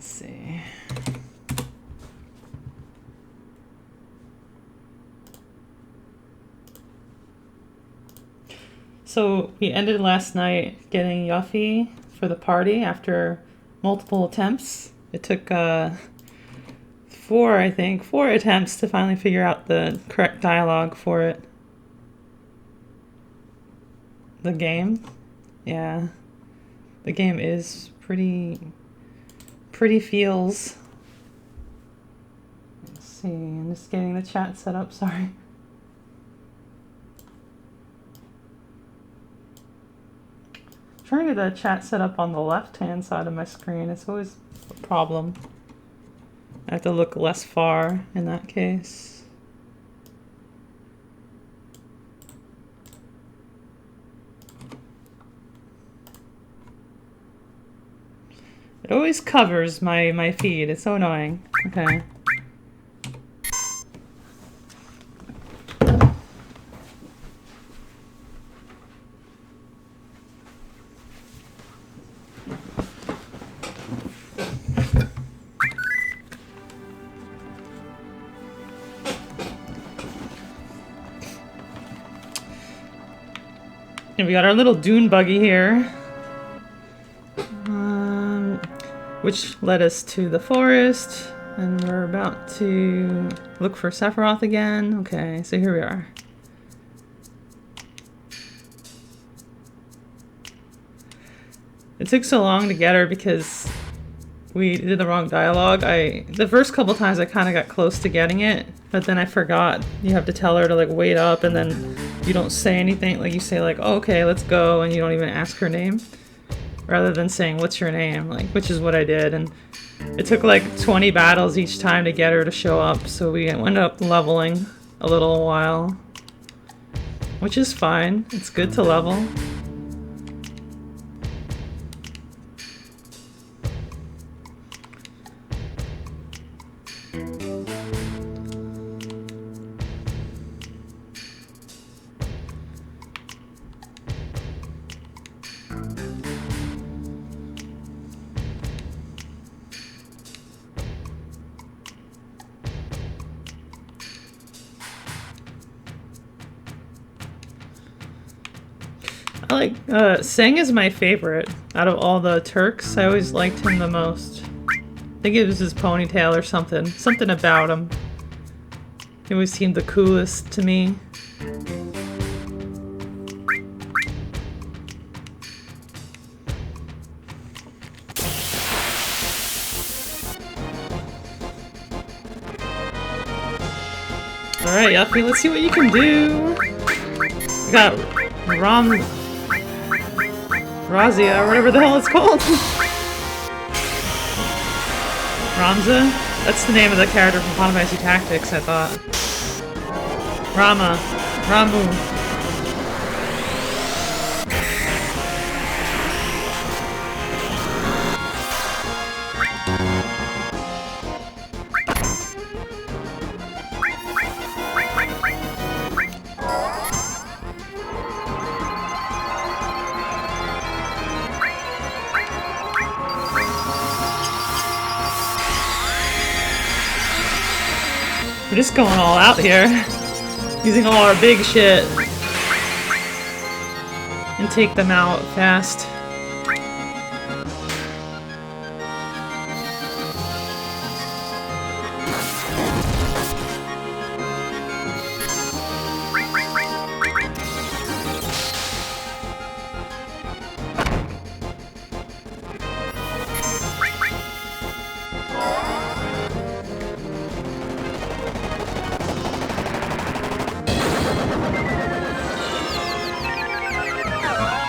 Let's see. So we ended last night getting Yuffie for the party after multiple attempts. It took four attempts to finally figure out the correct dialogue for it. The game, yeah, the game is pretty feels. Let's see, I'm just getting the chat set up, sorry. Trying to get the chat set up on the left-hand side of my screen, it's always a problem. I have to look less far in that case. It always covers my feed. It's so annoying. Okay. And we got our little dune buggy here. Which led us to the forest, and we're about to look for Sephiroth again. Okay, so here we are. It took so long to get her because we did the wrong dialogue. The first couple times I kind of got close to getting it, but then I forgot. You have to tell her to like wait up, and then you don't say anything. Like you say like, oh, okay, let's go, and you don't even ask her name. Rather than saying, what's your name? Like, which is what I did. And it took like 20 battles each time to get her to show up. So we ended up leveling a little while. Which is fine. It's good to level. I like, Seng is my favorite out of all the Turks. I always liked him the most. I think it was his ponytail or something. Something about him. He always seemed the coolest to me. Alright, Yuffie, let's see what you can do. We got Razia, or whatever the hell it's called. Ramza? That's the name of the character from Final Fantasy Tactics, I thought. Ramu. We're just going all out here, using all our big shit, and take them out fast.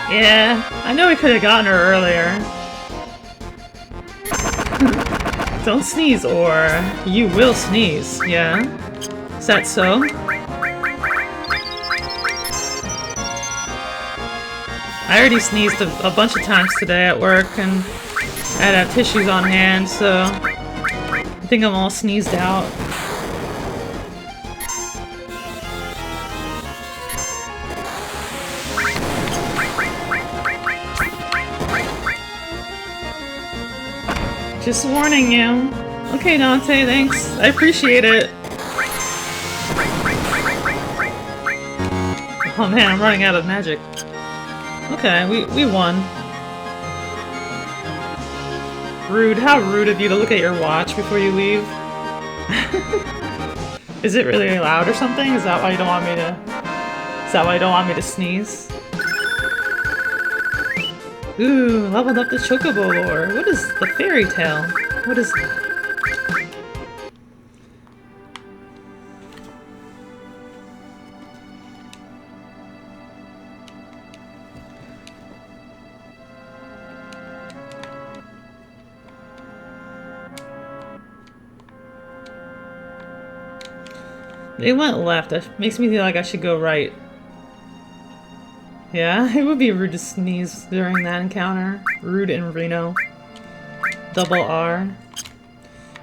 Yeah, I know we could have gotten her earlier. Don't sneeze or you will sneeze, yeah? Is that so? I already sneezed a bunch of times today at work and I had to have tissues on hand, so I think I'm all sneezed out. Just warning you. Okay, Dante, thanks. I appreciate it. Oh man, I'm running out of magic. Okay, we won. Rude. How rude of you to look at your watch before you leave. Is it really loud or something? Is that why you don't want me to... Is that why you don't want me to sneeze? Ooh, leveled up the Chocobo lore. What is the fairy tale? What is that? They went left. That makes me feel like I should go right. Yeah, it would be rude to sneeze during that encounter. Rude in Reno. Double R.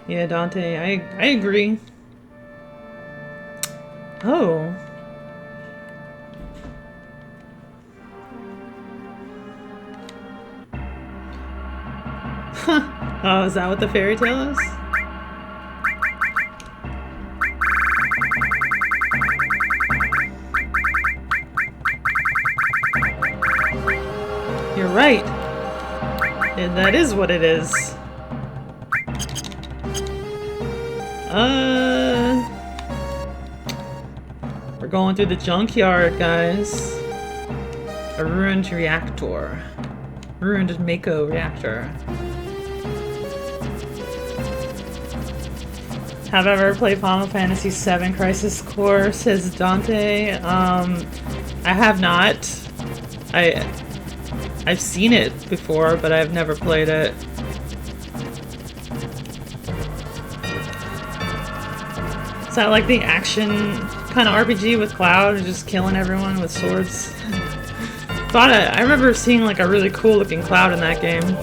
Yeah, Dante, I agree. Oh. Oh, is that what the fairy tale is? You're right. And that is what it is. We're going through the junkyard, guys. A ruined reactor. Ruined Mako reactor. Have I ever played Final Fantasy VII Crisis Core? Says Dante. I have not. I've seen it before, but I've never played it. Is that like the action kind of RPG with Cloud, just killing everyone with swords? I remember seeing like a really cool looking Cloud in that game.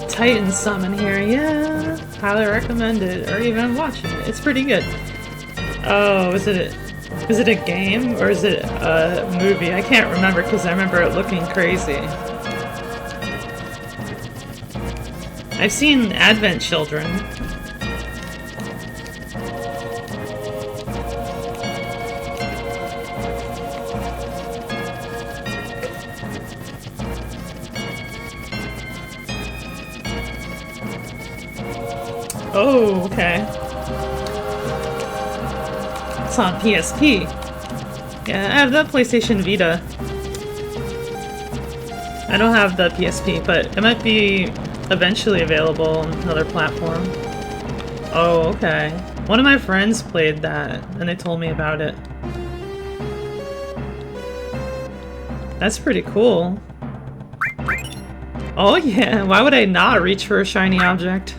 Titan Summon here, yeah. Highly recommend it, or even watching it. It's pretty good. Oh, is it a game or is it a movie? I can't remember because I remember it looking crazy. I've seen Advent Children. Oh, okay. It's on PSP. Yeah, I have the PlayStation Vita. I don't have the PSP, but it might be eventually available on another platform. Oh, okay. One of my friends played that, and they told me about it. That's pretty cool. Oh yeah, why would I not reach for a shiny object?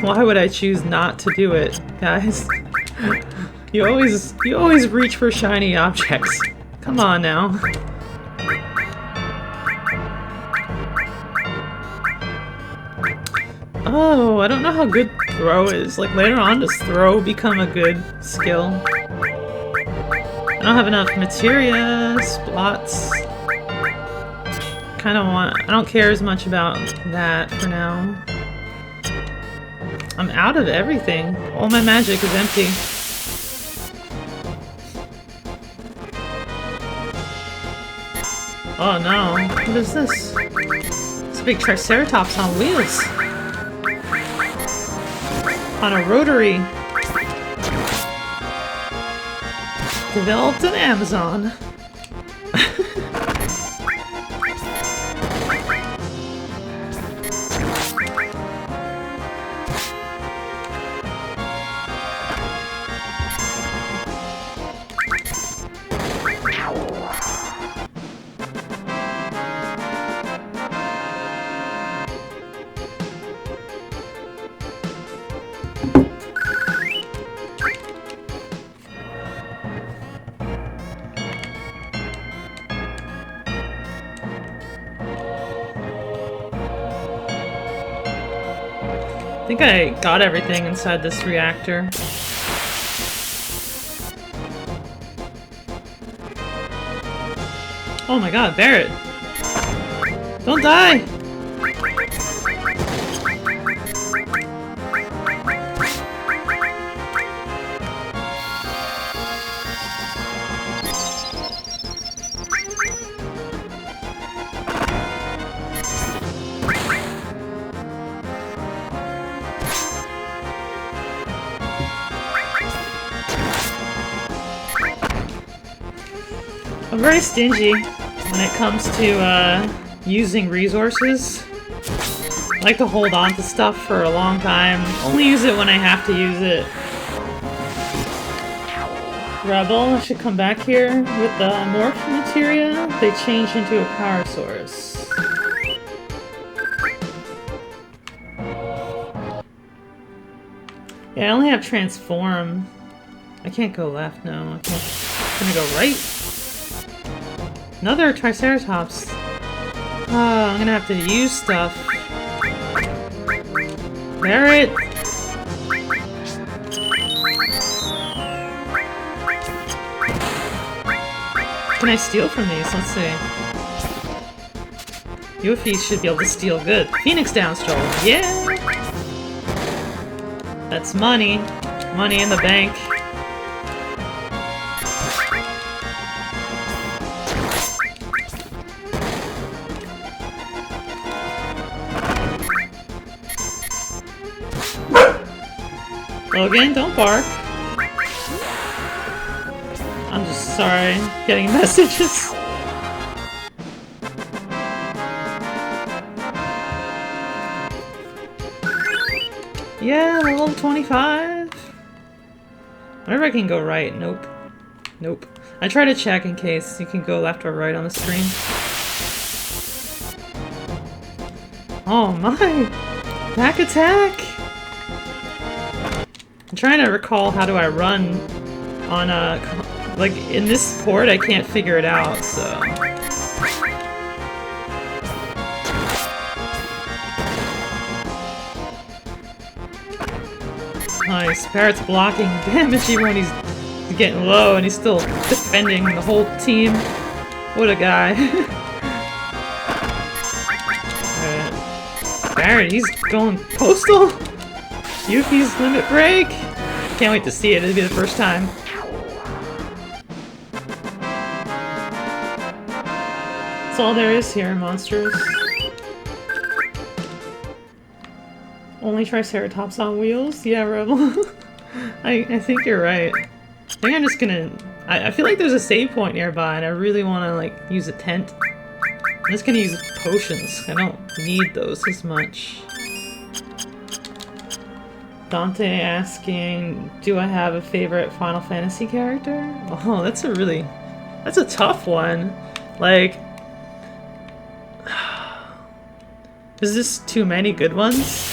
Why would I choose not to do it, guys? You always reach for shiny objects. Come on now. Oh, I don't know how good throw is. Like later on, does throw become a good skill? I don't have enough materia, splots. I don't care as much about that for now. I'm out of everything. All my magic is empty. Oh no, what is this? It's a big Triceratops on wheels. On a rotary. Developed in Amazon. I think I got everything inside this reactor. Oh my god, Barret! Don't die! I'm very stingy when it comes to using resources. I like to hold on to stuff for a long time. Only use it when I have to use it. Rebel should come back here with the morph materia. They change into a power source. Yeah, I only have transform. I can't go left, no. I'm gonna go right. Another Triceratops. Oh, I'm gonna have to use stuff. Barret! Can I steal from these? Let's see. Yuffie should be able to steal good. Phoenix Downstroll. Yeah! That's money. Money in the bank. Logan, don't bark. I'm just sorry, getting messages. Yeah, level 25. Whenever I can go right. Nope. Nope. I try to check in case you can go left or right on the screen. Oh my! Back attack! I'm trying to recall how do I run on a... like, in this port I can't figure it out, so... Nice. Barret's blocking damage even when he's getting low and he's still defending the whole team. What a guy. Barret, he's going postal! Yuffie's limit break! Can't wait to see it, it'll be the first time. That's all there is here, monsters. Only Triceratops on wheels? Yeah, Rebel. I think you're right. I think I'm just gonna... I feel like there's a save point nearby and I really want to, like, use a tent. I'm just gonna use potions. I don't need those as much. Dante asking, do I have a favorite Final Fantasy character? Oh, that's a tough one. Like, is this too many good ones?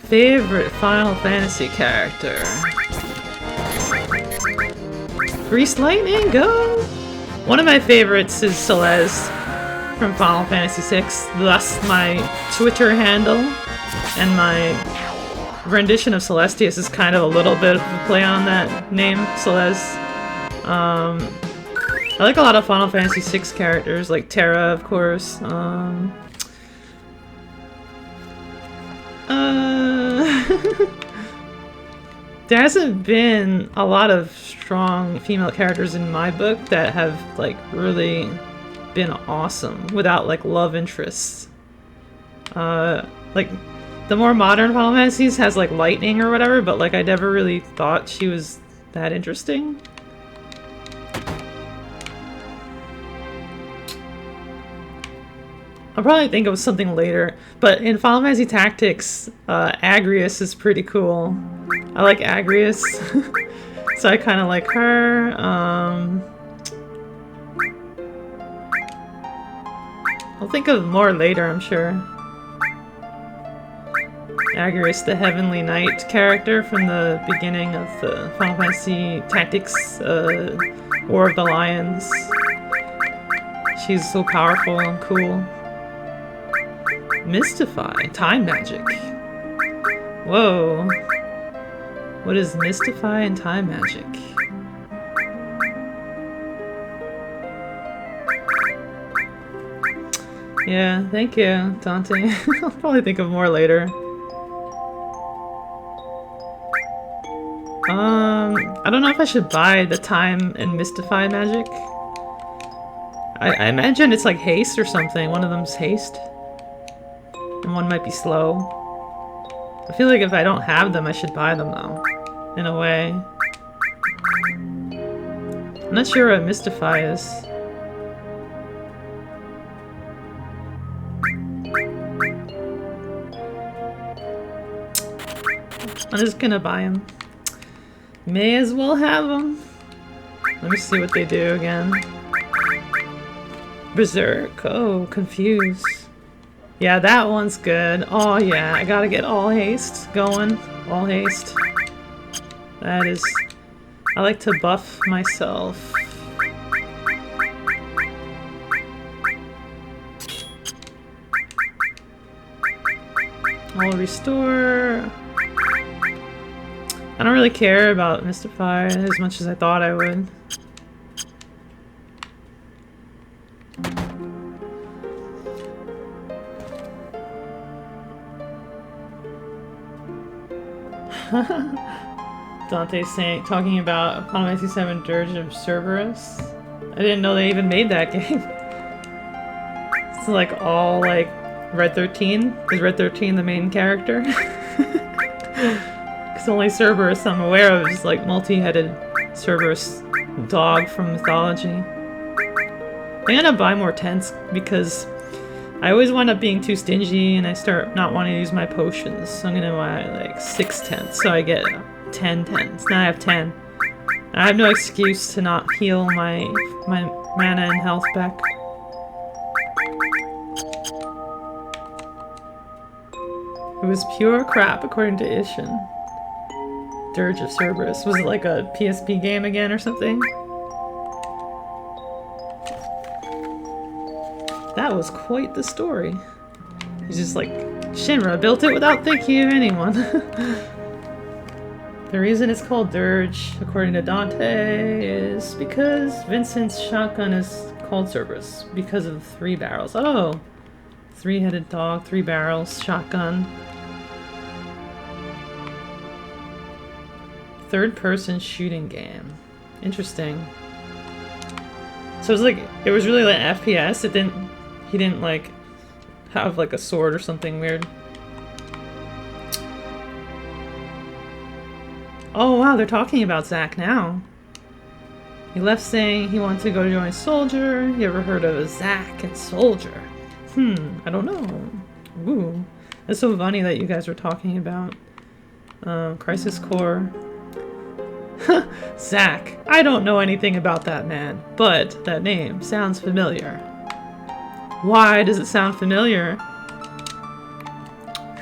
Favorite Final Fantasy character? Grease Lightning, go! One of my favorites is Celeste from Final Fantasy VI, thus my Twitter handle, and my rendition of Celestius is kind of a little bit of a play on that name, Celeste. I like a lot of Final Fantasy VI characters, like Terra, of course. There hasn't been a lot of strong female characters in my book that have, like, really been awesome without, like, love interests. Like, the more modern Final Fantasies has, like, Lightning or whatever, but, like, I never really thought she was that interesting. I'll probably think of something later, but in Final Fantasy Tactics, Agrias is pretty cool. I like Agrias, so I kind of like her. I'll think of more later, I'm sure. Agrias, the Heavenly Knight character from the beginning of the Final Fantasy Tactics War of the Lions. She's so powerful and cool. Mystify. Time magic. Whoa. What is Mystify and time magic? Yeah, thank you, Dante. I'll probably think of more later. I don't know if I should buy the time and mystify magic. I imagine it's like haste or something. One of them's haste. And one might be slow. I feel like if I don't have them, I should buy them though. In a way. I'm not sure what mystify is. I'm just gonna buy them. May as well have them. Let me see what they do again. Berserk. Oh, confused. Yeah, that one's good. Oh yeah, I gotta get all haste going. All haste. That is... I like to buff myself. I'll restore. I don't really care about Mystify as much as I thought I would. Dante's talking about Final Fantasy VII Dirge of Cerberus. I didn't know they even made that game. It's like all like Red 13. Is Red 13 the main character? Because only Cerberus I'm aware of is like multi-headed Cerberus dog from mythology. I'm gonna buy more tents because I always wind up being too stingy and I start not wanting to use my potions. So I'm gonna buy like 6 tents so I get 10 tents. Now I have 10. I have no excuse to not heal my mana and health back. It was pure crap according to Ishin. Dirge of Cerberus. Was it like a PSP game again or something? That was quite the story. He's just like, Shinra built it without thinking of anyone. The reason it's called Dirge, according to Dante, is because Vincent's shotgun is called Cerberus because of 3 barrels. Oh! 3-headed dog, 3 barrels, shotgun. Third-person shooting game. Interesting. So it was like, it was really like FPS. He didn't like have like a sword or something weird. Oh wow, they're talking about Zack now. He left saying he wanted to go join Soldier. You ever heard of a Zack and Soldier? I don't know. Ooh. It's so funny that you guys were talking about Crisis Core. Zack. I don't know anything about that man, but that name sounds familiar. Why does it sound familiar?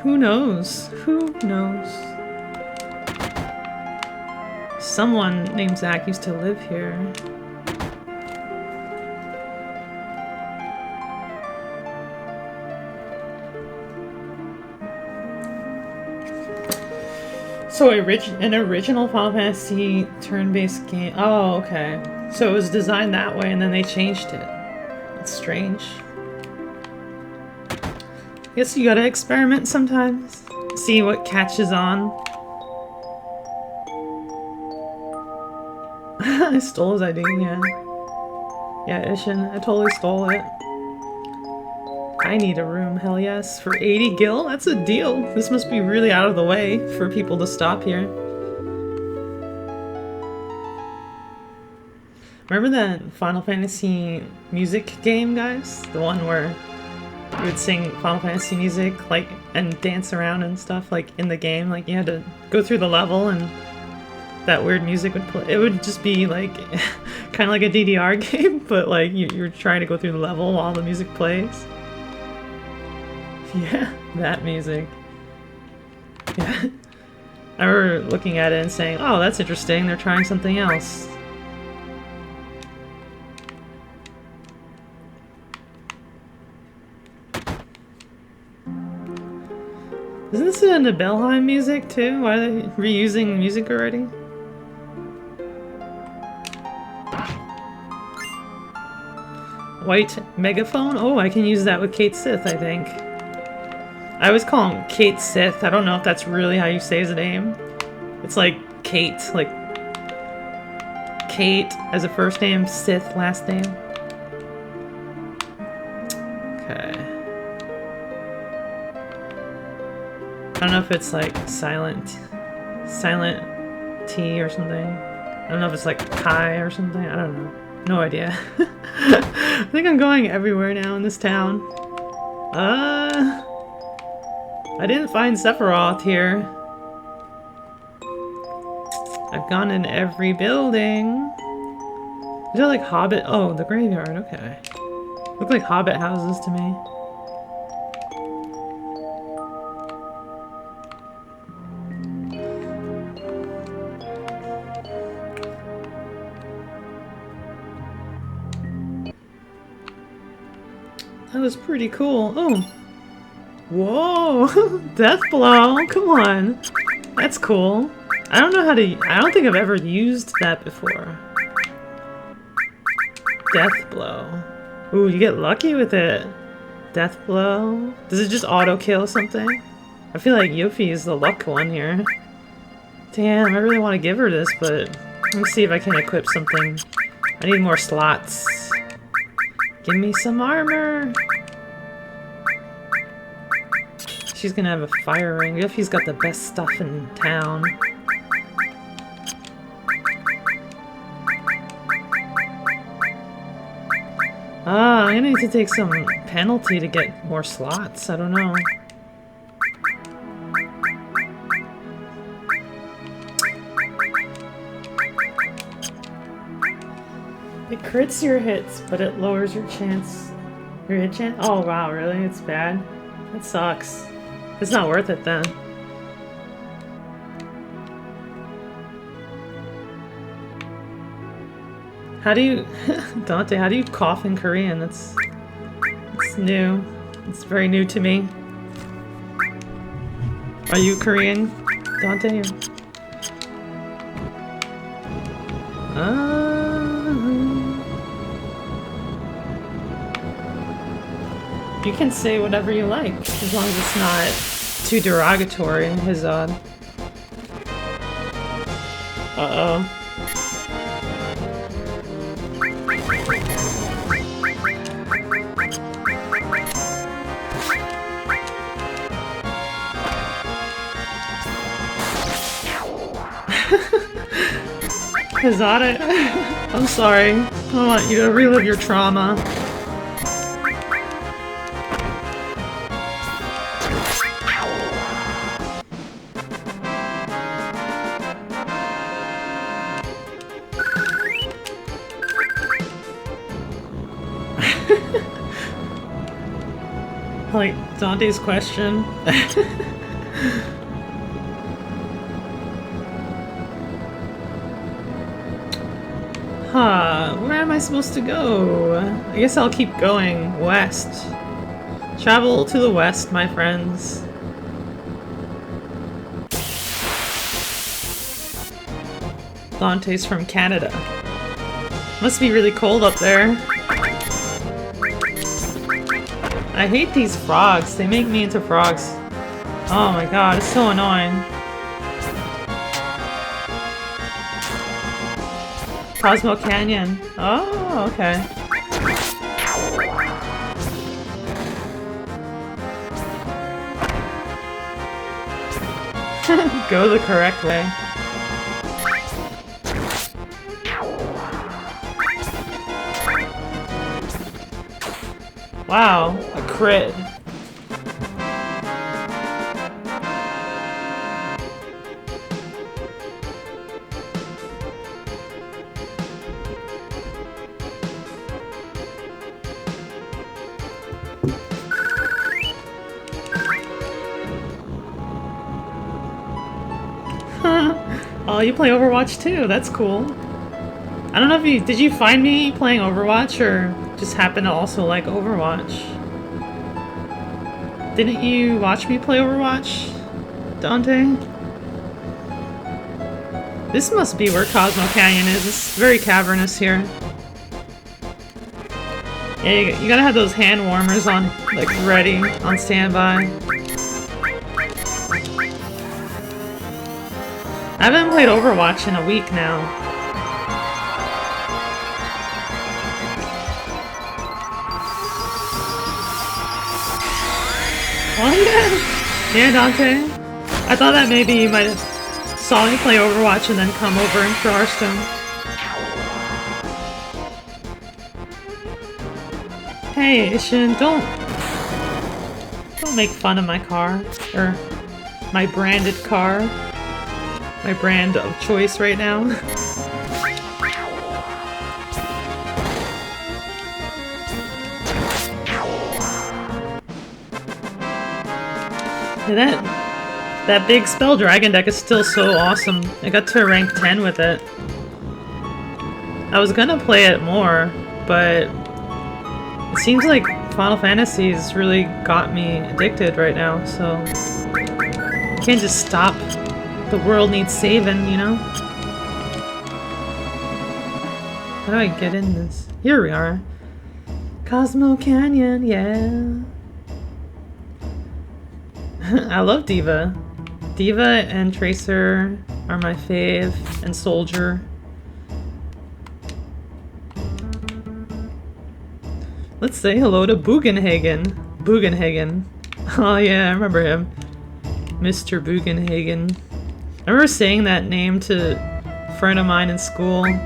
Who knows? Who knows? Someone named Zack used to live here. So an original Final Fantasy turn-based game. Oh, okay. So it was designed that way and then they changed it. It's strange. I guess you gotta experiment sometimes. See what catches on. I stole his ID, yeah. Yeah, Ishin, I totally stole it. I need a room, hell yes. For 80 gil? That's a deal. This must be really out of the way for people to stop here. Remember that Final Fantasy music game, guys? The one where you would sing Final Fantasy music, like, and dance around and stuff, like, in the game. Like, you had to go through the level and that weird music would play. It would just be, like, kind of like a DDR game, but, like, you're trying to go through the level while the music plays. Yeah, that music. Yeah. I remember looking at it and saying, oh, that's interesting, they're trying something else. Isn't this in the Nibelheim music too? Why are they reusing music already? White megaphone? Oh, I can use that with Kate Sith, I think. I always call him Kate Sith. I don't know if that's really how you say his name. It's like Kate, like Kate as a first name, Sith last name. Okay. I don't know if it's like silent T or something. I don't know if it's like Kai or something. I don't know. No idea. I think I'm going everywhere now in this town. I didn't find Sephiroth here. I've gone in every building. Is there like Hobbit? Oh, the graveyard. Okay. Look like Hobbit houses to me. That was pretty cool. Oh. Whoa. Death blow. Come on. That's cool. I don't know how to... I don't think I've ever used that before. Death blow. Ooh, you get lucky with it. Death blow. Does it just auto kill something? I feel like Yuffie is the luck one here. Damn, I really want to give her this, but... Let me see if I can equip something. I need more slots. Give me some armor! She's gonna have a fire ring. Yuffie's got the best stuff in town. Ah, I'm gonna need to take some penalty to get more slots. I don't know. It crits your hits, but it lowers your chance. Your hit chance? Oh wow, really? It's bad? That sucks. It's not worth it then. How do you... Dante, how do you cough in Korean? It's new. It's very new to me. Are you Korean, Dante? You can say whatever you like, as long as it's not too derogatory, Hazad. Uh-oh. Hazad, I'm sorry. I don't want you to relive your trauma. Like Dante's question. Huh, where am I supposed to go? I guess I'll keep going west. Travel to the west, my friends. Dante's from Canada. Must be really cold up there. I hate these frogs. They make me into frogs. Oh my god, it's so annoying. Cosmo Canyon. Oh, okay. Go the correct way. Wow, a crit. Oh, you play Overwatch too. That's cool. I don't know if you... Did you find me playing Overwatch or just happen to also like Overwatch? Didn't you watch me play Overwatch, Dante? This must be where Cosmo Canyon is. It's very cavernous here. Yeah, you gotta have those hand warmers on, like, ready, on standby. I haven't played Overwatch in a week now. Oh yeah! Yeah, Dante. I thought that maybe you might have saw me play Overwatch and then come over for Hearthstone. Hey, Ishin, don't make fun of my car. Or my branded car. My brand of choice right now. That big spell dragon deck is still so awesome. I got to rank 10 with it. I was gonna play it more, but it seems like Final Fantasy's really got me addicted right now, so you can't just stop. The world needs saving, you know? How do I get in this? Here we are. Cosmo Canyon, yeah. I love Diva. Diva and Tracer are my fave, and Soldier. Let's say hello to Bugenhagen. Bugenhagen. Oh yeah, I remember him. Mr. Bugenhagen. I remember saying that name to a friend of mine in school. We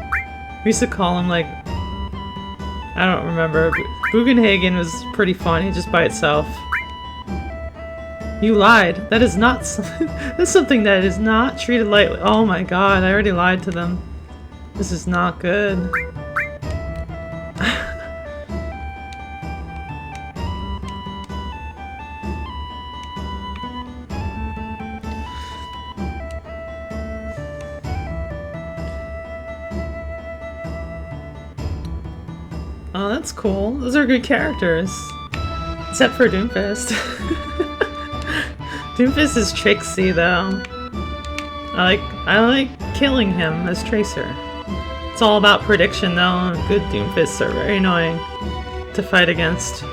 used to call him, like, I don't remember. Bugenhagen was pretty funny just by itself. You lied. That is not that's something that is not treated lightly. Oh my god, I already lied to them. This is not good. Oh, that's cool. Those are good characters. Except for Doomfist. Doomfist is tricksy, though. I like killing him as Tracer. It's all about prediction, though. Good Doomfists are very annoying to fight against.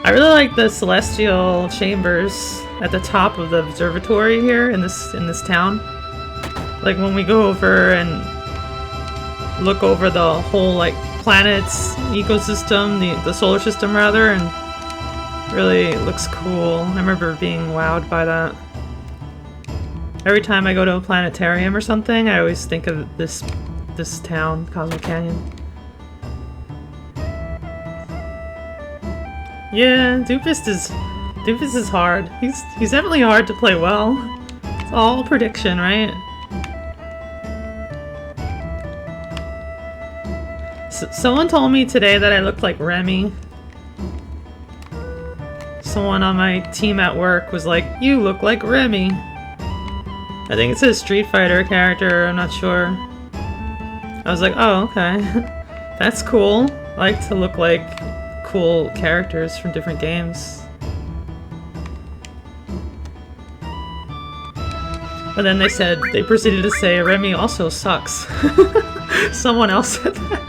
I really like the celestial chambers at the top of the observatory here in this town. Like when we go over and look over the whole like planet's ecosystem, the solar system rather, and really looks cool. I remember being wowed by that. Every time I go to a planetarium or something, I always think of this town, Cosmo Canyon. Yeah, Doomfist is hard. He's definitely hard to play well. It's all prediction, right? Someone told me today that I looked like Remy. Someone on my team at work was like, "You look like Remy." I think it's a Street Fighter character, I'm not sure. I was like, oh, okay. That's cool. I like to look like cool characters from different games. But then they proceeded to say, Remy also sucks. Someone else said that.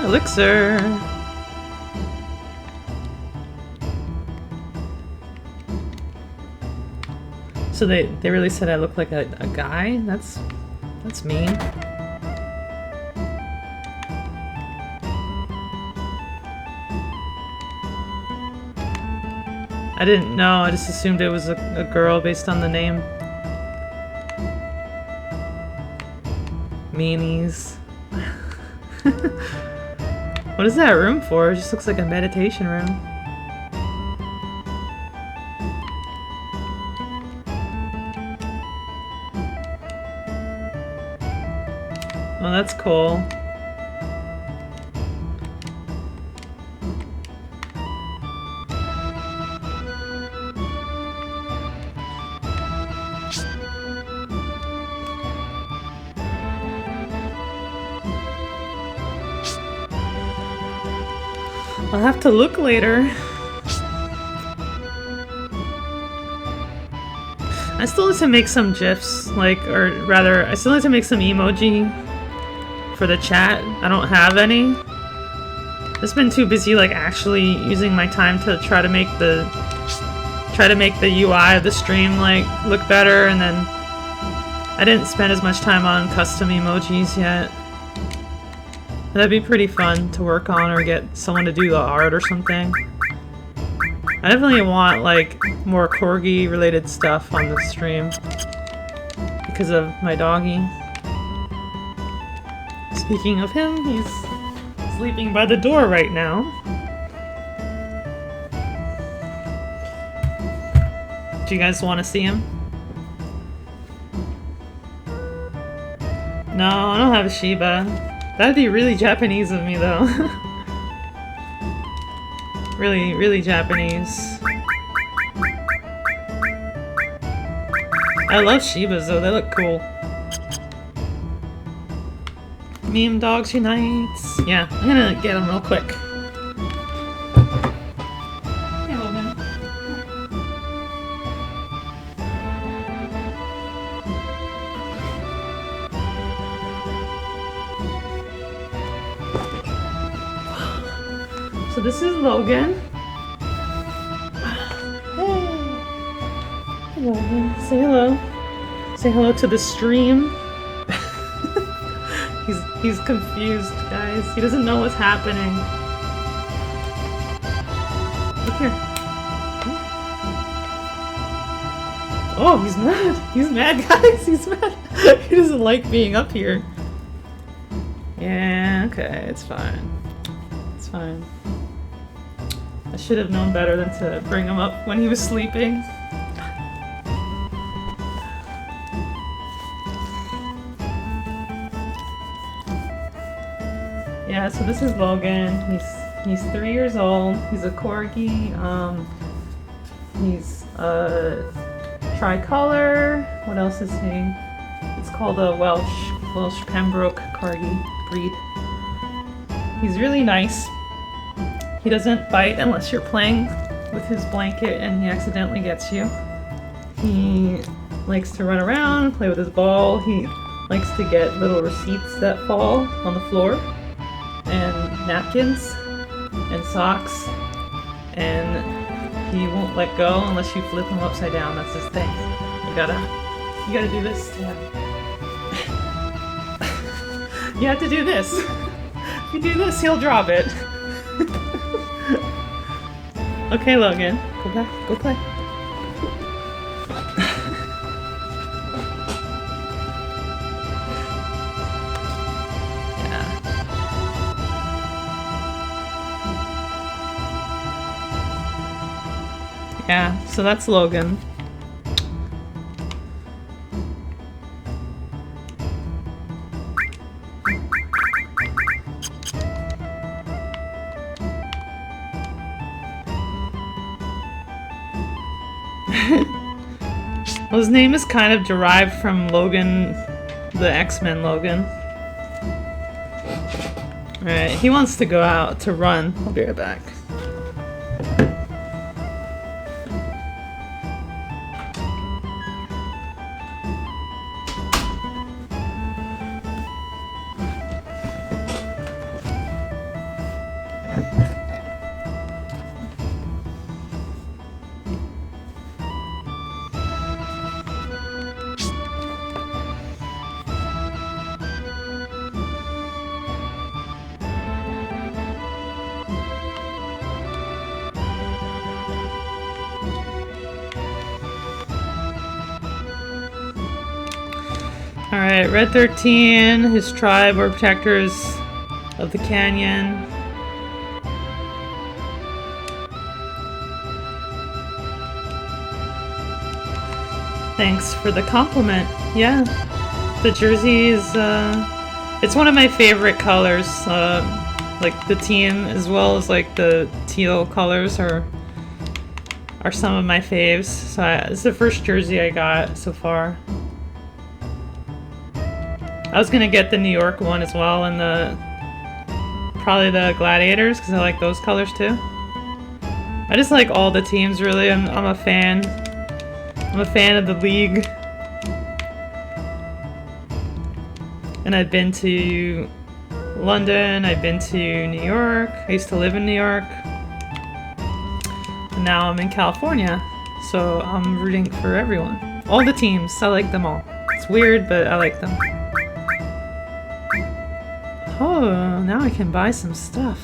Elixir. So they really said I look like a guy? That's mean. I didn't know, I just assumed it was a girl based on the name. Meanies. What is that room for? It just looks like a meditation room. Oh, that's cool. I'll have to look later. I still need to make some GIFs, or rather, I still need to make some emoji for the chat. I don't have any. I've just been too busy, actually using my time to try to make the UI of the stream, look better, and then I didn't spend as much time on custom emojis yet. That'd be pretty fun to work on, or get someone to do the art or something. I definitely want, more corgi-related stuff on the stream because of my doggy. Speaking of him, he's sleeping by the door right now. Do you guys want to see him? No, I don't have a Shiba. That'd be really Japanese of me, though. Really, really Japanese. I love Shibas, though. They look cool. Meme Dogs Unites. Yeah, I'm gonna get them real quick. Hey, Logan. So this is Logan. Hey. Hey, Logan. Say hello. Say hello to the stream. He's confused, guys. He doesn't know what's happening. Look here. Oh, he's mad. He's mad, guys. He's mad. He doesn't like being up here. Yeah, okay. It's fine. It's fine. I should have known better than to bring him up when he was sleeping. Yeah, so this is Logan. He's 3 years old. He's a corgi. He's tricolor. What else is he? It's called a Welsh Pembroke corgi breed. He's really nice. He doesn't bite unless you're playing with his blanket and he accidentally gets you. He likes to run around, play with his ball. He likes to get little receipts that fall on the floor, and napkins, and socks, and he won't let go unless you flip him upside down. That's his thing. You gotta do this to him. You have to do this. If you do this, he'll drop it. Okay, Logan, go back, go play. Yeah, so that's Logan. Well, his name is kind of derived from Logan, the X-Men Logan. Alright, he wants to go out to run. I'll be right back. Alright, Red 13, his tribe are protectors of the canyon. Thanks for the compliment. Yeah, the jersey is It's one of my favorite colors. Like the team, as well as like the teal colors, are some of my faves. So it's the first jersey I got so far. I was gonna get the New York one as well, and probably the Gladiators, because I like those colors too. I just like all the teams, really. I'm a fan. I'm a fan of the league. And I've been to London, I've been to New York. I used to live in New York. And now I'm in California. So I'm rooting for everyone. All the teams, I like them all. It's weird, but I like them. Oh, now I can buy some stuff.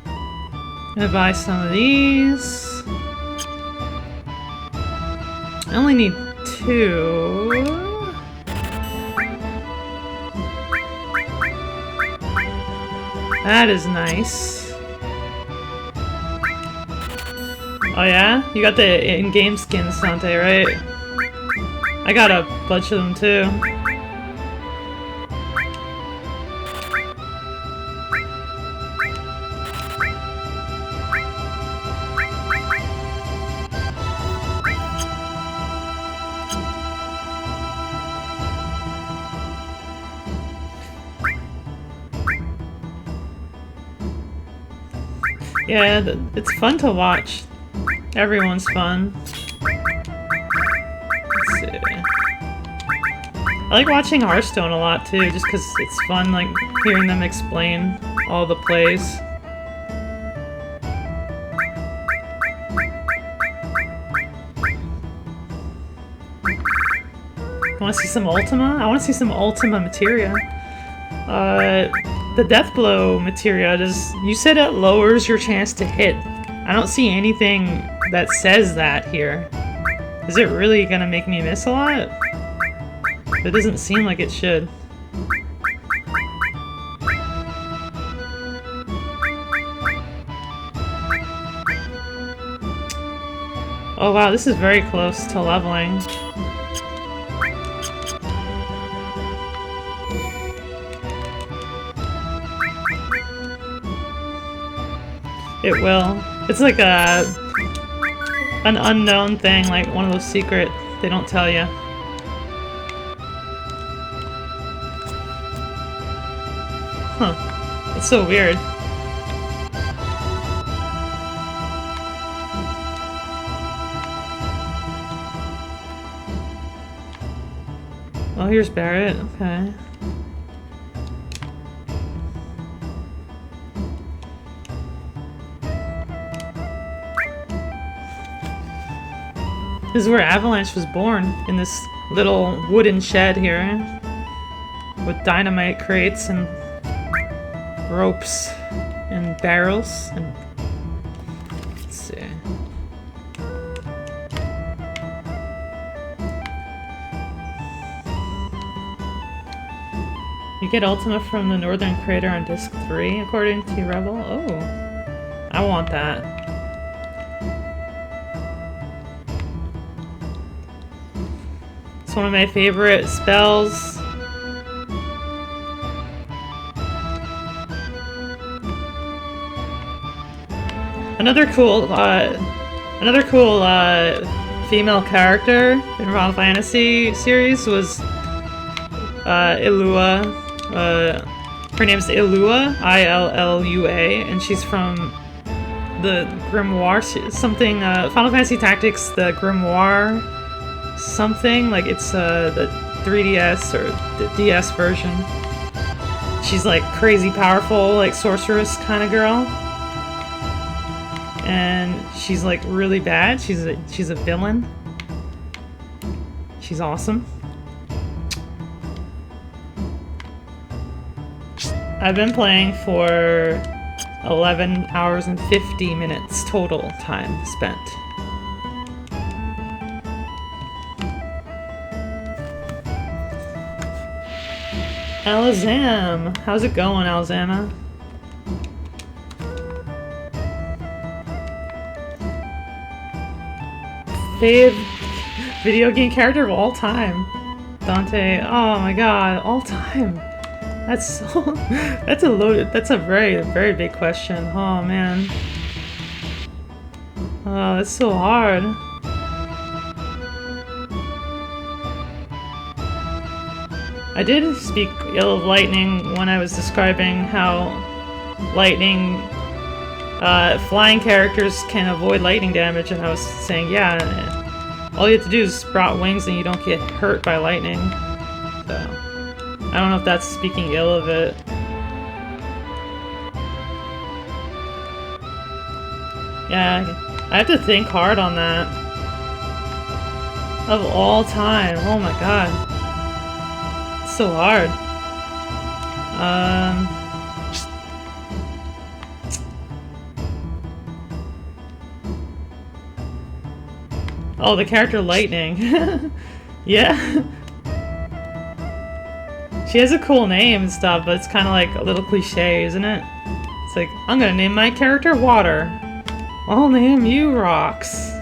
I'm gonna buy some of these. I only need 2. That is nice. Oh yeah? You got the in-game skins, Dante, right? I got a bunch of them too. Yeah, it's fun to watch. Everyone's fun. Let's see. I like watching Hearthstone a lot too, just because it's fun, like, hearing them explain all the plays. I want to see some Ultima? I want to see some Ultima materia. The Death Blow materia, you said it lowers your chance to hit. I don't see anything that says that here. Is it really gonna make me miss a lot? It doesn't seem like it should. Oh wow, this is very close to leveling. It will. It's like an unknown thing, like one of those secret they don't tell you. Huh. It's so weird. Oh, here's Barrett. Okay. This is where Avalanche was born, in this little wooden shed here, with dynamite crates and ropes and barrels and... Let's see. You get Ultima from the Northern Crater on Disc 3, according to Rebel. Oh, I want that. One of my favorite spells. Another cool female character in Final Fantasy series was Illua. Her name's Illua, I-L-L-U-A, and she's from the Grimoire something. Final Fantasy Tactics, the Grimoire. Something like it's the 3DS or the DS version. She's like crazy powerful, like sorceress kind of girl, and she's like really bad. She's a villain. She's awesome. I've been playing for 11 hours and 50 minutes total time spent. Alazam! How's it going, Alazama? Fave video game character of all time. Dante. Oh my god, all time. That's so, that's a loaded, that's a very, very big question. Oh man. Oh, that's so hard. I did speak ill of lightning when I was describing how lightning, flying characters can avoid lightning damage, and I was saying, yeah, all you have to do is sprout wings and you don't get hurt by lightning. So, I don't know if that's speaking ill of it. Yeah, I have to think hard on that. Of all time, oh my god. It's so hard. Oh, the character Lightning. Yeah. She has a cool name and stuff, but it's kind of like a little cliche, isn't it? It's like, I'm gonna name my character Water. I'll name you Rocks.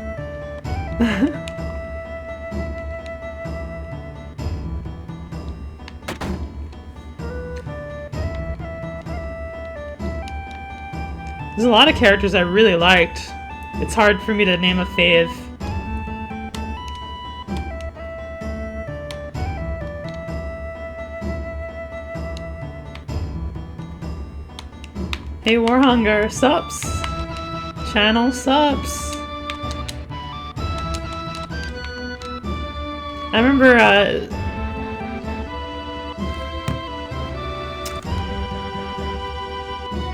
There's a lot of characters I really liked. It's hard for me to name a fave. Hey Warhunger, sups! Channel sups! I remember,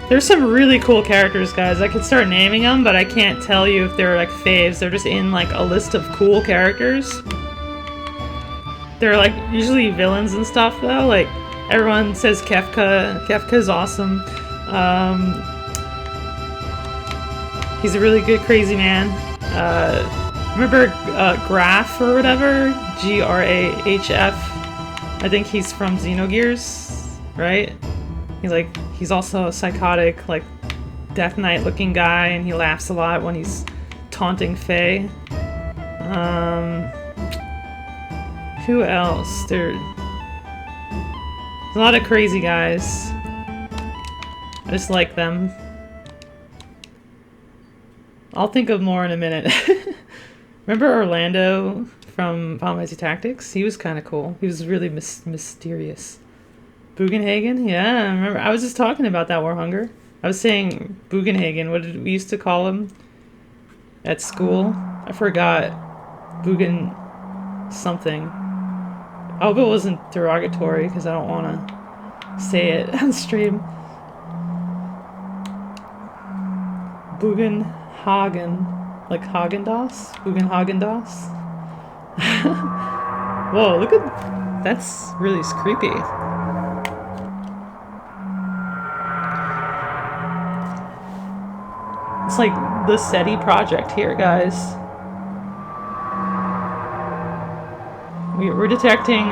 there's some really cool characters, guys. I could start naming them, but I can't tell you if they're like faves. They're just in like a list of cool characters. They're like usually villains and stuff though. Like everyone says Kefka. Kefka's awesome. He's a really good crazy man. Remember Grahf or whatever? Grahf. I think he's from Xenogears, right? He's also a psychotic, like, Death Knight looking guy, and he laughs a lot when he's taunting Faye. Who else? There's a lot of crazy guys. I just like them. I'll think of more in a minute. Remember Orlando from Final Fantasy Tactics? He was kind of cool. He was really mysterious. Bugenhagen? Yeah, I remember. I was just talking about that, Warhunger. I was saying Bugenhagen. What did we used to call him at school? I forgot. Bugen something. I hope it wasn't derogatory because I don't want to say it on stream. Bugenhagen. Like Hagen-Dazs? Bugenhagen-Dazs? Whoa, look at... That's really creepy. It's like the SETI project here, guys. We're detecting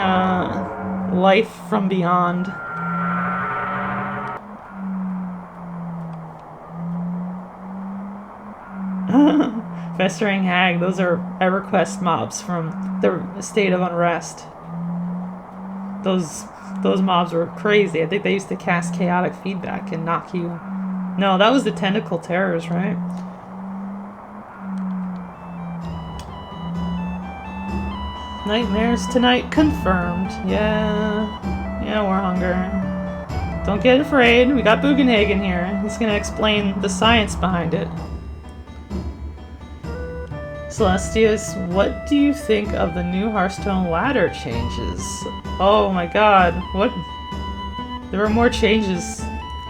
life from beyond. Festering Hag, those are EverQuest mobs from the State of Unrest. Those mobs were crazy. I think they used to cast chaotic feedback and knock you... No, that was the Tentacle Terrors, right? Nightmares tonight confirmed. Yeah, Warhunger. Don't get afraid. We got Bugenhagen here. He's gonna explain the science behind it. Celestius, what do you think of the new Hearthstone ladder changes? Oh my god, what? There were more changes.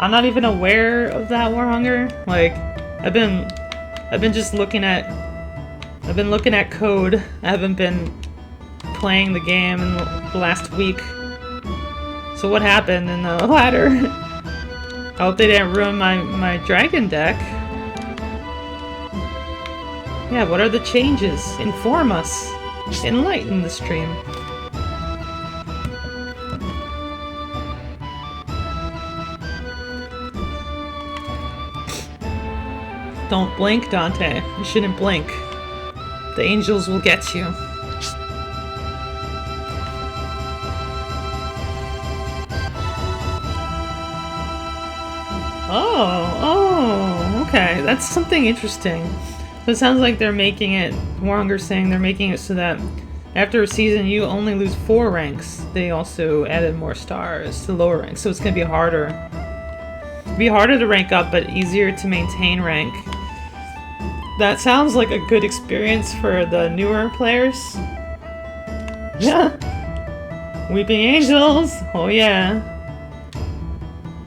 I'm not even aware of that, Warhunger. Like, I've been just looking at... I've been looking at code. I haven't been playing the game in the last week. So what happened in the ladder? I hope they didn't ruin my dragon deck. Yeah, what are the changes? Inform us. Enlighten the stream. Don't blink, Dante. You shouldn't blink. The angels will get you. Oh, okay. That's something interesting. So it sounds like they're making it, Warhunger's saying they're making it so that after a season you only lose 4 ranks. They also added more stars to lower ranks, so it's going to be harder. It'd be harder to rank up, but easier to maintain rank. That sounds like a good experience for the newer players. Yeah. Weeping Angels! Oh yeah.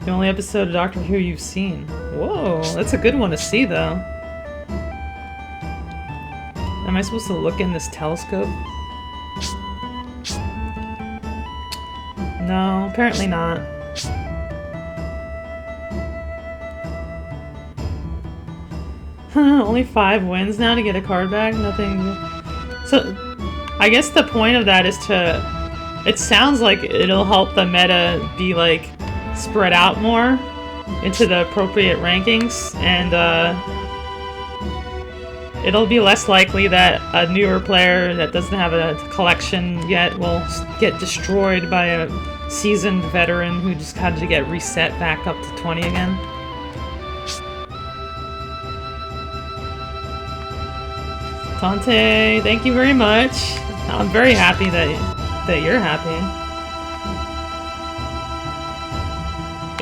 The only episode of Doctor Who you've seen. Whoa, that's a good one to see though. Am I supposed to look in this telescope? No, apparently not. Only 5 wins now to get a card back? Nothing. So, I guess the point of that is to... It sounds like it'll help the meta be, like, spread out more into the appropriate rankings, and, it'll be less likely that a newer player that doesn't have a collection yet will get destroyed by a seasoned veteran who just had to get reset back up to 20 again. Tante, thank you very much. I'm very happy that you're happy.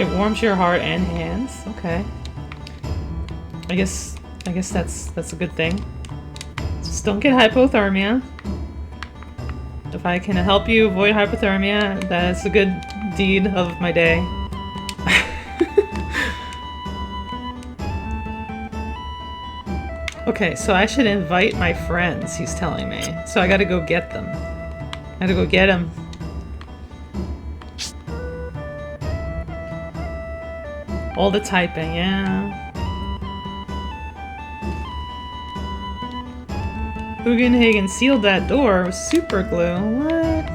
It warms your heart and hands. Okay. I guess that's a good thing. Just don't get hypothermia. If I can help you avoid hypothermia, that's a good deed of my day. Okay, so I should invite my friends, he's telling me. So I gotta go get them. I gotta go get them. All the typing, yeah. Bugenhagen sealed that door with super glue. What?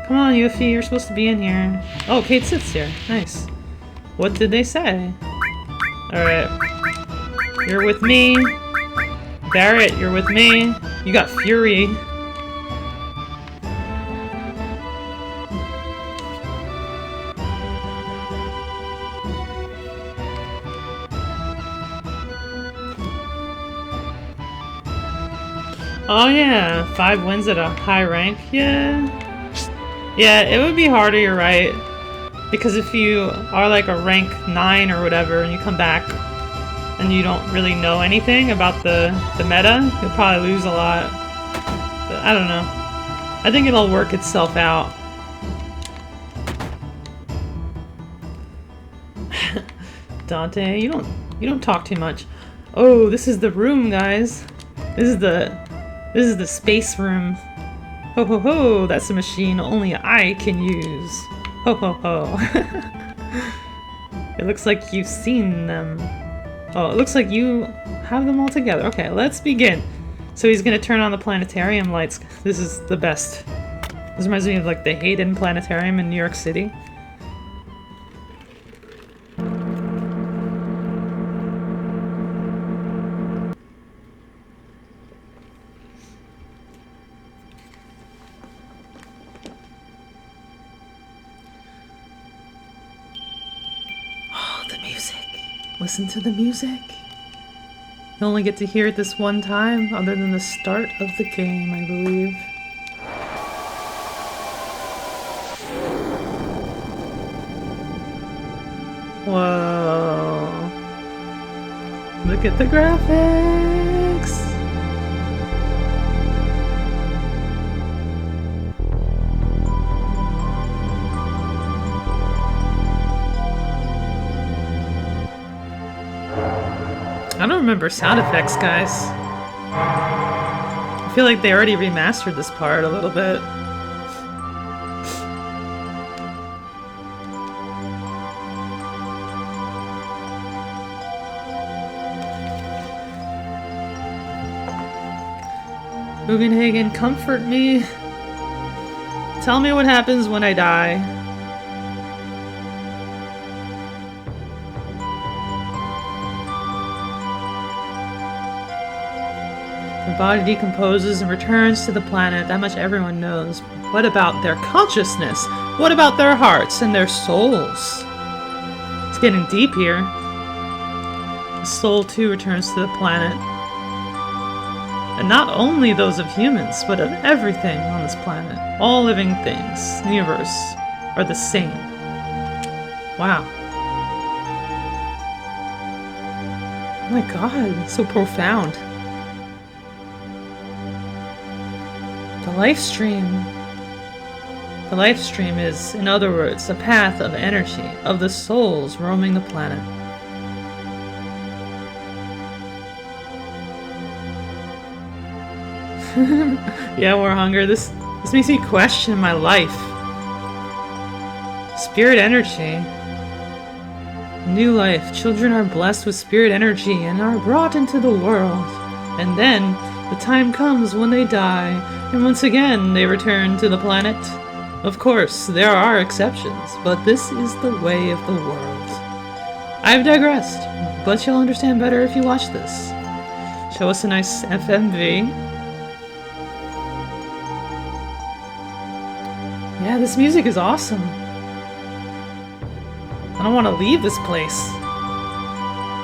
Come on, Yuffie, you're supposed to be in here. Oh, Kate sits here. Nice. What did they say? Alright. You're with me. Barrett, you're with me. You got Fury. Oh yeah, 5 wins at a high rank. Yeah. Yeah, it would be harder, you're right. Because if you are like a rank 9 or whatever and you come back and you don't really know anything about the meta, you'll probably lose a lot. But I don't know. I think it'll work itself out. Dante, you don't talk too much. Oh, this is the room, guys. This is the space room. Ho ho ho, that's a machine only I can use. Ho ho ho. It looks like you've seen them. Oh, it looks like you have them all together. Okay, let's begin. So he's gonna turn on the planetarium lights. This is the best. This reminds me of like the Hayden Planetarium in New York City. Listen to the music. You only get to hear it this one time, other than the start of the game, I believe. Whoa. Look at the graphics. I don't remember sound effects, guys. I feel like they already remastered this part a little bit. Bugenhagen, comfort me. Tell me what happens when I die. The body decomposes and returns to the planet. That much everyone knows. What about their consciousness? What about their hearts and their souls? getting deep here. The soul too returns to the planet. And not only those of humans, but of everything on this planet. All living things in the universe are the same. Wow. Oh my god, so profound. The life stream. The life stream is, in other words, a path of energy of the souls roaming the planet. Yeah, Warhunger, this makes me question my life. Spirit energy. New life. Children are blessed with spirit energy and are brought into the world. And then, the time comes when they die, and once again they return to the planet. Of course, there are exceptions, but this is the way of the world. I've digressed, but you'll understand better if you watch this. Show us a nice FMV. Yeah, this music is awesome. I don't want to leave this place.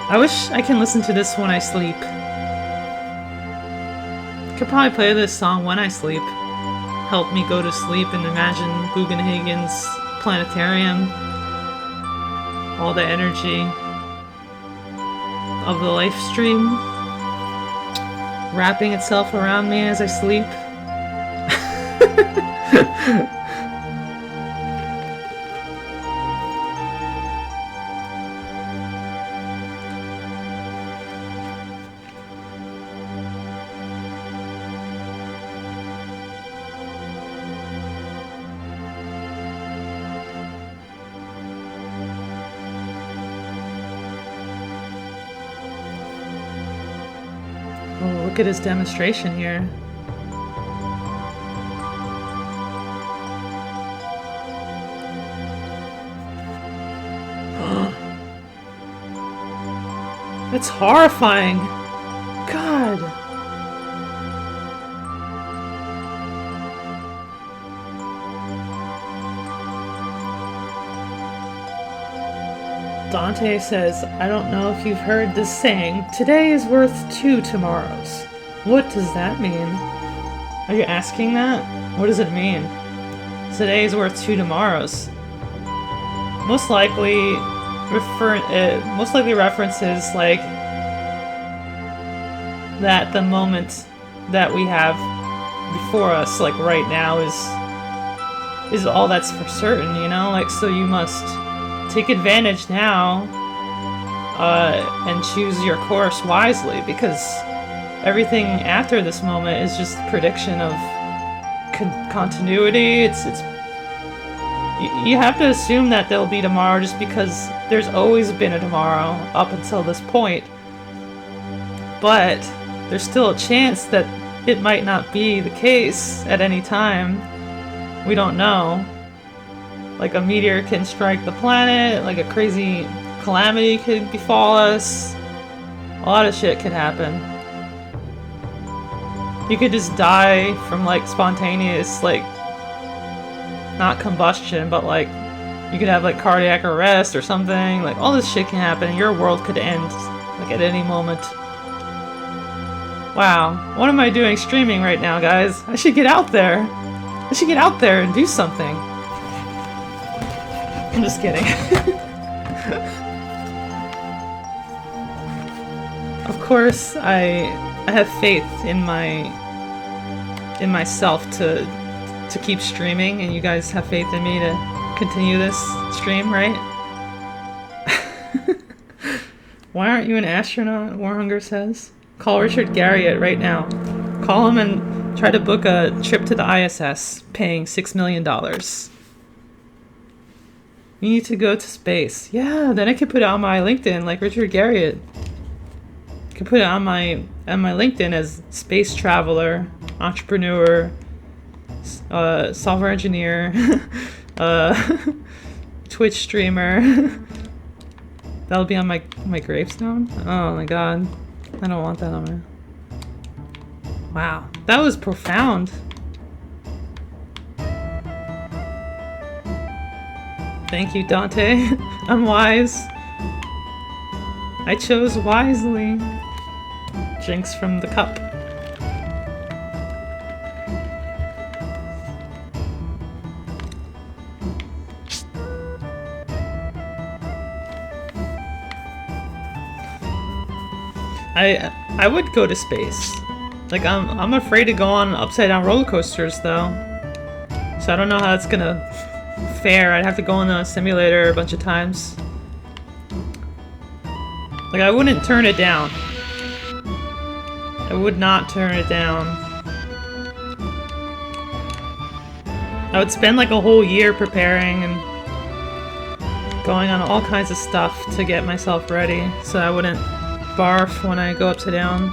I wish I can listen to this when I sleep. Could probably play this song when I sleep. Help me go to sleep and imagine Bugenhagen's planetarium. All the energy of the life stream wrapping itself around me as I sleep. Oh, look at his demonstration here. That's horrifying. God. Dante says, I don't know if you've heard this saying, today is worth 2 tomorrows. What does that mean? Are you asking that? What does it mean? Today is worth 2 tomorrows. Most likely references like that the moment that we have before us, like right now, is all that's for certain, you know? Like, so you must take advantage now and choose your course wisely, because everything after this moment is just prediction of continuity. You have to assume that there'll be tomorrow just because there's always been a tomorrow up until this point. But there's still a chance that it might not be the case at any time. We don't know. Like a meteor can strike the planet, like a crazy calamity could befall us. A lot of shit could happen. You could just die from like spontaneous, like, not combustion, but like you could have like cardiac arrest or something. Like all this shit can happen. Your world could end like at any moment. Wow, what am I doing streaming right now, guys? I should get out there. I should get out there and do something. I'm just kidding. Of course, I have faith in myself to keep streaming, and you guys have faith in me to continue this stream, right? Why aren't you an astronaut? Warhunger says. Call Richard Garriott right now. Call him and try to book a trip to the ISS, paying $6 million. You need to go to space. Yeah, then I could put it on my LinkedIn like Richard Garriott. I could put it on my LinkedIn as space traveler, entrepreneur, software engineer, Twitch streamer. That'll be on my gravestone. Oh my god, I don't want that on there. Wow, that was profound. Thank you, Dante. Unwise. I chose wisely. Drinks from the cup. I would go to space. Like I'm afraid to go on upside down roller coasters though. So I don't know how that's gonna fare. I'd have to go on the simulator a bunch of times. Like I wouldn't turn it down. I would not turn it down. I would spend like a whole year preparing and going on all kinds of stuff to get myself ready so I wouldn't barf when I go upside down.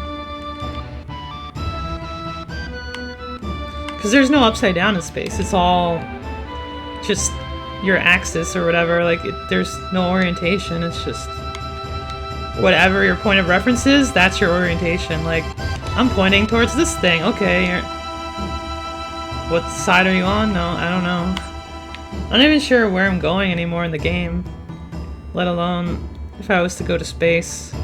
Because there's no upside down in space. It's all just your axis or whatever. Like, there's no orientation. It's just whatever your point of reference is, that's your orientation. Like, I'm pointing towards this thing. Okay, what side are you on? No, I don't know. I'm not even sure where I'm going anymore in the game. Let alone if I was to go to space.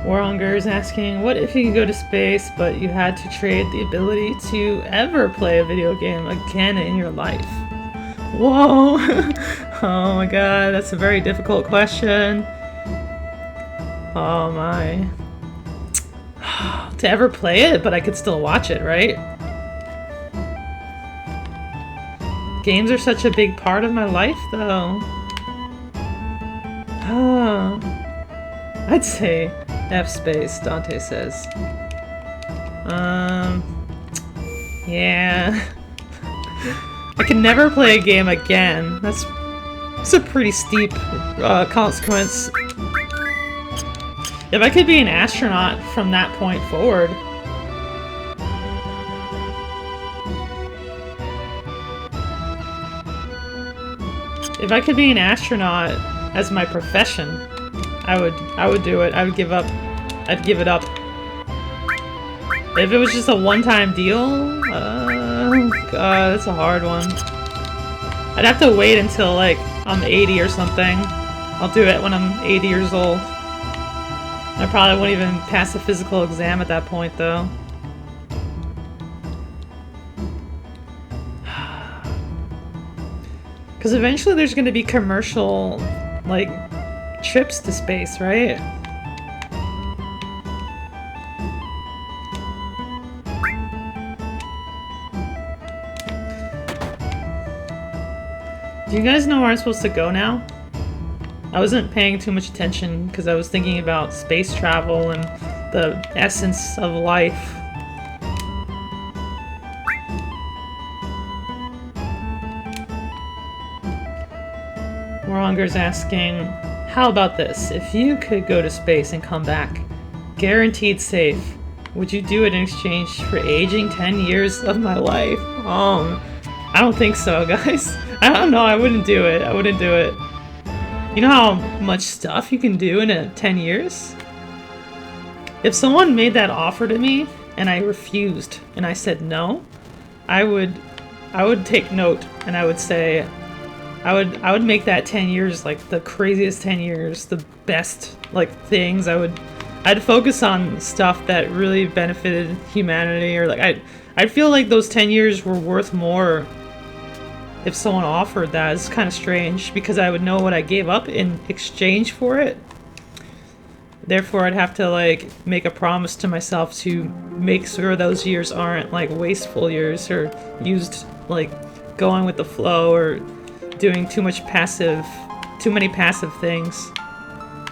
Warhunger is asking, what if you could go to space, but you had to trade the ability to ever play a video game again in your life? Whoa! Oh my god, that's a very difficult question. Oh my. To ever play it, but I could still watch it, right? Games are such a big part of my life, though. I'd say F space, Dante says. Yeah. I can never play a game again. That's a pretty steep consequence. If I could be an astronaut from that point forward. If I could be an astronaut as my profession, I would do it. I would give up. I'd give it up. If it was just a one-time deal, oh god, that's a hard one. I'd have to wait until like I'm 80 or something. I'll do it when I'm 80 years old. I probably won't even pass the physical exam at that point, though. Because eventually there's going to be commercial, like, trips to space, right? Do you guys know where I'm supposed to go now? I wasn't paying too much attention because I was thinking about space travel and the essence of life. Moronger's asking, how about this? If you could go to space and come back, guaranteed safe, would you do it in exchange for aging 10 years of my life? I don't think so, guys. I don't know, I wouldn't do it. I wouldn't do it. You know how much stuff you can do in 10 years? If someone made that offer to me and I refused and I said no, I would take note and I would say, I would make that 10 years like the craziest 10 years, the best like things. I'd focus on stuff that really benefited humanity, or like I'd feel like those 10 years were worth more if someone offered that. It's kind of strange because I would know what I gave up in exchange for it. Therefore, I'd have to like make a promise to myself to make sure those years aren't like wasteful years or used like going with the flow or doing too many passive things.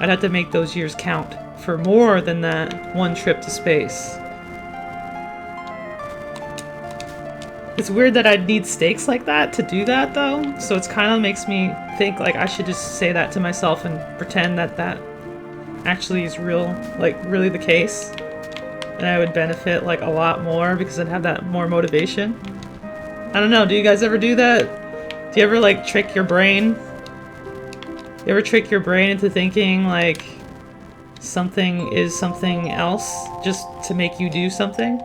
I'd have to make those years count for more than that one trip to space. It's weird that I'd need stakes like that to do that though, so it's kind of makes me think like I should just say that to myself and pretend that that actually is real, like really the case. And I would benefit like a lot more because I'd have that more motivation. I don't know, do you guys ever do that? Do you ever like trick your brain? You ever trick your brain into thinking like something is something else just to make you do something?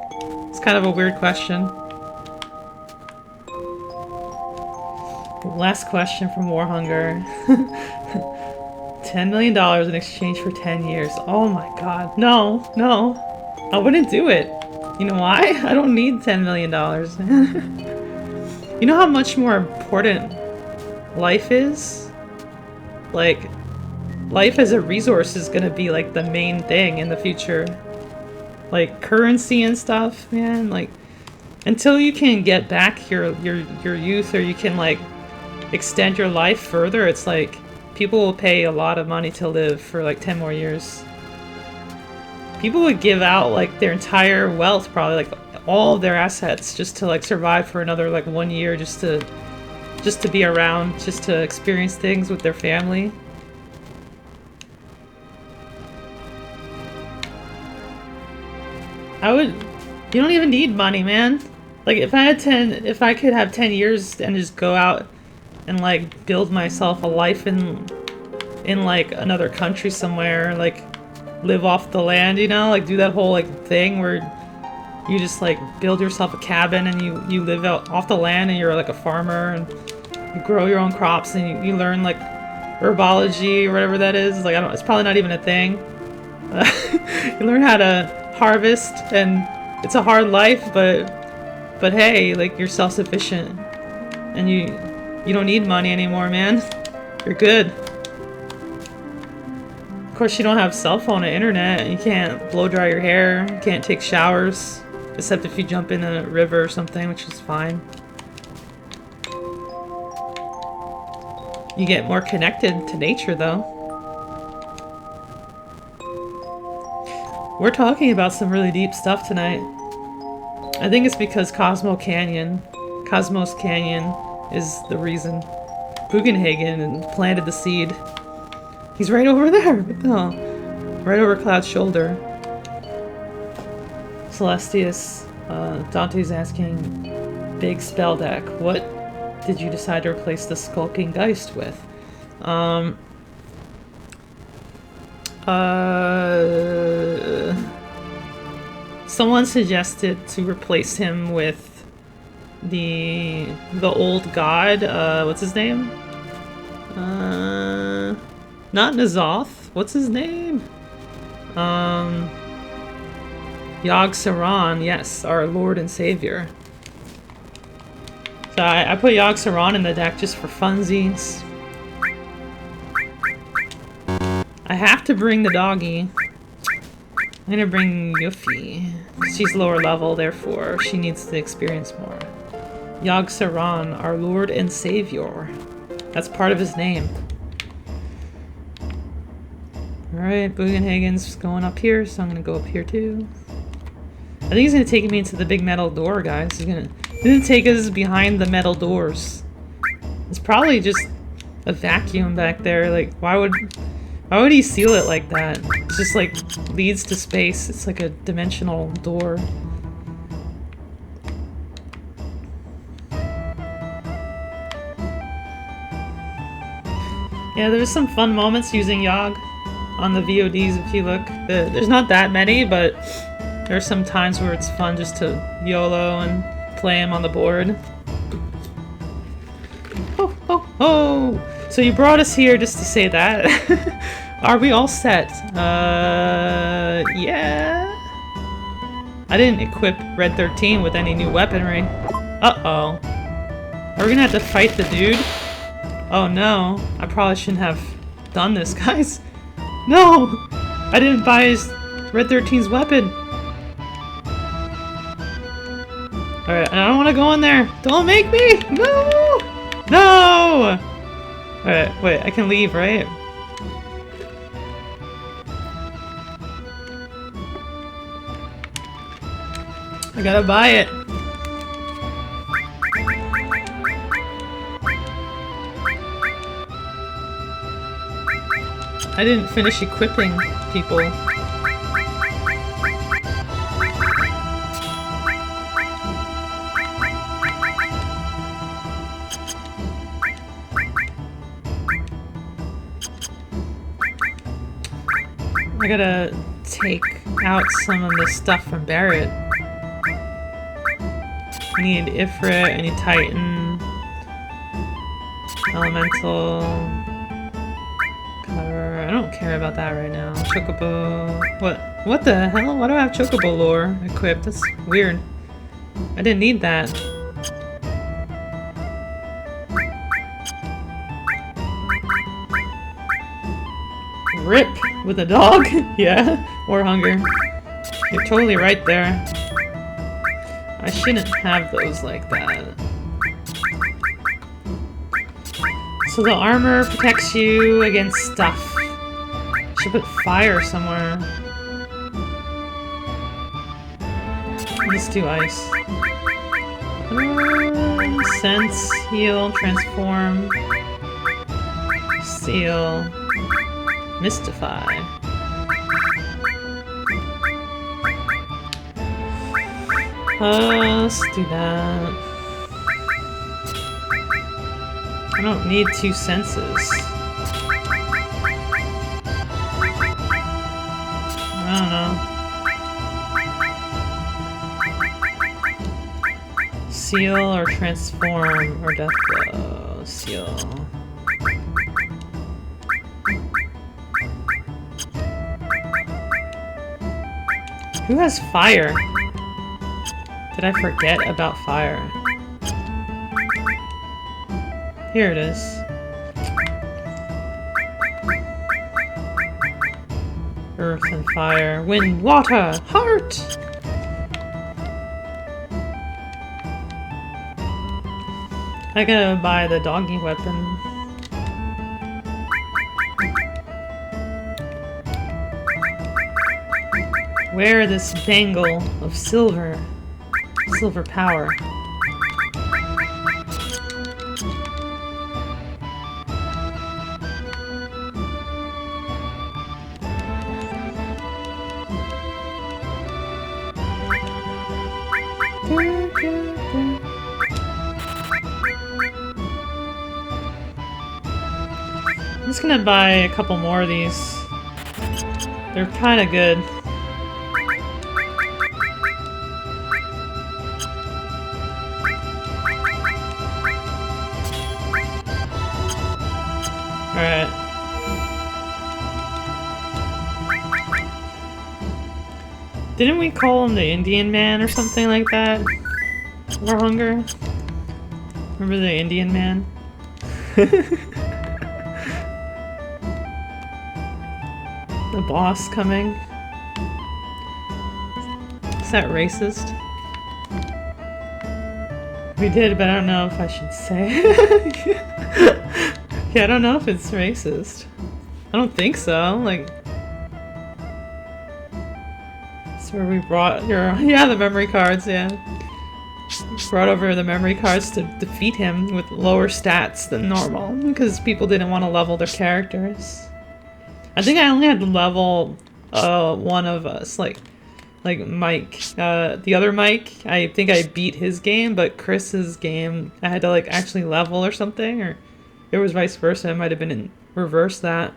It's kind of a weird question. Last question from Warhunger. $10 million in exchange for 10 years. Oh my god. No, no. I wouldn't do it. You know why? I don't need $10 million. You know how much more important life is? Like, life as a resource is gonna be like the main thing in the future. Like currency and stuff, man. Like, until you can get back your youth, or you can like extend your life further, it's like people will pay a lot of money to live for like 10 more years. People would give out like their entire wealth, probably like all of their assets, just to like survive for another like 1 year, just to be around, just to experience things with their family. You don't even need money, man. Like if I could have 10 years and just go out and like build myself a life in like another country somewhere, like live off the land, you know, like do that whole like thing where you just like build yourself a cabin and you live out off the land and you're like a farmer and you grow your own crops and you learn like herbology or whatever that is. Like, I don't, it's probably not even a thing. You learn how to harvest, and it's a hard life, but hey, like you're self-sufficient and you don't need money anymore, man. You're good. Of course, you don't have cell phone or internet. You can't blow dry your hair. You can't take showers, except if you jump in a river or something, which is fine. You get more connected to nature, though. We're talking about some really deep stuff tonight. I think it's because Cosmos Canyon is the reason. Bugenhagen planted the seed. He's right over there. Oh, right over Cloud's shoulder. Celestius, Dante's asking, big spell deck, what did you decide to replace the Skulking Geist with? Someone suggested to replace him with the old god, what's his name? Not Nazoth, what's his name? Yogg-Saron, yes, our Lord and Savior. So I put Yogg-Saron in the deck just for funsies. I have to bring the doggy. I'm gonna bring Yuffie. She's lower level, therefore she needs to experience more. Yogg-Saron, our Lord and Savior. That's part of his name. Alright, Bugenhagen's going up here, so I'm gonna go up here too. I think he's gonna take me into the big metal door, guys. He's gonna take us behind the metal doors. It's probably just a vacuum back there. Like, why would he seal it like that? It's just like leads to space. It's like a dimensional door. Yeah, there's some fun moments using Yogg on the VODs if you look. There's not that many, but there's some times where it's fun just to YOLO and play him on the board. Oh, oh, oh! So you brought us here just to say that. Are we all set? Yeah. I didn't equip Red 13 with any new weaponry. Uh-oh. Are we gonna have to fight the dude? Oh no. I probably shouldn't have done this, guys. No! I didn't buy his Red 13's weapon. Alright, I don't want to go in there. Don't make me! No! No! Alright, wait, I can leave, right? I gotta buy it. I didn't finish equipping people. I gotta take out some of this stuff from Barrett. I need Ifrit, I need Titan. Elemental. Cutter. I don't care about that right now. Chocobo. What the hell? Why do I have Chocobo lore equipped? That's weird. I didn't need that. Rip with a dog? Yeah, or hunger. You're totally right there. I shouldn't have those like that. So the armor protects you against stuff. Should put fire somewhere. Let's do ice. Sense, heal, transform, seal, mystify. Let's do that. I don't need 2 senses. I don't know. Seal or transform or death blow. Seal. Who has fire? Did I forget about fire? Here it is. Earth and fire. Wind, water, heart! I gotta buy the doggy weapon. Wear this bangle of silver. Silver power. I'm just gonna buy a couple more of these. They're kinda good. Alright. Didn't we call him the Indian man or something like that? Or hunger? Remember the Indian man? The boss coming. Is that racist? We did, but I don't know if I should say. Yeah, I don't know if it's racist. I don't think so. Like, that's where we brought your the memory cards. Yeah, brought over the memory cards to defeat him with lower stats than normal because people didn't want to level their characters. I think I only had to level one of us, like Mike. The other Mike, I think I beat his game, but Chris's game, I had to like actually level or something, or it was vice versa. It might have been in reverse that.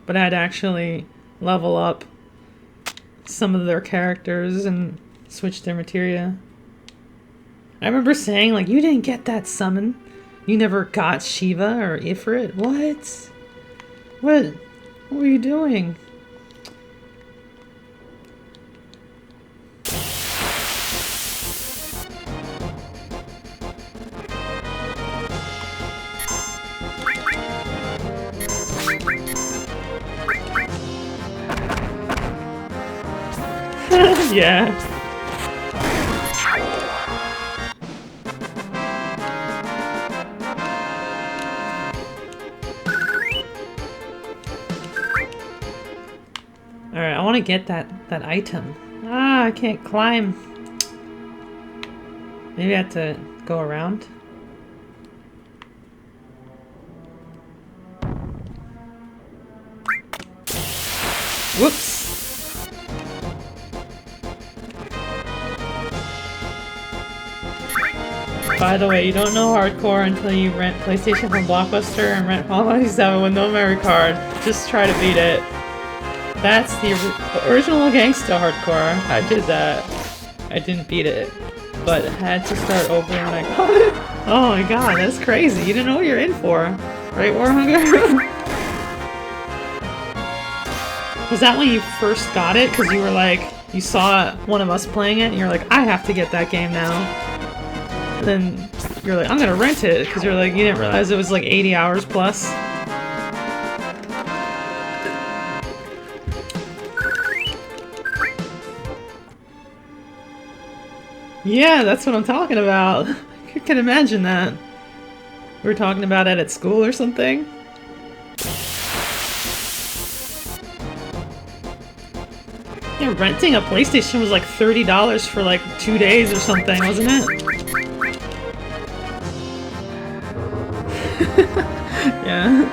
But I had to actually level up some of their characters and switch their materia. I remember saying, like, you didn't get that summon. You never got Shiva or Ifrit? What? What were you doing? Yeah. Alright, I want to get that item. Ah, I can't climb. Maybe I have to go around. Whoops. By the way, you don't know hardcore until you rent PlayStation from Blockbuster and rent Final Fantasy 7 with no memory card. Just try to beat it. That's the original gangsta hardcore. I did that. I didn't beat it. but had to start over when I got it. Oh my god, that's crazy. You didn't know what you're in for. Right, Warhunger? Was that when you first got it? Because you were like, you saw one of us playing it, and you're like, I have to get that game now. And then you're like, I'm gonna rent it, because you're like, you didn't realize it was like 80 hours plus. Yeah, that's what I'm talking about. You can imagine that. We were talking about it at school or something. Yeah, renting a PlayStation was like $30 for like 2 days or something, wasn't it? Yeah.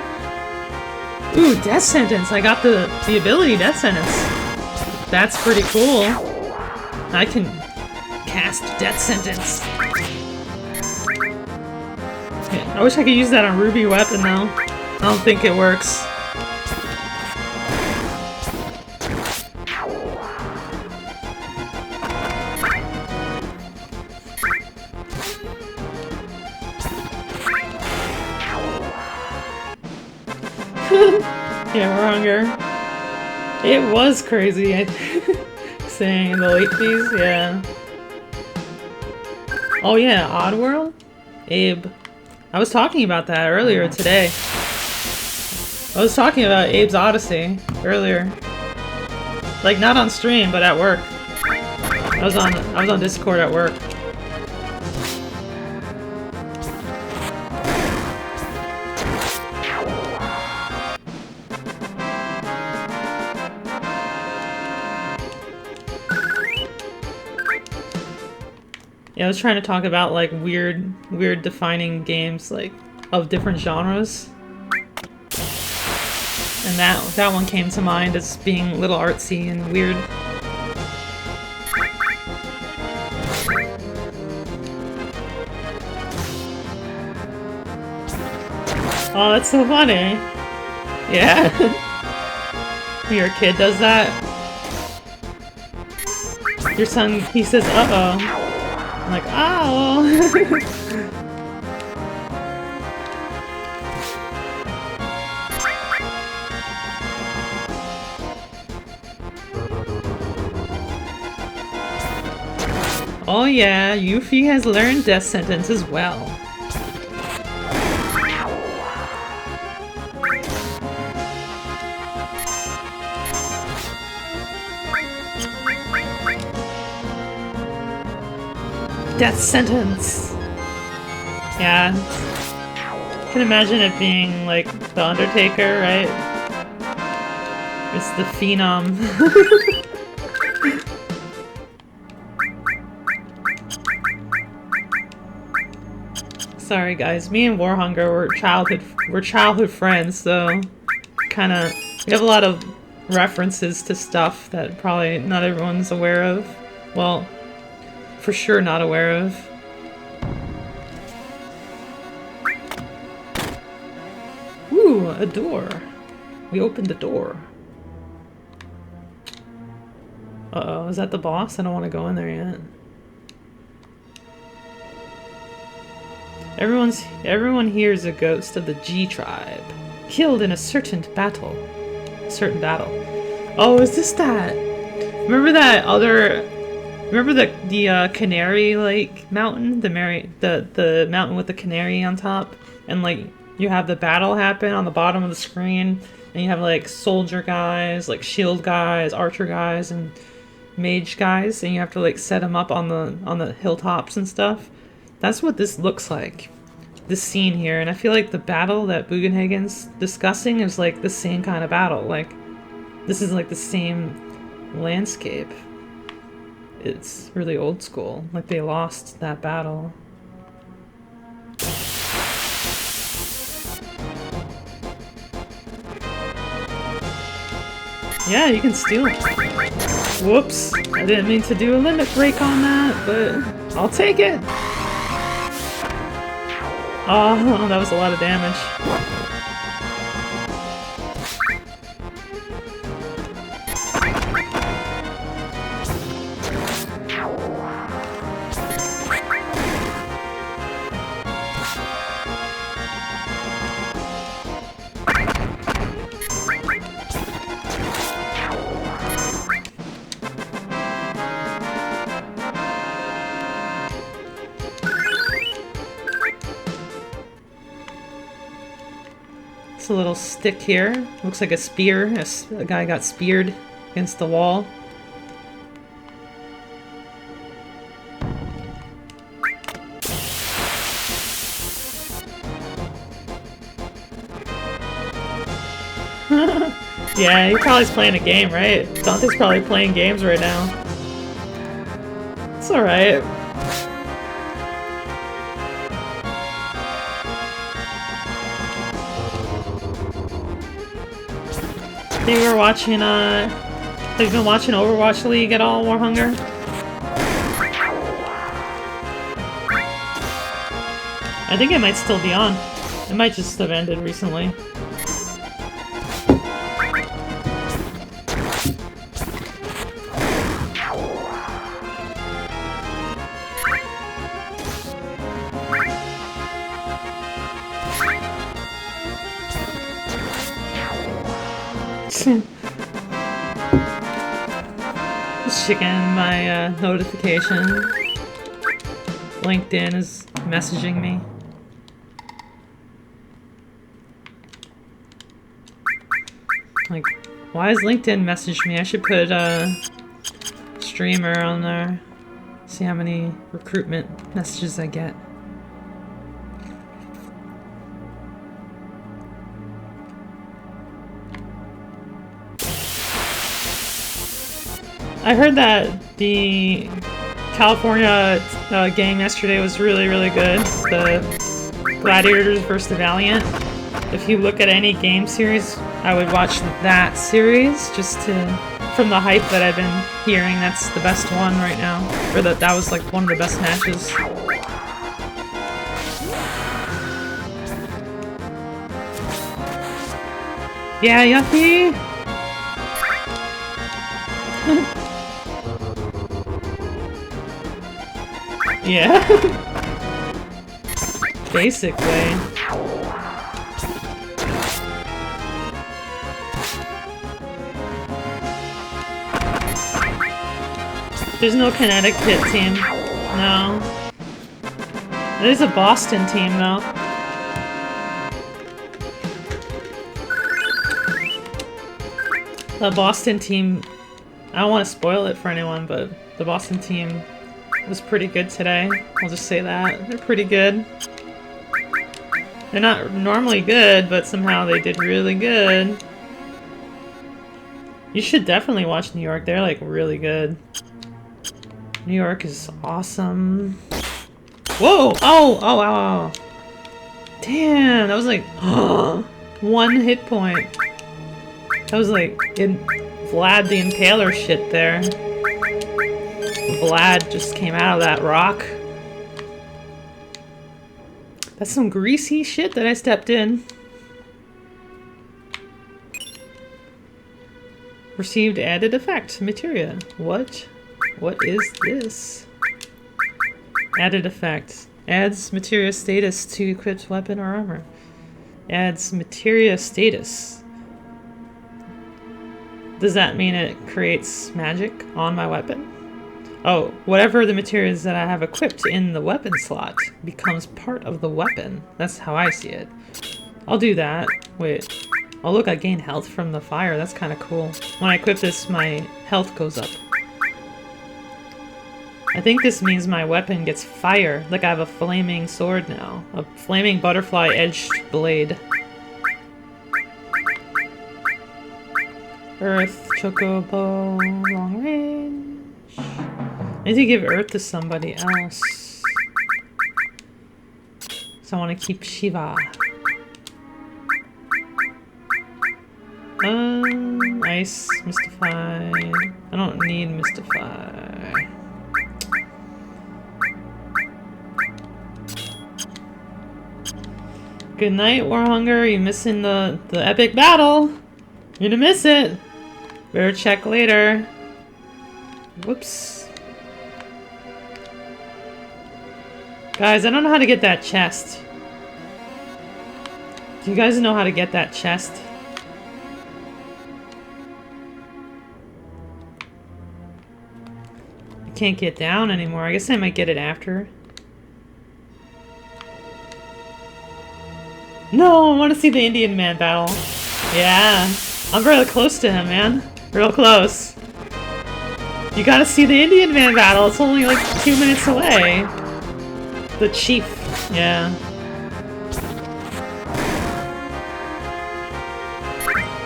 Ooh, Death Sentence. I got the ability Death Sentence. That's pretty cool. I can cast Death Sentence. Yeah, I wish I could use that on Ruby Weapon though. I don't think it works. Yeah, Warhunger. It was crazy. Saying the late fees, yeah. Oh yeah, Oddworld? Abe. I was talking about that earlier today. I was talking about Abe's Odyssey earlier. Like not on stream, but at work. I was on Discord at work. Yeah, I was trying to talk about like weird defining games like of different genres. And that one came to mind as being a little artsy and weird. Oh, that's so funny. Yeah. Your kid does that. Your son, he says, uh-oh. I'm like, oh. Oh yeah, Yuffie has learned Death Sentence as well. Death Sentence! Yeah. I can imagine it being like The Undertaker, right? It's the Phenom. Sorry guys, me and Warhunger were childhood friends, so kinda we have a lot of references to stuff that probably not everyone's aware of. Well, for sure not aware of. Ooh, a door. We opened the door. Uh-oh, is that the boss? I don't want to go in there yet. Everyone here is a ghost of the G tribe, killed in a certain battle. Oh, is this that? Remember that other? Remember the canary like mountain, the mountain with the canary on top, and like you have the battle happen on the bottom of the screen, and you have like soldier guys, like shield guys, archer guys, and mage guys, and you have to like set them up on the hilltops and stuff. That's what this looks like, this scene here, and I feel like the battle that Bugenhagen's discussing is like the same kind of battle. Like, this is like the same landscape. It's really old school, like they lost that battle. Yeah, you can steal it. Whoops, I didn't mean to do a limit break on that, but I'll take it. Oh, that was a lot of damage. a little stick here. Looks like a spear. A guy got speared against the wall. Yeah, he probably is playing a game, right? Dante's probably playing games right now. It's alright. You were watching, have you been watching Overwatch League at all, Warhunger? I think it might still be on. It might just have ended recently. Just checking my notification. LinkedIn is messaging me. Like, why has LinkedIn messaged me? I should put a streamer on there. See how many recruitment messages I get. I heard that the California game yesterday was really, really good. The Gladiators versus the Valiant. If you look at any game series, I would watch that series just from the hype that I've been hearing. That's the best one right now. Or that was like one of the best matches. Yeah, Yuffie! Yeah. Basically. There's no Connecticut team. No. There's a Boston team, though. The Boston team... I don't want to spoil it for anyone, but the Boston team was pretty good today. I'll just say that. They're pretty good. They're not normally good, but somehow they did really good. You should definitely watch New York. They're like really good. New York is awesome. Whoa! Oh! Oh, wow. Damn, that was like 1 hit point. That was like in Vlad the Impaler shit there. Vlad just came out of that rock. That's some greasy shit that I stepped in. Received added effect. Materia. What? What is this? Added effect. Adds materia status to equipped weapon or armor. Adds materia status. Does that mean it creates magic on my weapon? Oh, whatever the materials that I have equipped in the weapon slot becomes part of the weapon. That's how I see it. I'll do that. Wait. Oh look, I gain health from the fire. That's kind of cool. When I equip this, my health goes up. I think this means my weapon gets fire. Like I have a flaming sword now. A flaming butterfly edged blade. Earth, chocobo, long range. I need to give Earth to somebody else. So I want to keep Shiva. Ice, Mystify. I don't need Mystify. Good night, Warhunger. You missing the epic battle. You're gonna miss it. Better check later. Whoops. Guys, I don't know how to get that chest. Do you guys know how to get that chest? I can't get down anymore. I guess I might get it after. No, I want to see the Indian man battle. Yeah, I'm really close to him, man. Real close. You gotta see the Indian man battle. It's only like 2 minutes away. The chief. Yeah.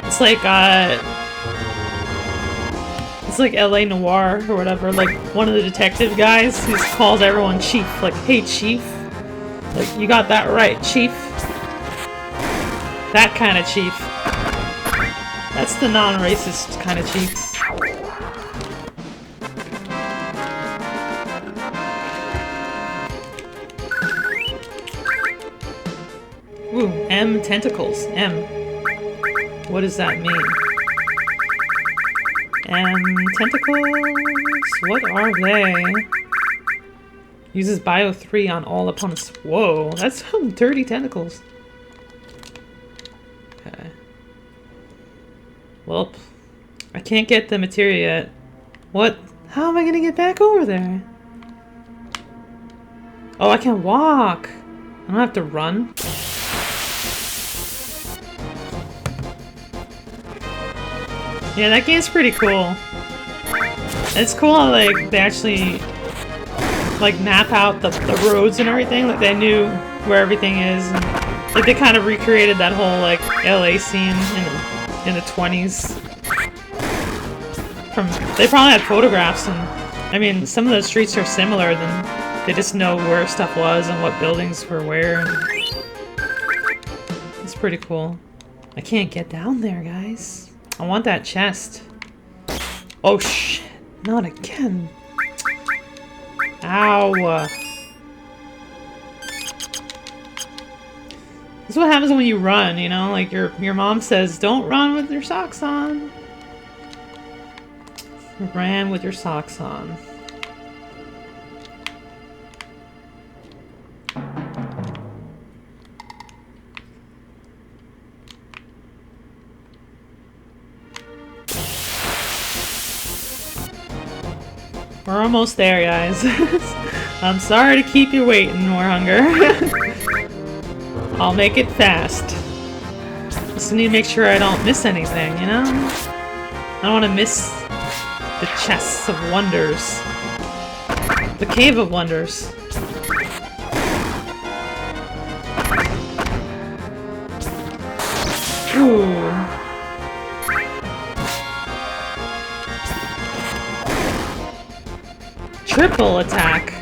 It's like LA Noir or whatever, like one of the detective guys who calls everyone chief, like, hey chief. Like, you got that right, chief. That kind of chief. That's the non-racist kind of chief. Ooh, M tentacles. M. What does that mean? Tentacles? What are they? Uses Bio 3 on all opponents. Whoa, that's some dirty tentacles. Okay. Well, I can't get the materia yet. What? How am I gonna get back over there? Oh, I can walk. I don't have to run. Yeah, that game's pretty cool. It's cool how, like, they actually, like, map out the roads and everything. Like, they knew where everything is. And, like, they kind of recreated that whole, like, LA scene in the 20s. They probably had photographs, and, I mean, some of the streets are similar. Then they just know where stuff was and what buildings were where. It's pretty cool. I can't get down there, guys. I want that chest. Oh shit, not again. Ow. This is what happens when you run, you know? Like your mom says, don't run with your socks on. You ran with your socks on. We're almost there, guys. I'm sorry to keep you waiting, Warhunger. I'll make it fast. Just need to make sure I don't miss anything, you know? I don't want to miss the chests of wonders. The Cave of Wonders. Ooh. Triple attack.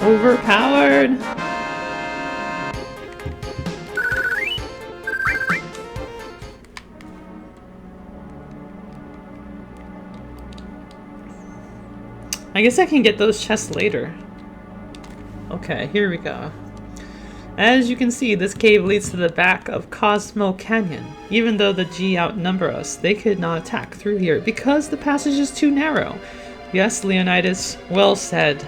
Overpowered. I guess I can get those chests later. Okay, here we go. As you can see, this cave leads to the back of Cosmo Canyon. Even though the G outnumber us, they could not attack through here because the passage is too narrow. Yes, Leonidas, well said.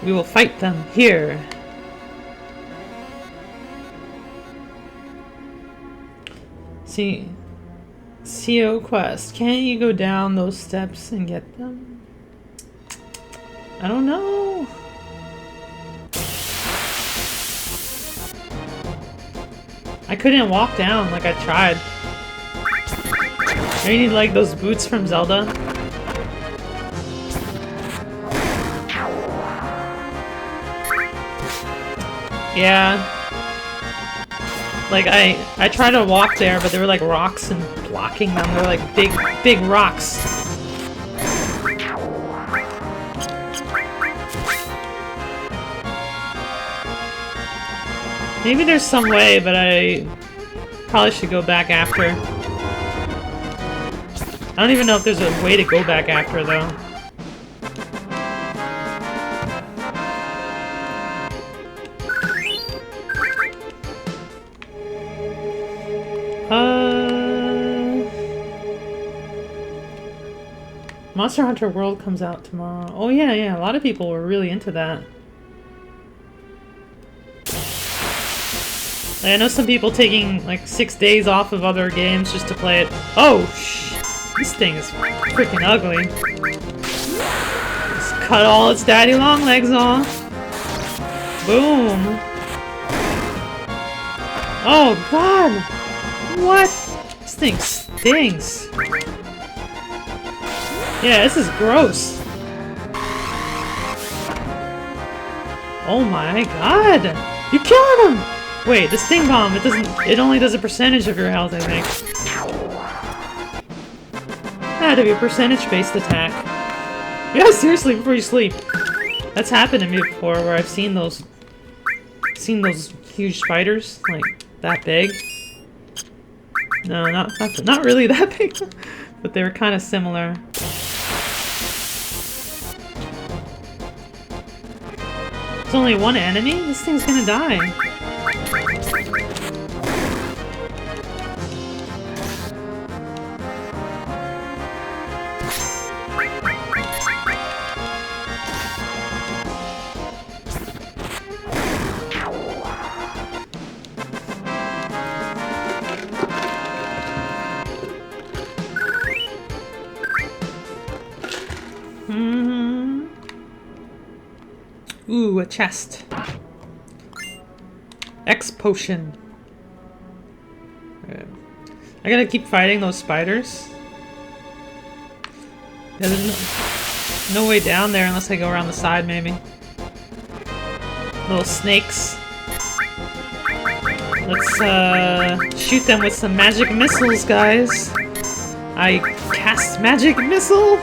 We will fight them here. See, CO quest. Can't you go down those steps and get them? I don't know. I couldn't walk down like I tried. Maybe you need like those boots from Zelda. Yeah. Like I tried to walk there, but there were like rocks and blocking them. They were like big rocks. Maybe there's some way, but I probably should go back after. I don't even know if there's a way to go back after, though. Monster Hunter World comes out tomorrow. Oh yeah, a lot of people were really into that. Like, I know some people taking like 6 days off of other games just to play it. Oh, this thing is freaking ugly. This cut all its daddy long legs off. Boom. Oh god! What? This thing stinks. Yeah, this is gross. Oh my god! You killed him! Wait, the sting bomb, it only does a percentage of your health, I think. That had to be a percentage-based attack. Yeah, seriously, before you sleep. That's happened to me before, where I've seen those huge spiders, like, that big. No, not really that big, but they were kind of similar. There's only one enemy? This thing's gonna die. Ooh, a chest. X potion. Okay. I gotta keep fighting those spiders. Yeah, there's no way down there unless I go around the side, maybe. Little snakes. Let's shoot them with some magic missiles, guys. I cast magic missile.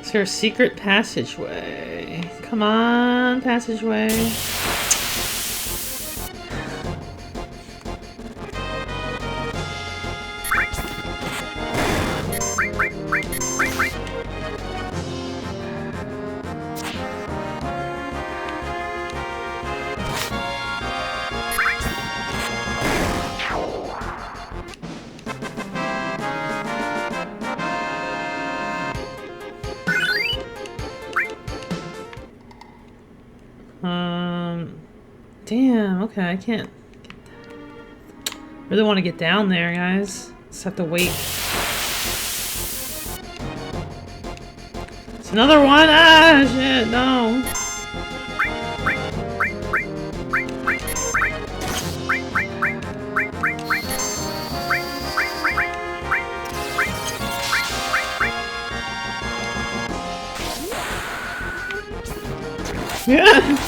Is there a secret passageway? Come on, passageway. Damn, okay, I can't. Really want to get down there, guys. Just have to wait. It's another one! Ah, shit, no! Yeah!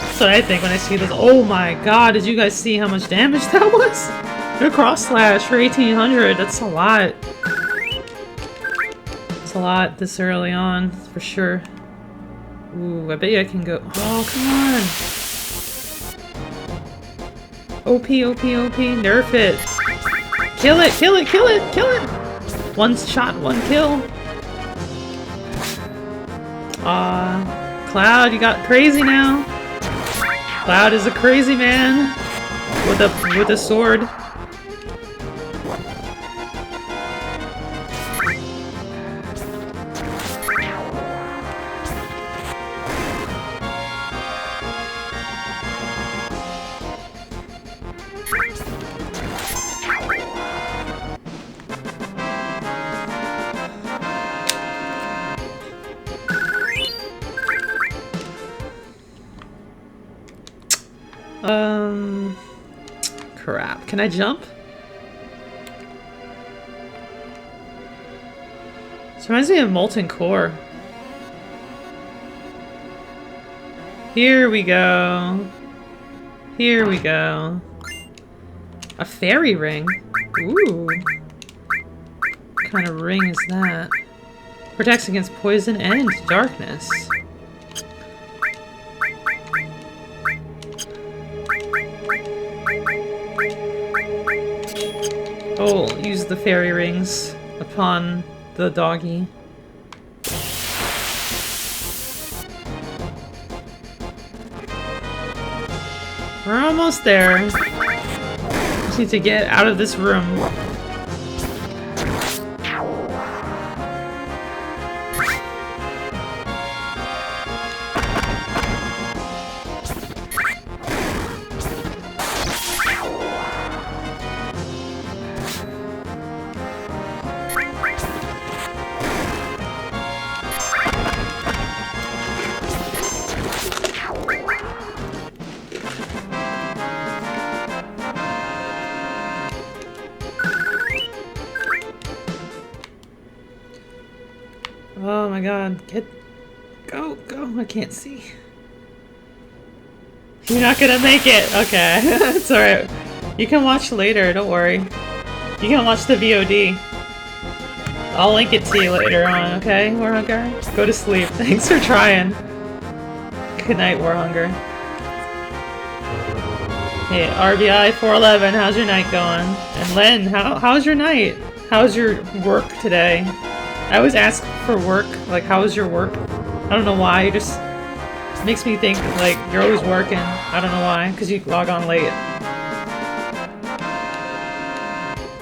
That's what I think when I see this. Oh my god, did you guys see how much damage that was? A cross slash for 1800, that's a lot. That's a lot this early on, for sure. Ooh, I bet you I can go. Oh, come on! OP, OP, OP, nerf it! Kill it, kill it, kill it, kill it! One shot, one kill. Cloud, you got crazy now. Cloud is a crazy man with a sword. Crap. Can I jump? This reminds me of Molten Core. Here we go. Here we go. A fairy ring? Ooh. What kind of ring is that? Protects against poison and darkness. Oh, use the fairy rings upon the doggy. We're almost there. Just need to get out of this room. Oh my god, go, I can't see. You're not gonna make it! Okay, it's alright. You can watch later, don't worry. You can watch the VOD. I'll link it to you later on, okay, Warhunger? Go to sleep. Thanks for trying. Good night, Warhunger. Hey, RBI 411, how's your night going? And Len, how's your night? How's your work today? I always ask for work, like, how was your work? I don't know why, it just makes me think, like, you're always working. I don't know why, because you log on late.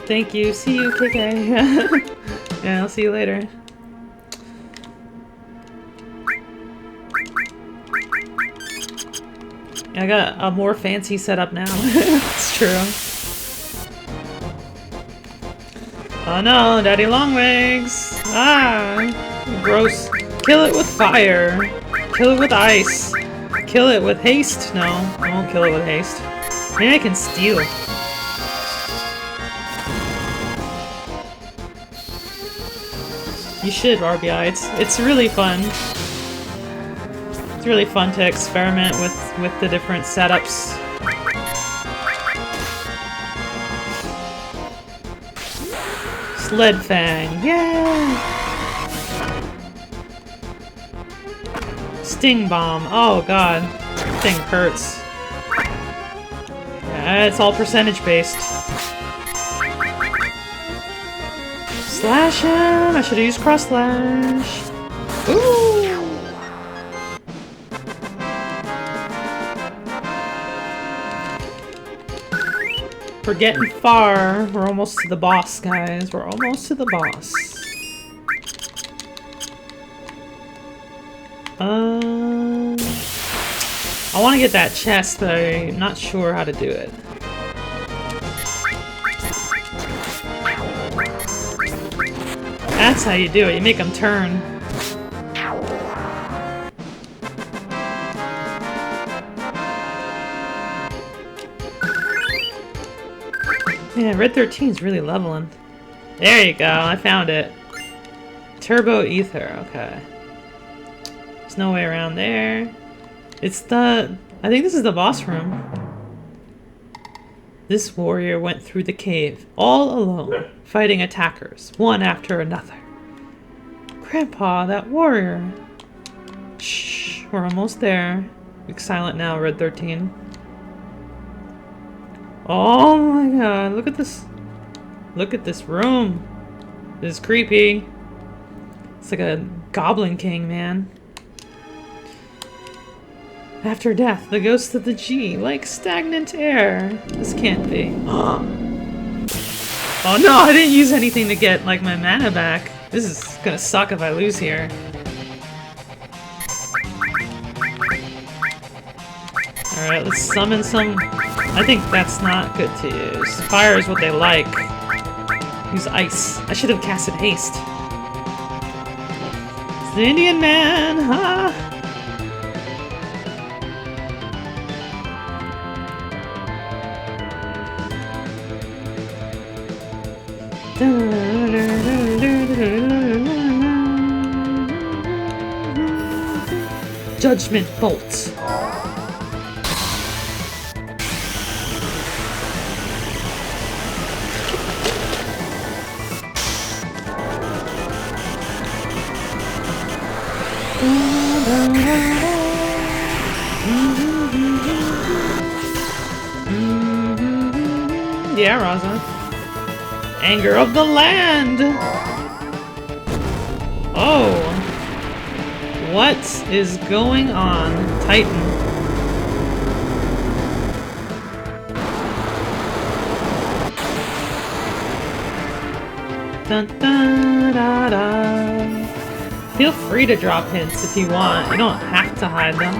Thank you, see you, KK. Yeah, I'll see you later. I got a more fancy setup now. It's true. Oh no, Daddy Longlegs! Ah! Gross. Kill it with fire. Kill it with ice. Kill it with haste. No, I won't kill it with haste. Maybe I can steal. You should, RBI. It's really fun. It's really fun to experiment with the different setups. Sled Fang, yeah! Sting Bomb, oh god, that thing hurts. Yeah, it's all percentage based. Slash him! I should have used Cross Slash. Ooh! We're getting far. We're almost to the boss, guys. We're almost to the boss. I want to get that chest, but I'm not sure how to do it. That's how you do it. You make them turn. Man, Red 13's really leveling. There you go, I found it. Turbo Ether, okay. There's no way around there. It's the... I think this is the boss room. This warrior went through the cave, all alone, fighting attackers, one after another. Grandpa, that warrior. Shh, we're almost there. Be silent now, Red 13. Oh my god, look at this. Look at this room. This is creepy. It's like a Goblin King, man. After death, the ghost of the G, like stagnant air. This can't be. Oh no, I didn't use anything to get, like, my mana back. This is gonna suck if I lose here. Alright, let's summon some... I think that's not good to use. Fire is what they like. Use ice. I should have casted haste. It's the Indian man, huh? Judgment Bolt. Yeah, Raza. Anger of the land! Oh! What is going on? Titan. Dun, dun, da, da. Feel free to drop hints if you want. You don't have to hide them.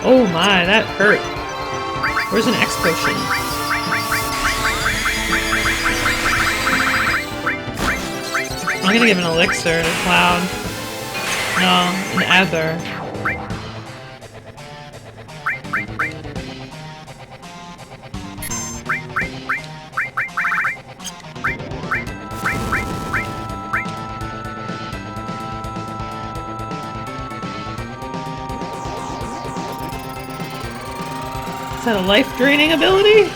Oh my, that hurt. Where's an X potion? I'm gonna give an elixir to Cloud. No, an ether. Is that a life-draining ability?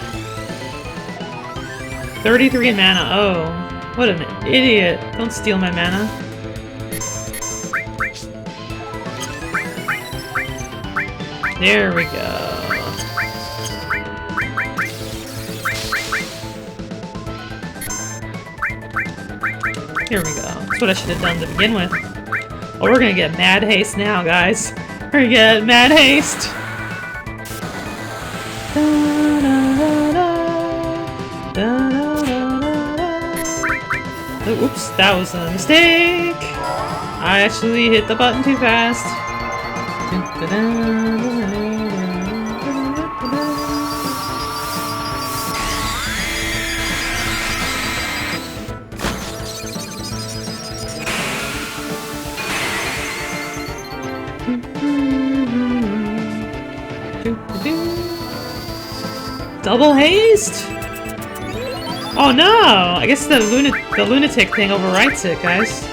33 in mana. Oh, what an idiot. Don't steal my mana. There we go. Here we go. That's what I should have done to begin with. Oh, we're gonna get mad haste now, guys. We're gonna get mad haste. Oh, oops, that was a mistake. I actually hit the button too fast. Double haste? Oh no! I guess the lunatic thing overwrites it, guys.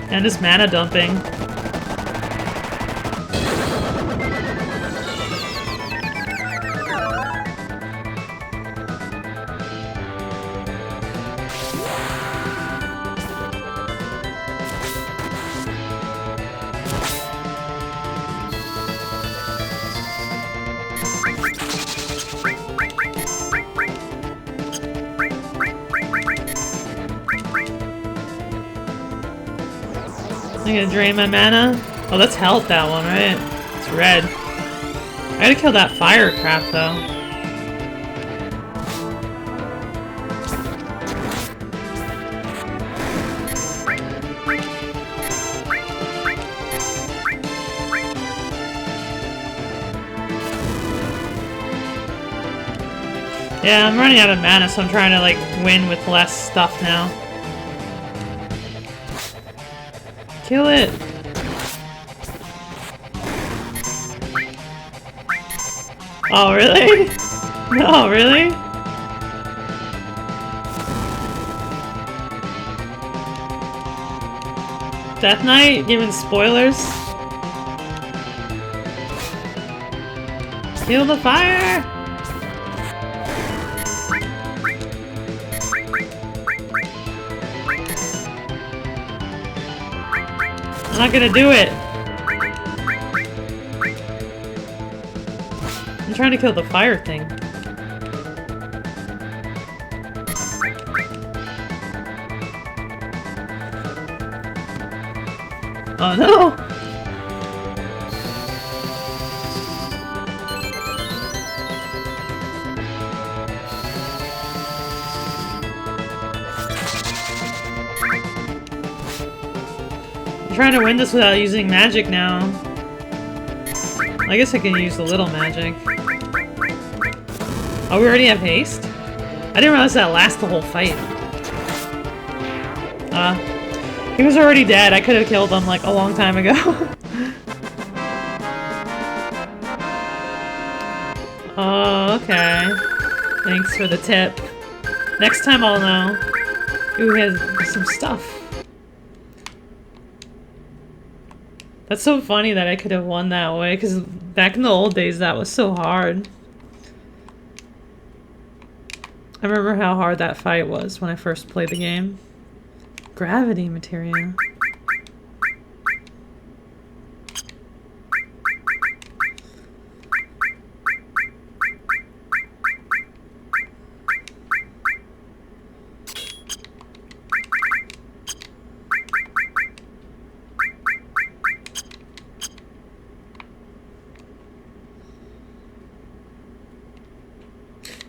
And just mana dumping. I'm gonna drain my mana. Oh, that's health, that one, right? It's red. I gotta kill that fire crap, though. Yeah, I'm running out of mana, so I'm trying to, like, win with less stuff now. Kill it! Oh, really? No, really? Death Knight? Giving spoilers? Kill the fire! I'm not gonna do it! I'm trying to kill the fire thing. Oh no! trying to win this without using magic now. I guess I can use a little magic. Oh, we already have haste? I didn't realize that lasts the whole fight. He was already dead. I could have killed him like a long time ago. Oh, okay. Thanks for the tip. Next time I'll know who has some stuff. That's so funny that I could have won that way, because back in the old days that was so hard. I remember how hard that fight was when I first played the game. Gravity materia.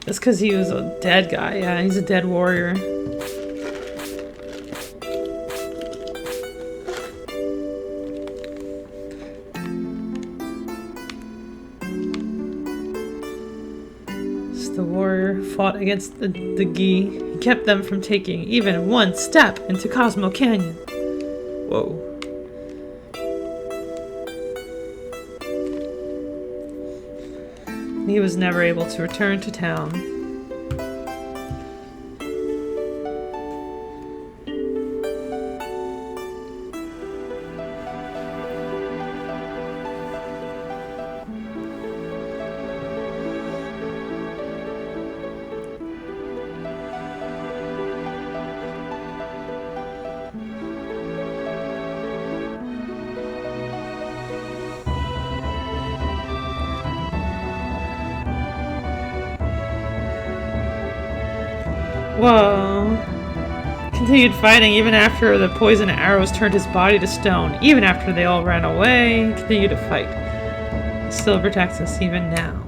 That's because he was a dead guy. Yeah, he's a dead warrior. The warrior fought against the Gi. He kept them from taking even one step into Cosmo Canyon. Whoa. He was never able to return to town. Whoa. Continued fighting even after the poison arrows turned his body to stone. Even after they all ran away, he continued to fight. He still protects us even now.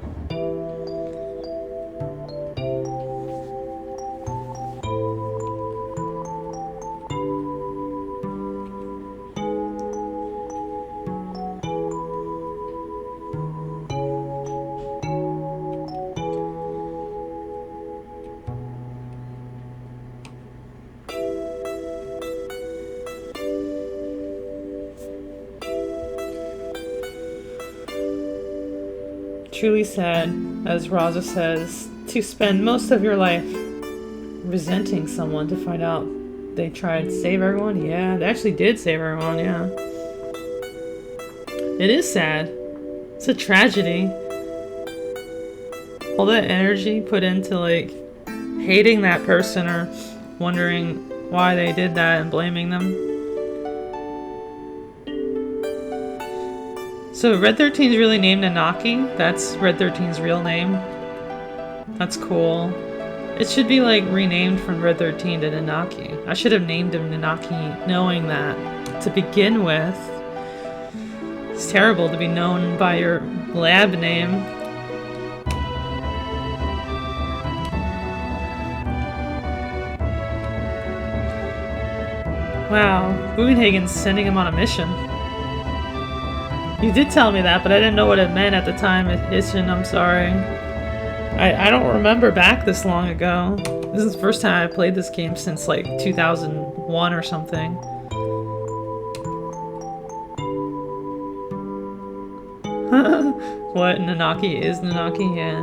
Truly sad, as Raza says, to spend most of your life resenting someone to find out they tried to save everyone. Yeah, they actually did save everyone, yeah. It is sad. It's a tragedy. All that energy put into, like, hating that person or wondering why they did that and blaming them. So Red 13's really named Nanaki? That's Red 13's real name? That's cool. It should be like renamed from Red 13 to Nanaki. I should have named him Nanaki knowing that to begin with. It's terrible to be known by your lab name. Wow, Bugenhagen's sending him on a mission. You did tell me that, but I didn't know what it meant at the time. Ishin, I'm sorry. I don't remember back this long ago. This is the first time I played this game since like 2001 or something. What? Nanaki is Nanaki? Yeah.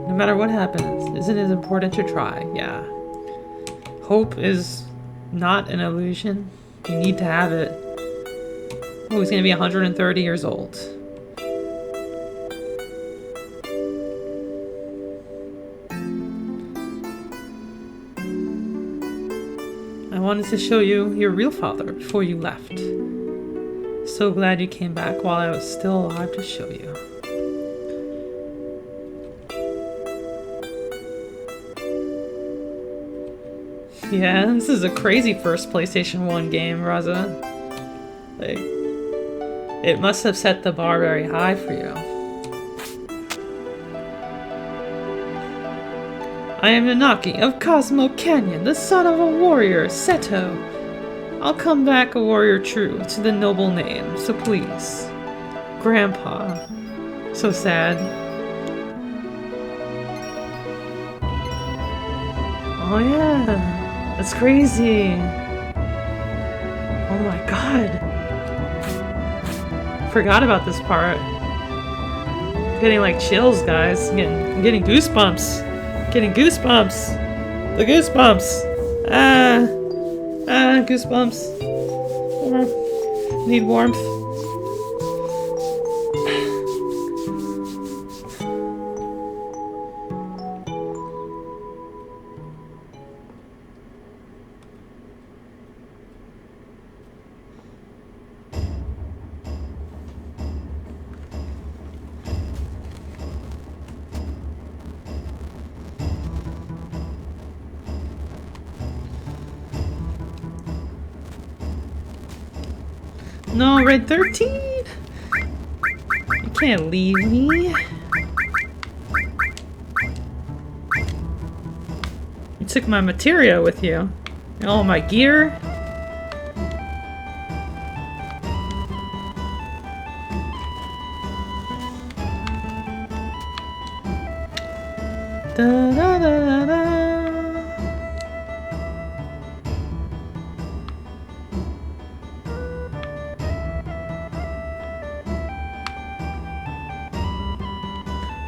No matter what happens, isn't it important to try? Yeah. Hope is not an illusion. You need to have it. Oh, he's gonna be 130 years old. I wanted to show you your real father before you left. So glad you came back while I was still alive to show you. Yeah, this is a crazy first PlayStation 1 game, Raza. Like, it must have set the bar very high for you. I am Nanaki of Cosmo Canyon, the son of a warrior, Seto. I'll come back a warrior true to the noble name, so please. Grandpa. So sad. Oh yeah. That's crazy. Oh my god. Forgot about this part. Getting like chills, guys. I'm getting goosebumps. Getting goosebumps. The goosebumps. Goosebumps. Need warmth. No, Red 13! You can't leave me. You took my materia with you. And all my gear. Da da da da da.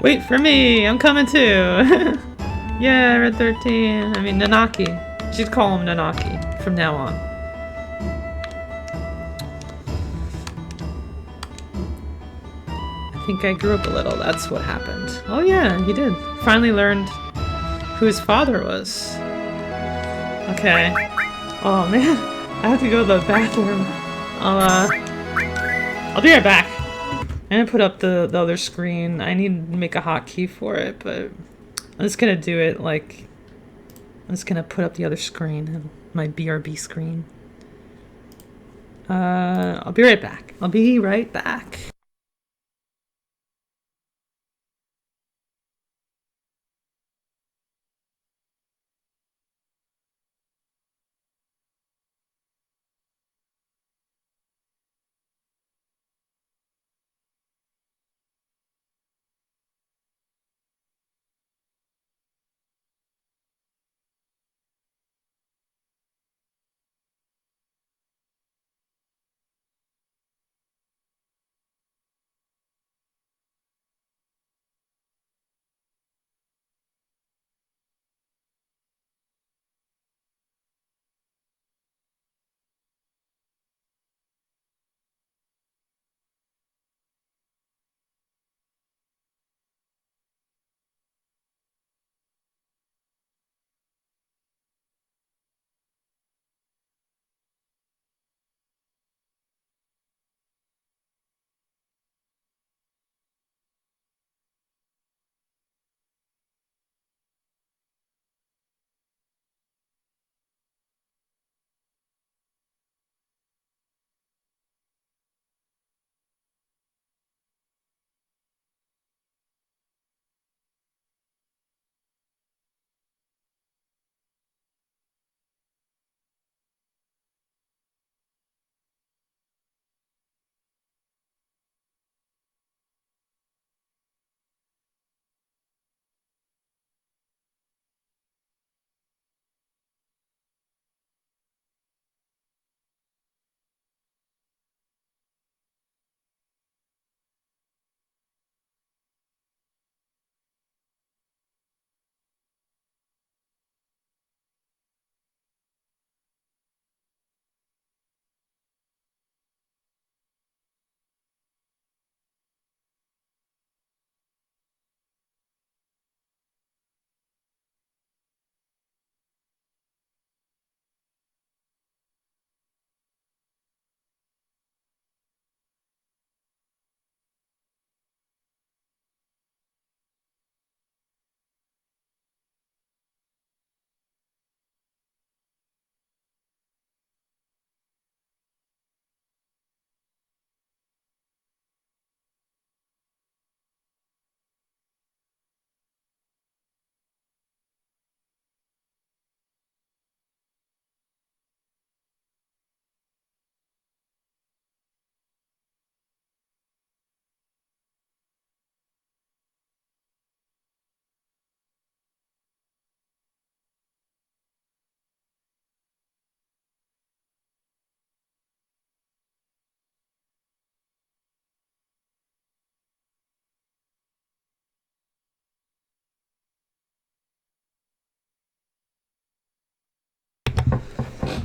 Wait for me! I'm coming too! Yeah, Red 13. I mean, Nanaki. She'd call him Nanaki from now on. I think I grew up a little. That's what happened. Oh yeah, he did. Finally learned who his father was. Okay. Oh man, I have to go to the bathroom. I'll be right back. I'm gonna put up the other screen. I need to make a hotkey for it, but I'm just gonna do it like... I'm just gonna put up the other screen, my BRB screen. I'll be right back. I'll be right back.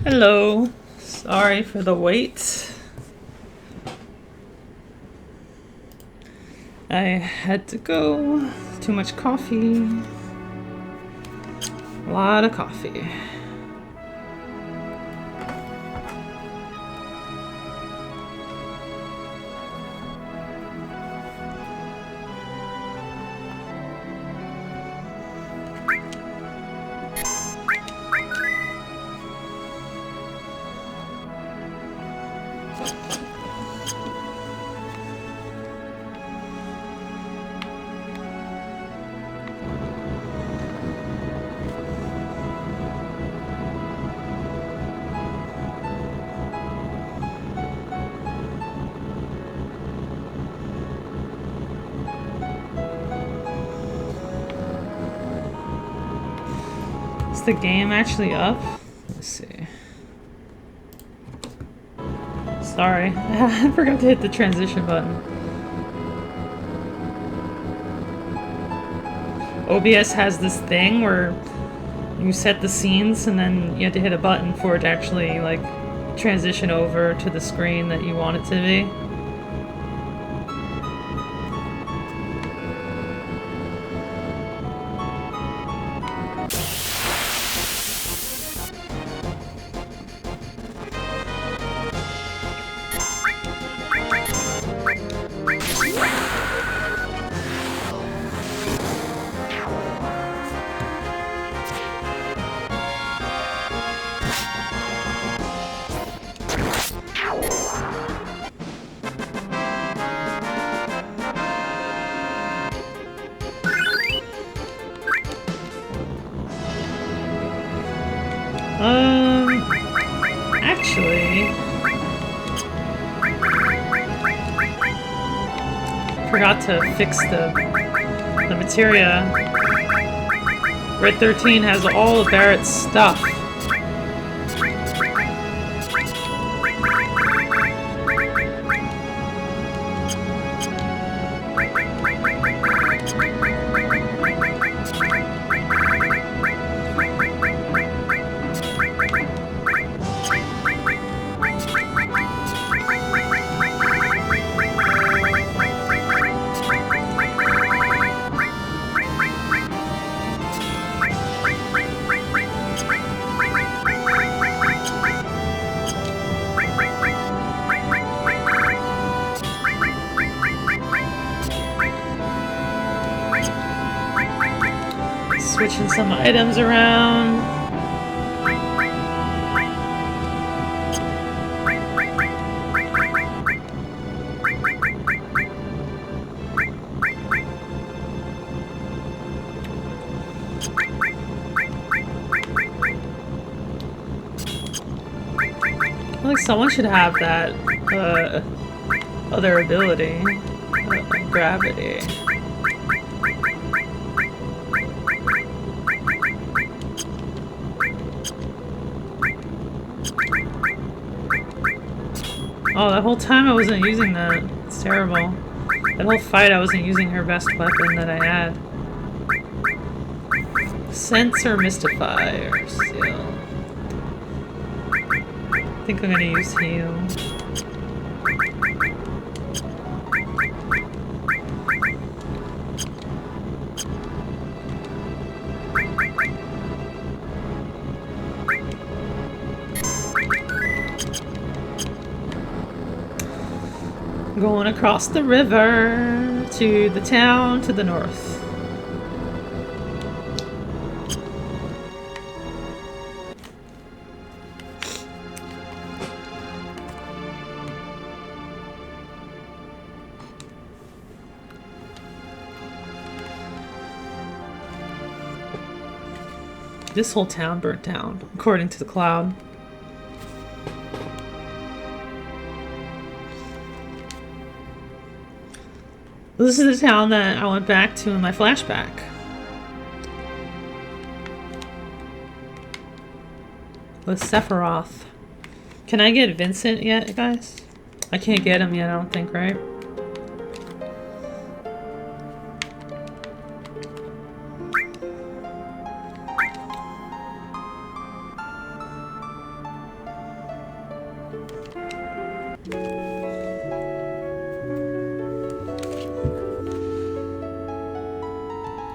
Hello. Sorry for the wait. I had to go. Too much coffee. A lot of coffee. Is the game actually up? Let's see. Sorry, I forgot to hit the transition button. OBS has this thing where you set the scenes and then you have to hit a button for it to actually like transition over to the screen that you want it to be. Actually, forgot to fix the materia. Red 13 has all of Barrett's stuff. Switching some items around. I feel like someone should have that other ability, gravity. Oh, that whole time I wasn't using that. It's terrible. That whole fight I wasn't using her best weapon that I had. Sense or Mystify or Seal. I think I'm gonna use Heal. Going across the river to the town to the north. This whole town burnt down, according to the cloud. This is the town that I went back to in my flashback. With Sephiroth. Can I get Vincent yet, guys? I can't get him yet, I don't think, right?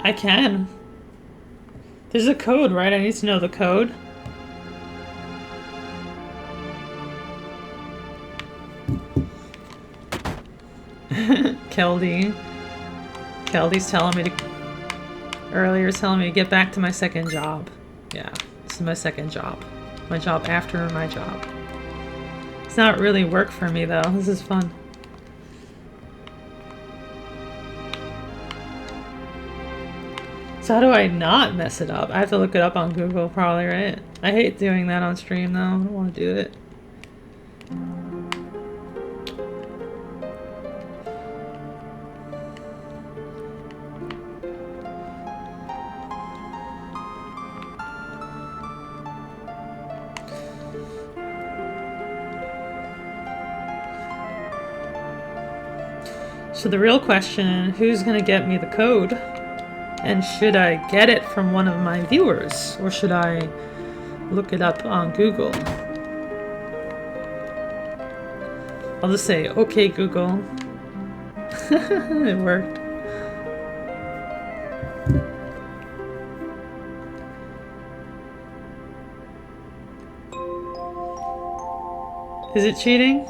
I can. There's a code, right? I need to know the code. Keldy's telling me to... Earlier telling me to get back to my second job. Yeah, this is my second job. My job after my job. It's not really work for me though. This is fun. So how do I not mess it up? I have to look it up on Google probably, right? I hate doing that on stream though. I don't want to do it. So the real question, who's gonna get me the code? And should I get it from one of my viewers? Or should I look it up on Google? I'll just say, okay, Google. It worked. Is it cheating?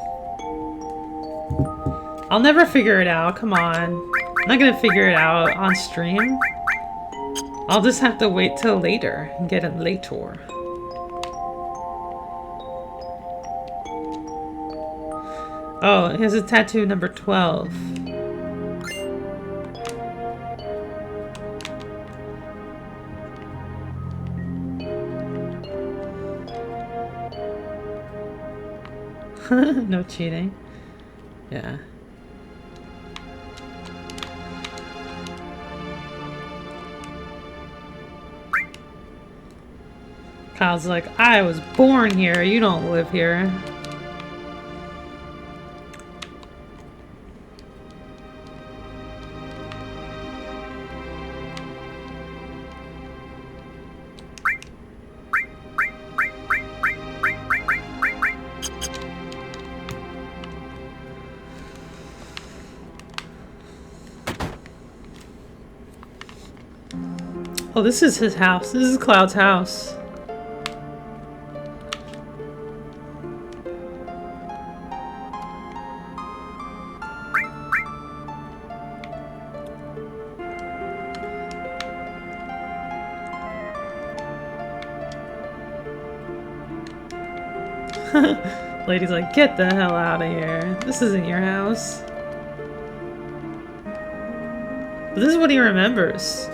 I'll never figure it out, come on. I'm not gonna figure it out on stream. I'll just have to wait till later and get it later. Oh, here's a tattoo number 12. No cheating. Yeah. Kyle's like, I was born here, you don't live here. Oh, this is his house. This is Cloud's house. Lady's like, get the hell out of here. This isn't your house. But this is what he remembers.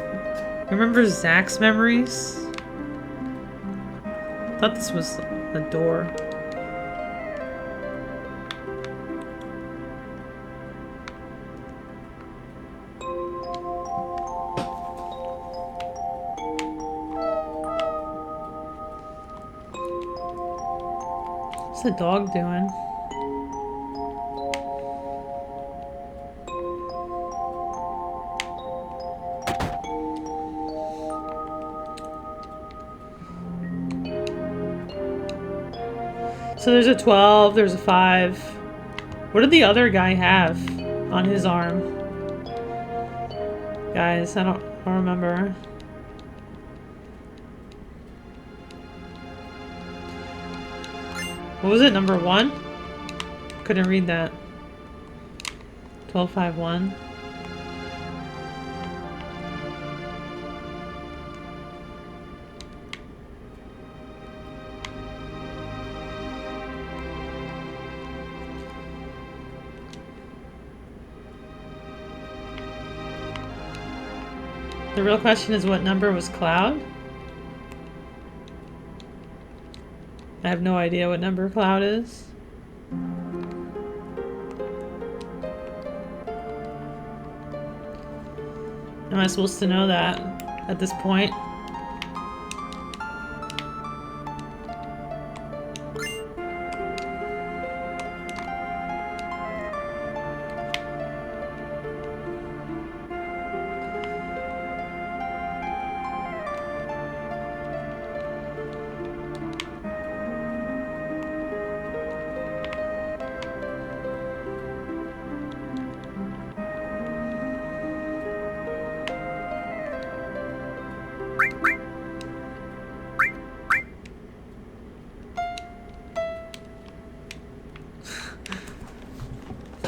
He remembers Zach's memories. I thought this was the door. What's the dog doing? So there's a 12, there's a 5. What did the other guy have on his arm? Guys, I don't remember. What was it, number 1? Couldn't read that. 1251. The real question is, what number was Cloud? I have no idea what number Cloud is. Am I supposed to know that at this point?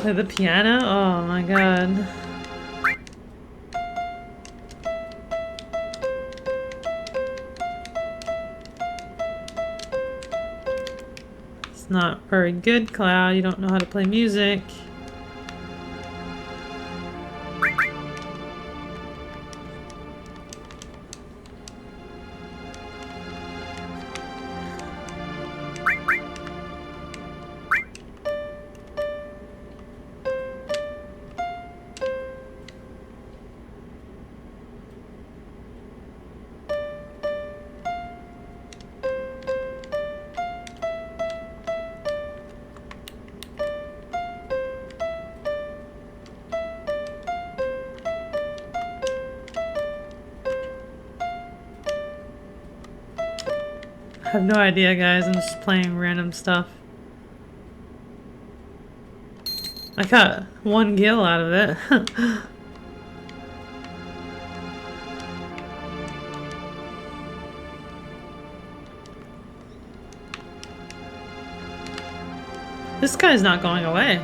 Play the piano? Oh my god. It's not very good, Cloud. You don't know how to play music. I have no idea, guys. I'm just playing random stuff. I got 1 gil out of it. This guy's not going away.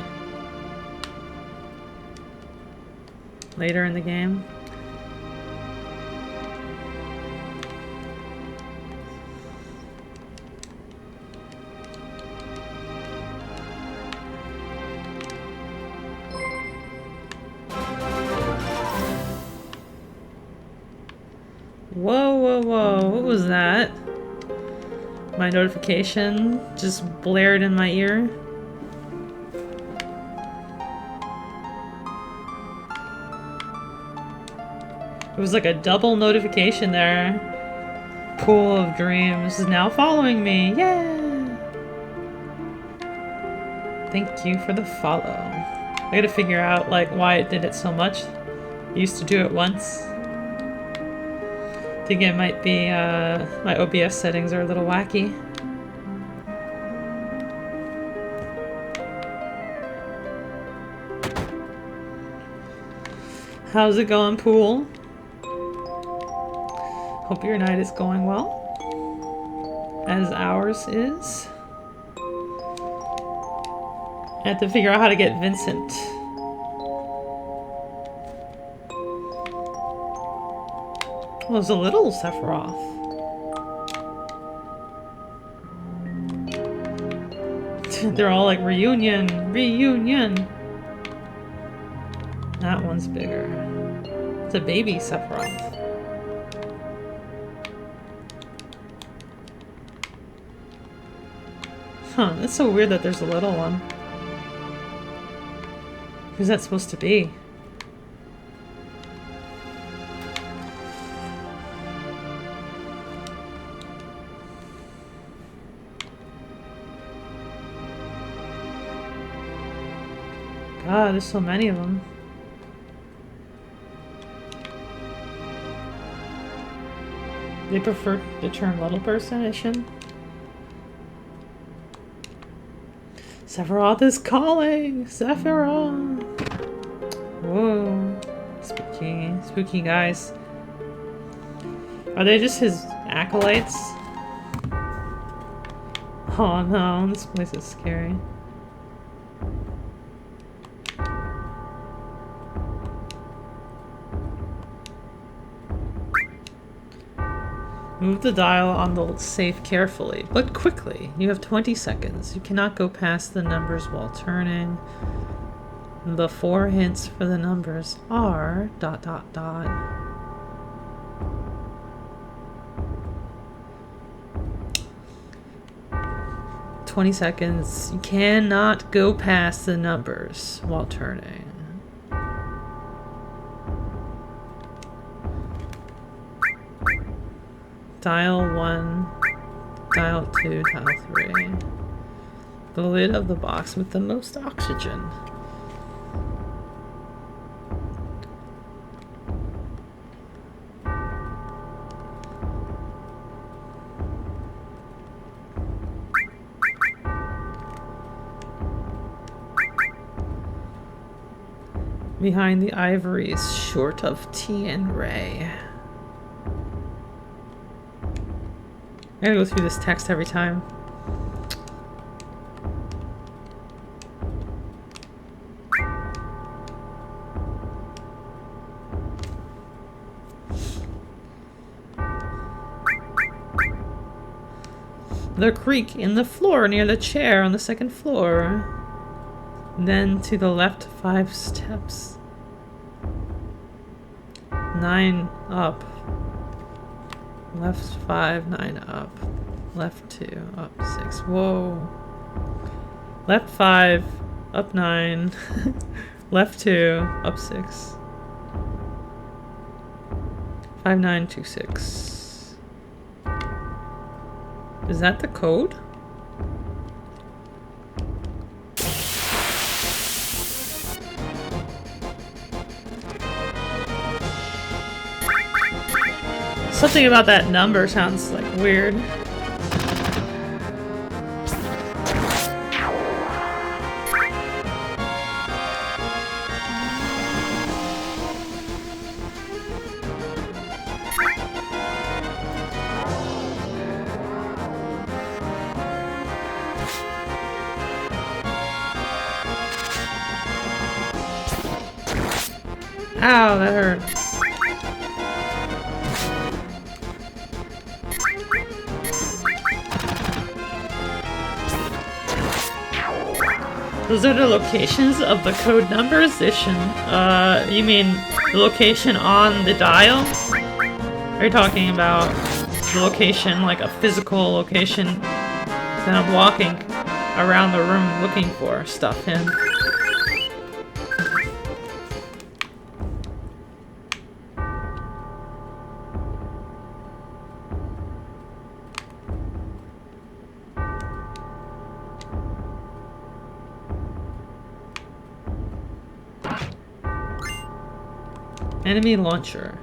Later in the game. Whoa, whoa, whoa. What was that? My notification just blared in my ear. It was like a double notification there. Pool of Dreams is now following me. Yeah! Thank you for the follow. I gotta figure out like why it did it so much. I used to do it once. I think it might be my OBS settings are a little wacky. How's it going, Pool? Hope your night is going well, as ours is. I have to figure out how to get Vincent. Well, there's a little Sephiroth. They're all like, reunion, reunion. That one's bigger. It's a baby Sephiroth. Huh, that's so weird that there's a little one. Who's that supposed to be? God, there's so many of them. They prefer the term little person. Sephiroth is calling! Sephiroth! Whoa. Spooky. Spooky guys. Are they just his acolytes? Oh no, this place is scary. Move the dial on the safe carefully, but quickly. You have 20 seconds. You cannot go past the numbers while turning. The 4 hints for the numbers are ... 20 seconds. You cannot go past the numbers while turning. Dial 1, dial 2, dial 3. The lid of the box with the most oxygen. Behind the ivories, short of T and Ray. I gotta go through this text every time. the creak in the floor near the chair on the second floor. Then to the left 5 steps. 9 up. Left 5, 9 up. Left 2, up 6. Whoa. Left 5, up 9. Left 2, up 6. 5926. Is that the code? Something about that number sounds like weird. Ow, that hurt. Those are the locations of the code numbers? You mean the location on the dial? Are you talking about the location, like a physical location that I'm walking around the room looking for stuff in? Enemy launcher.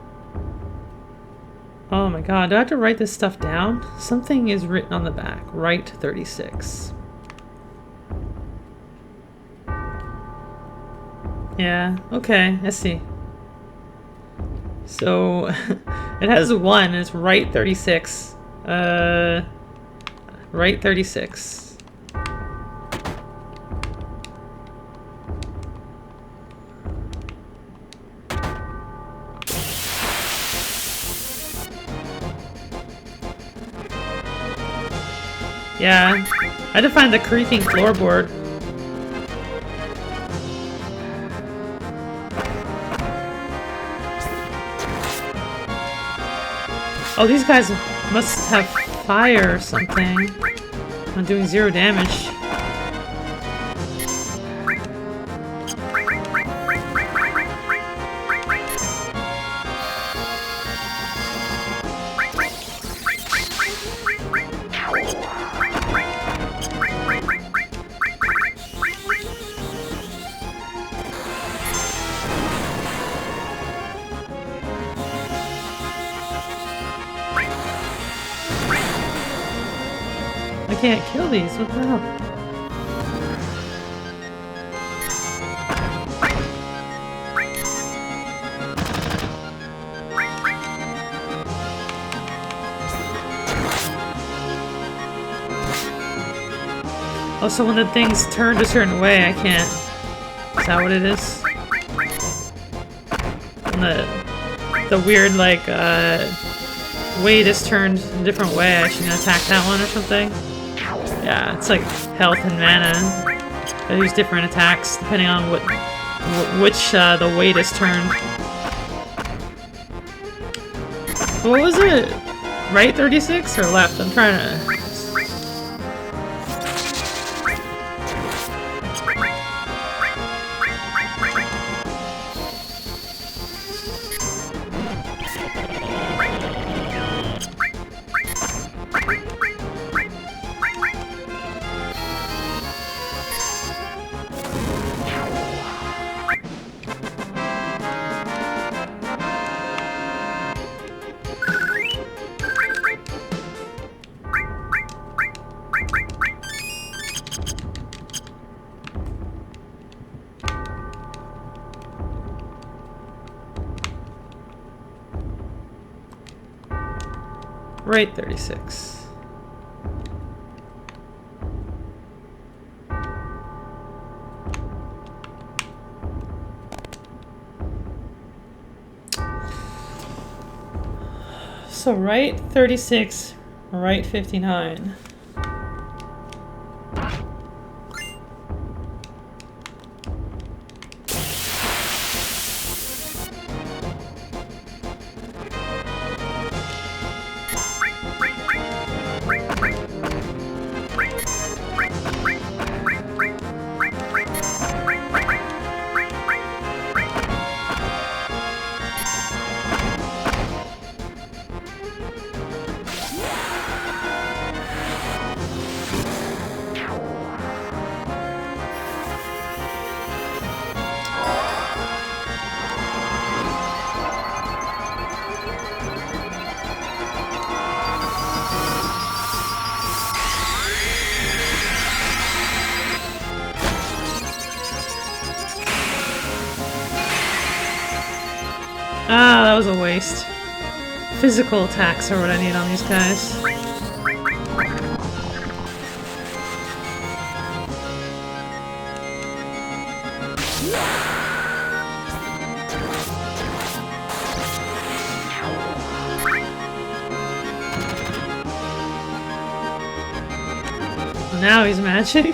Oh my god, do I have to write this stuff down? Something is written on the back. Right 36. Yeah, okay, I see. So, it has 1, and it's right 36. Right 36. Yeah, I had to find the creaking floorboard. Oh, these guys must have fire or something. I'm doing 0 damage. I can't kill these, what the hell? Oh, so when the thing's turned a certain way, I can't... Is that what it is? When the weird, like, weight is turned a different way, I shouldn't attack that one or something? Yeah, it's like health and mana. I use different attacks depending on which the weight is turned. What was it? Right 36 or left? I'm trying to... Right 36. So right 36, right 59. Ah, that was a waste. Physical attacks are what I need on these guys. Now he's magic.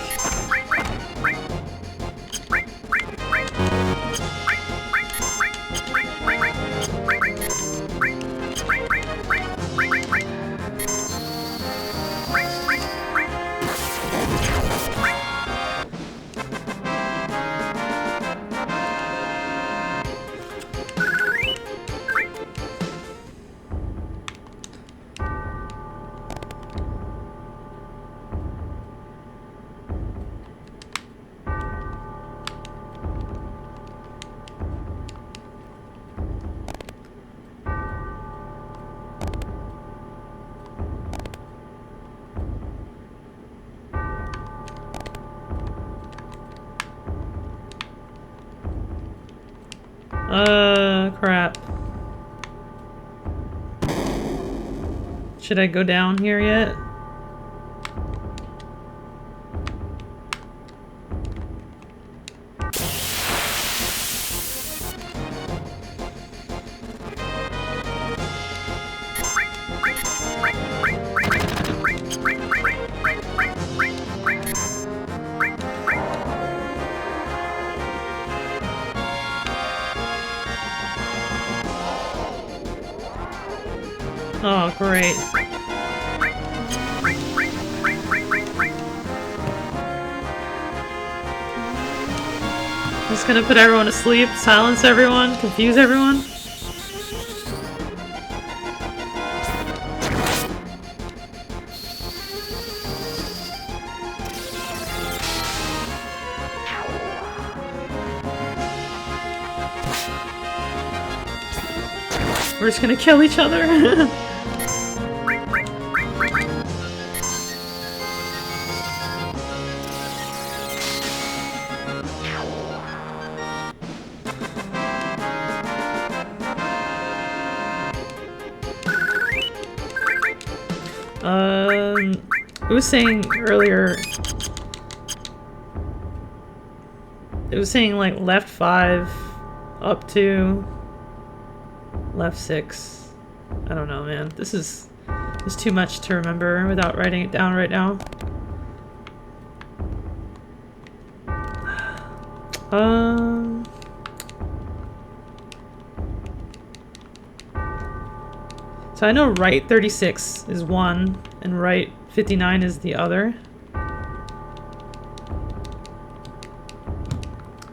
Crap. Should I go down here yet? Oh, great. Just gonna put everyone to sleep, silence everyone, confuse everyone. We're just gonna kill each other. It was saying earlier, it was saying like left 5 up to left 6. I don't know, man. This is too much to remember without writing it down right now. So I know right 36 is one and right 59 is the other. I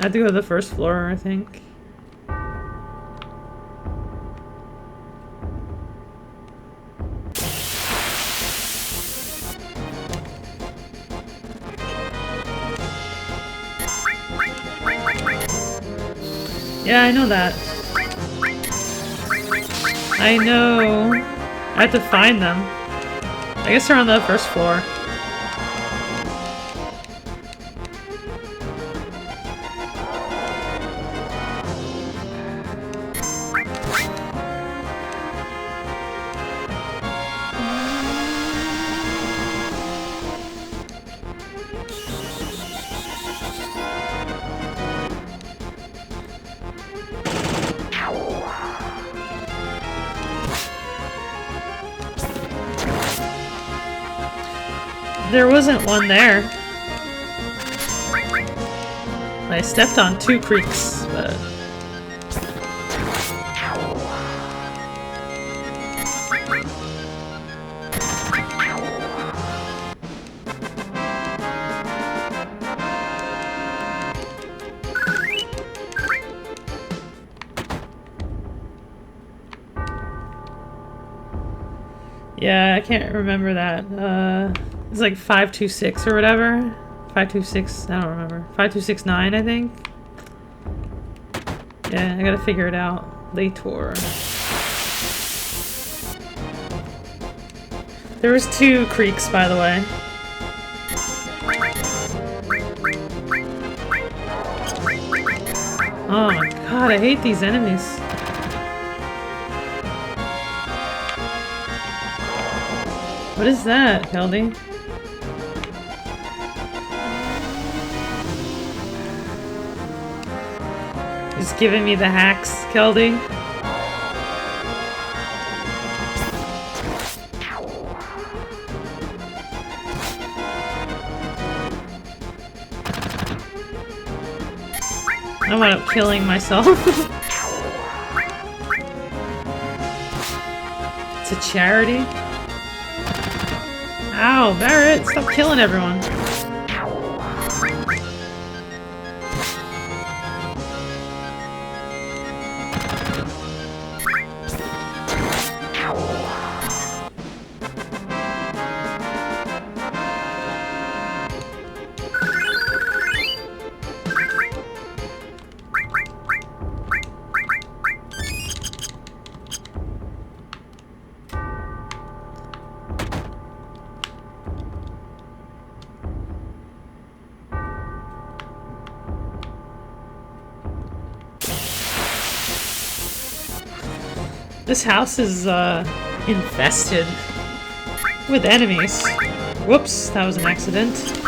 have to go to the first floor, I think. Yeah, I know that. I know. I have to find them. I guess they're on the first floor. There wasn't one there. I stepped on 2 creeks, but... Yeah, I can't remember that. It's like 526 or whatever. 526, I don't remember. 5269, I think. Yeah, I gotta figure it out. Later. There was 2 creeks, by the way. Oh my god, I hate these enemies. What is that, Keldy? He's giving me the hacks, Keldy. I wound up killing myself. It's a charity? Ow, Barrett, stop killing everyone. This house is, infested with enemies. Whoops, that was an accident.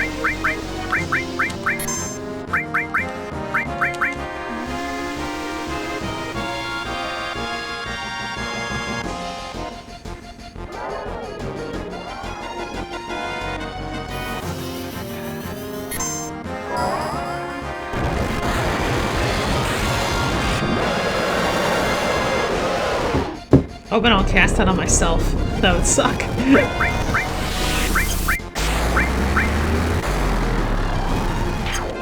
Oh, but I'll cast that on myself. That would suck.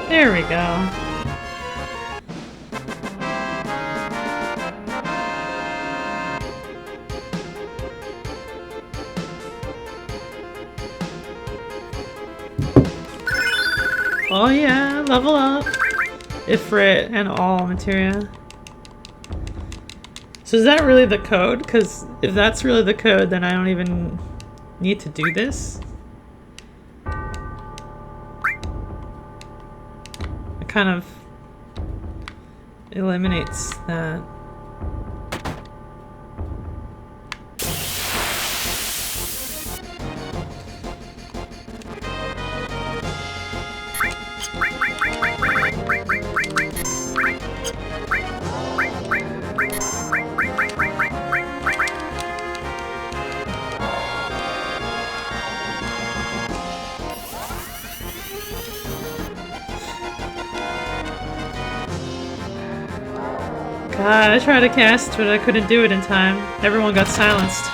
There we go. Oh yeah, level up. Ifrit and all materia. So is that really the code? Because if that's really the code, then I don't even need to do this. It kind of eliminates that. God, I tried to cast, but I couldn't do it in time. Everyone got silenced.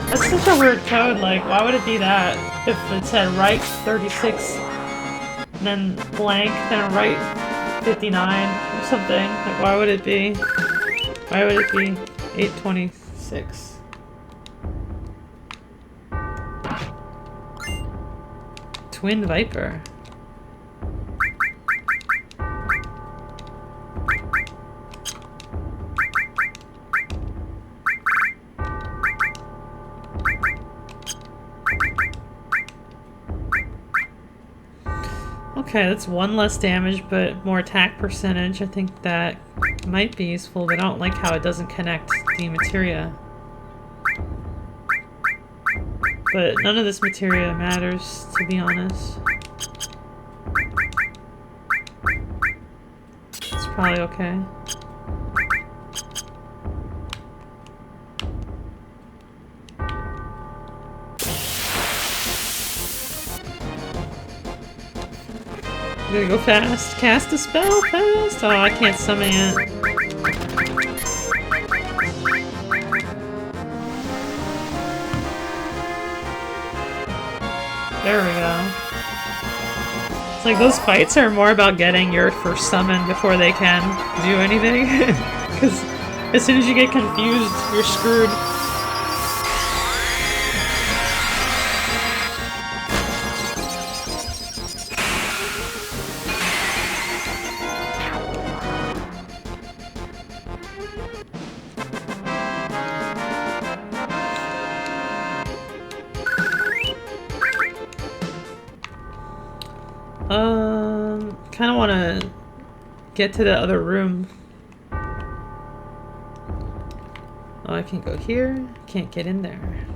That's such a weird code, like, why would it be that? If it said right 36, then blank, then right 59, or something. Like, why would it be 826? Twin Viper. Okay, that's one less damage, but more attack percentage. I think that might be useful, but I don't like how it doesn't connect the materia. But none of this materia matters, to be honest. It's probably okay. I'm gonna go fast. Cast a spell fast! Oh, I can't summon it. There we go. It's like those fights are more about getting your first summon before they can do anything. Because as soon as you get confused, you're screwed. kind of want to get to the other room. Oh, I can go here. Can't get in there.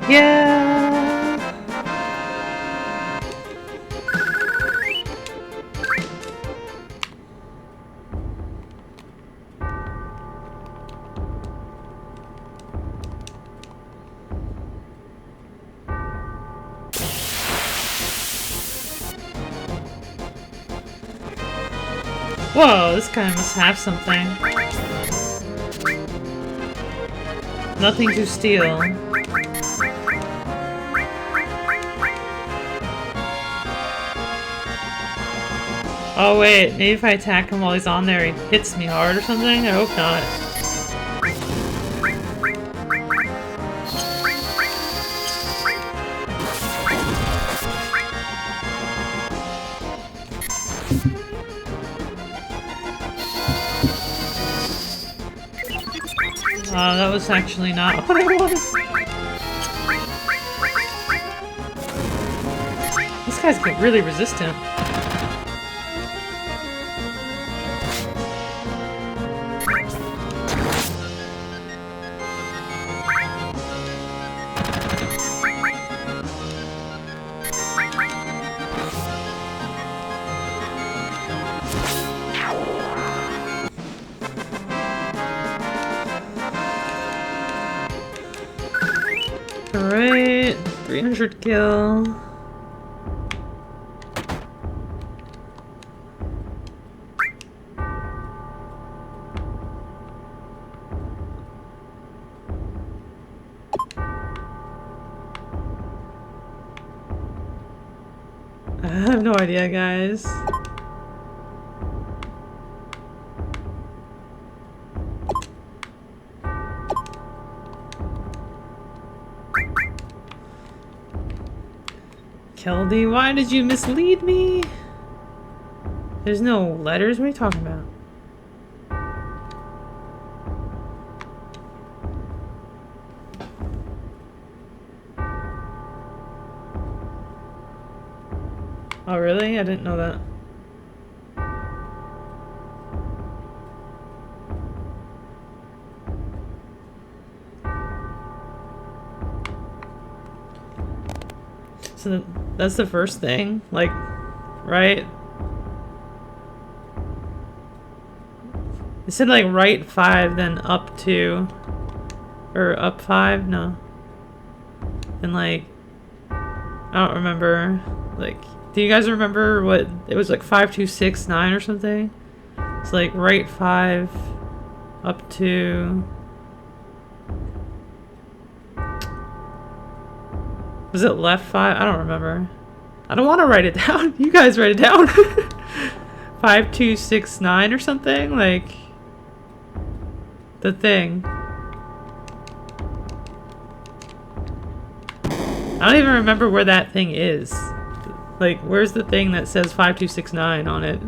Yeah. Whoa, this guy must have something. Nothing to steal. Oh wait, maybe if I attack him while he's on there, he hits me hard or something? I hope not. That was actually not what I wanted. These guys get really resistant. Alright, 300 kill. I have no idea, guys. Keldy, why did you mislead me? There's no letters? What are you talking about? Oh, really? I didn't know that. So that's the first thing, like, right? It said like right 5, then up 2, or up 5, no. And like, I don't remember, like, do you guys remember what, it was like 5, 2, 6, 9 or something? It's like right 5, up 2. Was it left 5? I don't remember. I don't want to write it down. You guys write it down. 5, 2, 6, 9 or something? Like, the thing. I don't even remember where that thing is. Like, where's the thing that says 5, 2, 6, 9 on it?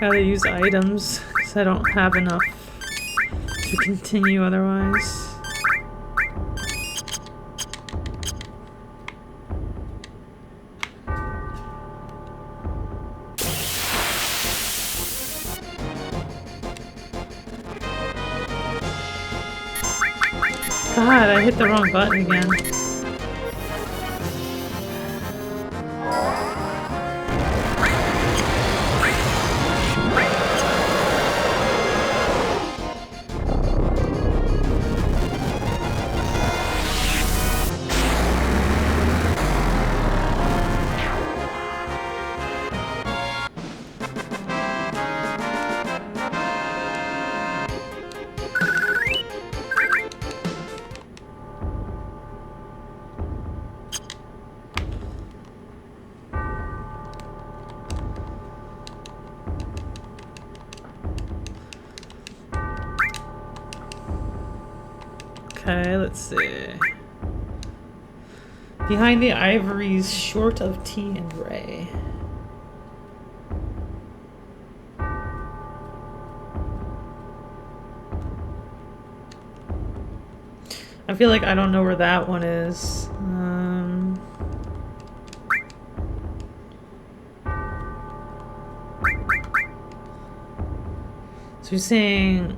Gotta use items, because I don't have enough to continue otherwise. God, I hit the wrong button again. Okay, let's see. Behind the ivories, short of tea and Ray. I feel like I don't know where that one is. So you're saying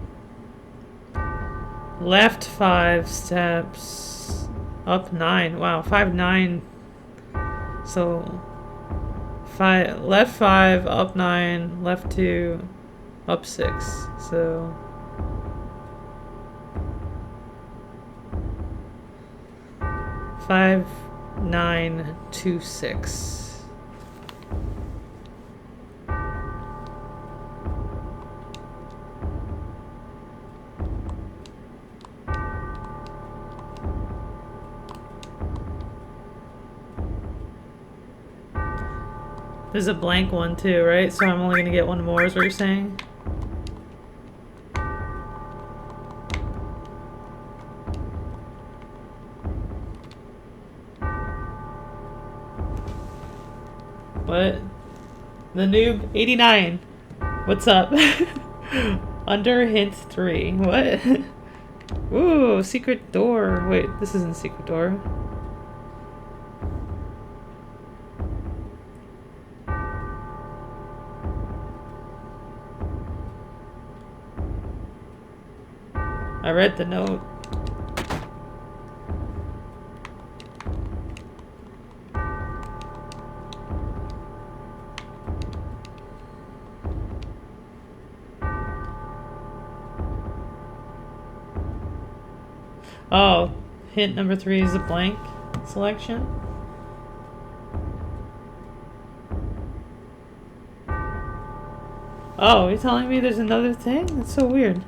left 5 steps, up 9. Wow, 5, 9. So left 5, up 9, left 2, up 6. So 5, 9, 2, 6. There's a blank one too, right? So I'm only gonna get one more is what you're saying? What? The noob 89. What's up? Under hint 3. What? Ooh, secret door. Wait, this isn't secret door. I read the note. Oh, hint number 3 is a blank selection. Oh, you're telling me there's another thing? That's so weird.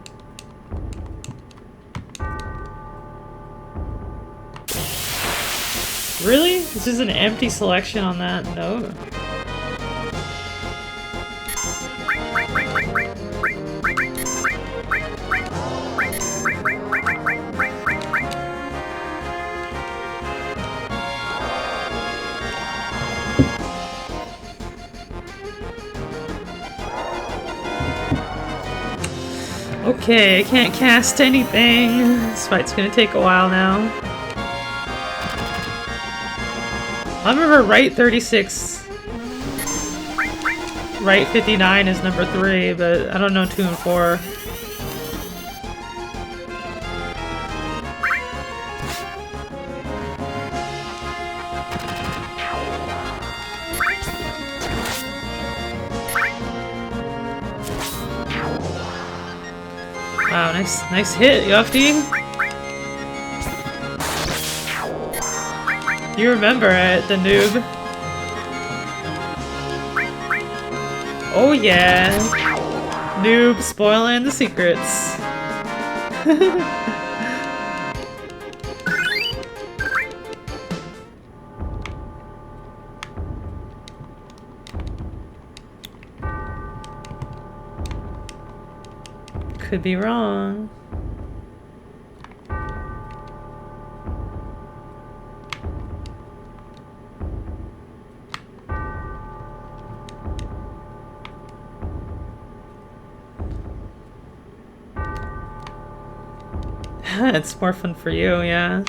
Really? This is an empty selection on that note? Okay, I can't cast anything. This fight's gonna take a while now. I remember right 36. Right 59 is number 3, but I don't know 2 and 4. Wow, nice hit, Yuffie. You remember it, the noob. Oh yeah. Noob spoiling the secrets. Could be wrong. It's more fun for you, yeah.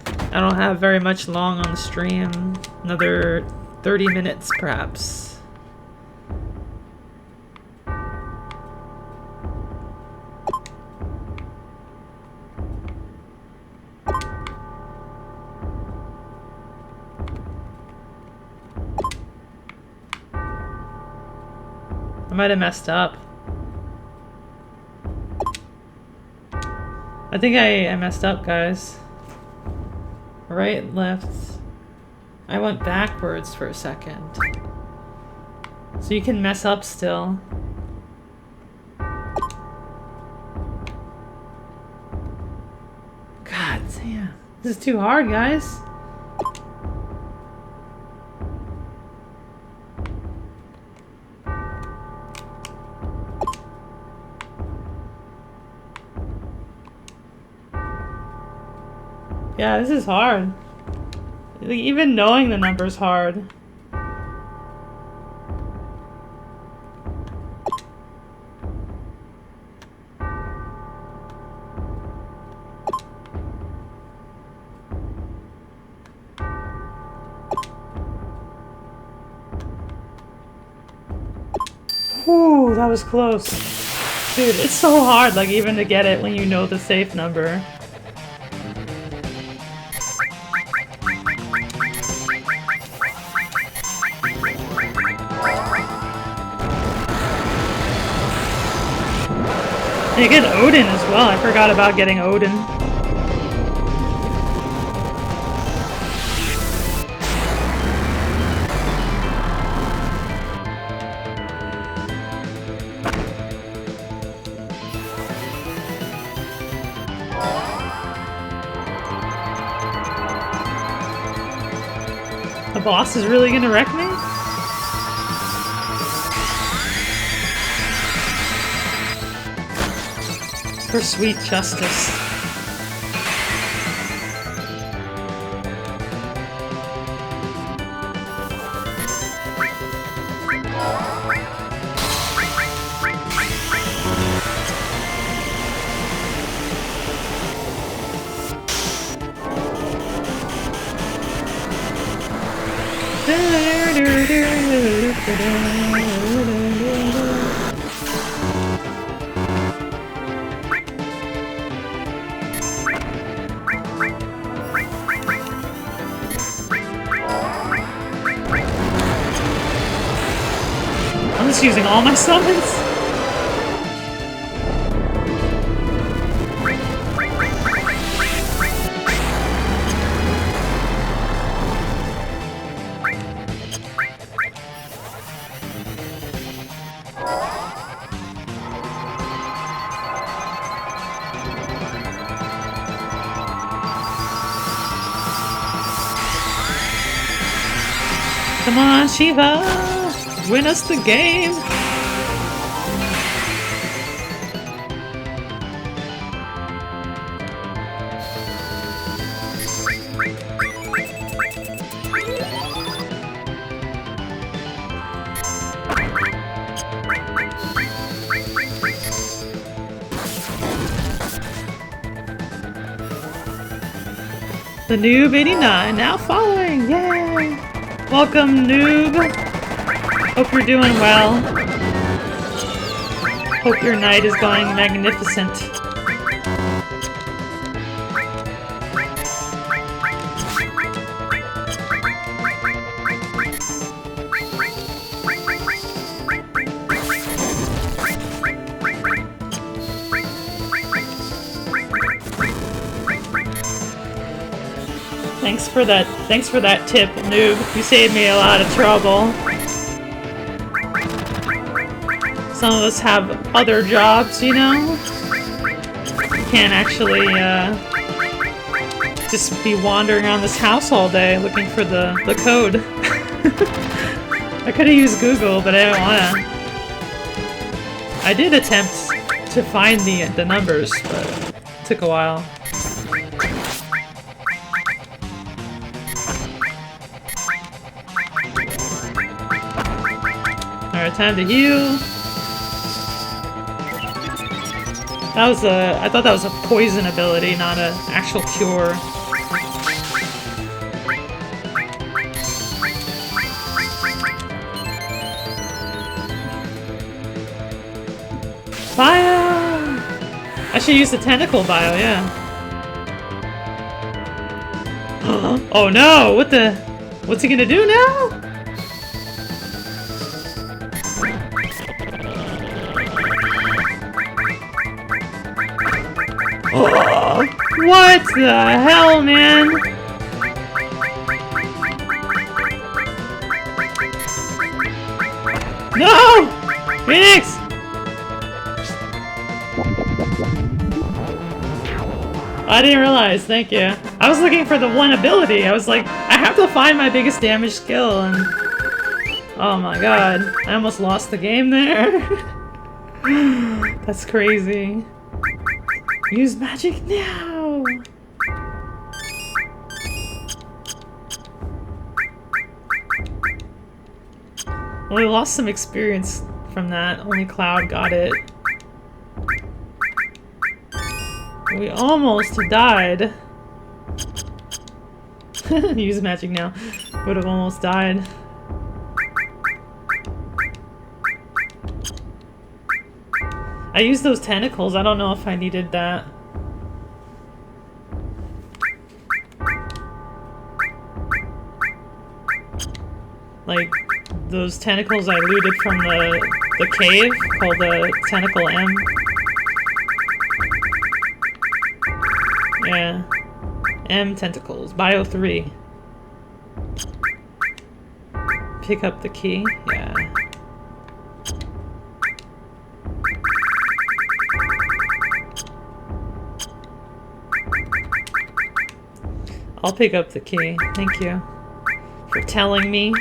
I don't have very much long on the stream. Another 30 minutes, perhaps. I might have messed up. I think I messed up, guys. Right, left. I went backwards for a second. So you can mess up still. God damn. This is too hard, guys. Yeah, this is hard. Like, even knowing the number's hard. Whew, that was close. Dude, it's so hard, like, even to get it when you know the safe number. And you get Odin as well. I forgot about getting Odin. The boss is really gonna wreck me? For sweet justice. I'm just using all my summons. Come on, Shiva! Win us the game! The Noob 89 now following! Yay! Welcome, Noob! Hope you're doing well. Hope your night is going magnificent. Thanks for that tip, Noob. You saved me a lot of trouble. Some of us have other jobs, you know? You can't actually, just be wandering around this house all day looking for the code. I could've used Google, but I didn't wanna. I did attempt to find the numbers, but it took a while. Alright, time to heal. That was a... I thought that was a poison ability, not an actual cure. Bio! I should use the tentacle bio, yeah. Oh no! What the... What's he gonna do now? Oh, what the hell, man? No! Phoenix! I didn't realize, thank you. I was looking for the one ability. I was like, I have to find my biggest damage skill, and... Oh my god. I almost lost the game there. That's crazy. Use magic now! Well, we lost some experience from that. Only Cloud got it. We almost died. Use magic now. Would have almost died. I used those tentacles. I don't know if I needed that. Like, those tentacles I looted from the cave, called the Tentacle M. Yeah. M tentacles. Bio 3. Pick up the key. Yeah. I'll pick up the key. Thank you for telling me.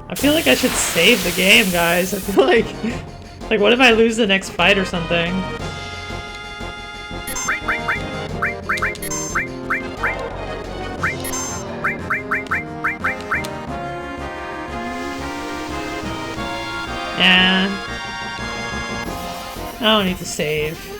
I feel like I should save the game, guys. I feel like what if I lose the next fight or something? Yeah. I don't need to save.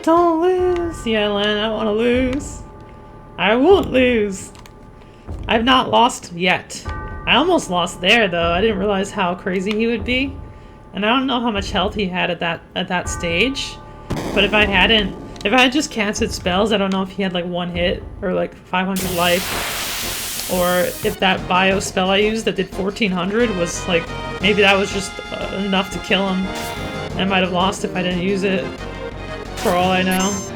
Don't lose! Yeah, Len, I don't want to lose. I won't lose. I've not lost yet. I almost lost there, though. I didn't realize how crazy he would be. And I don't know how much health he had at that stage. But if I had just casted spells, I don't know if he had like one hit or like 500 life. Or if that bio spell I used that did 1400 was like, maybe that was just enough to kill him. I might have lost if I didn't use it. For all I know.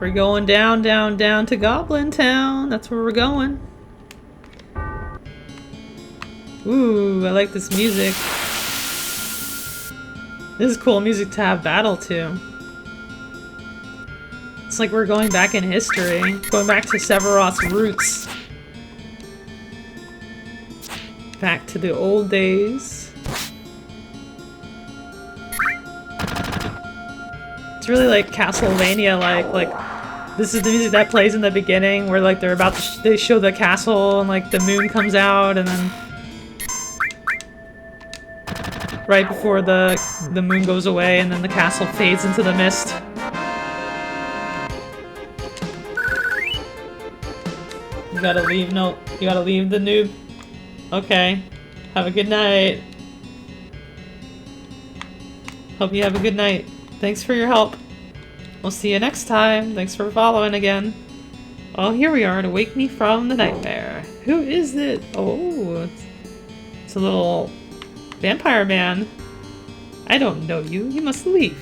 We're going down, down, down to Goblin Town. That's where we're going. Ooh, I like this music. This is cool music to have battle to. It's like we're going back in history. Going back to Sephiroth's roots. Back to the old days. It's really like Castlevania-like. This is the music that plays in the beginning, where like they're about to they show the castle and like the moon comes out, and then right before the moon goes away and then the castle fades into the mist. You gotta leave, no, you gotta leave the noob. Okay. Have a good night. Hope you have a good night. Thanks for your help. We'll see you next time. Thanks for following again. Oh, here we are to wake me from the nightmare. Who is it? Oh, it's a little vampire man. I don't know you. You must leave.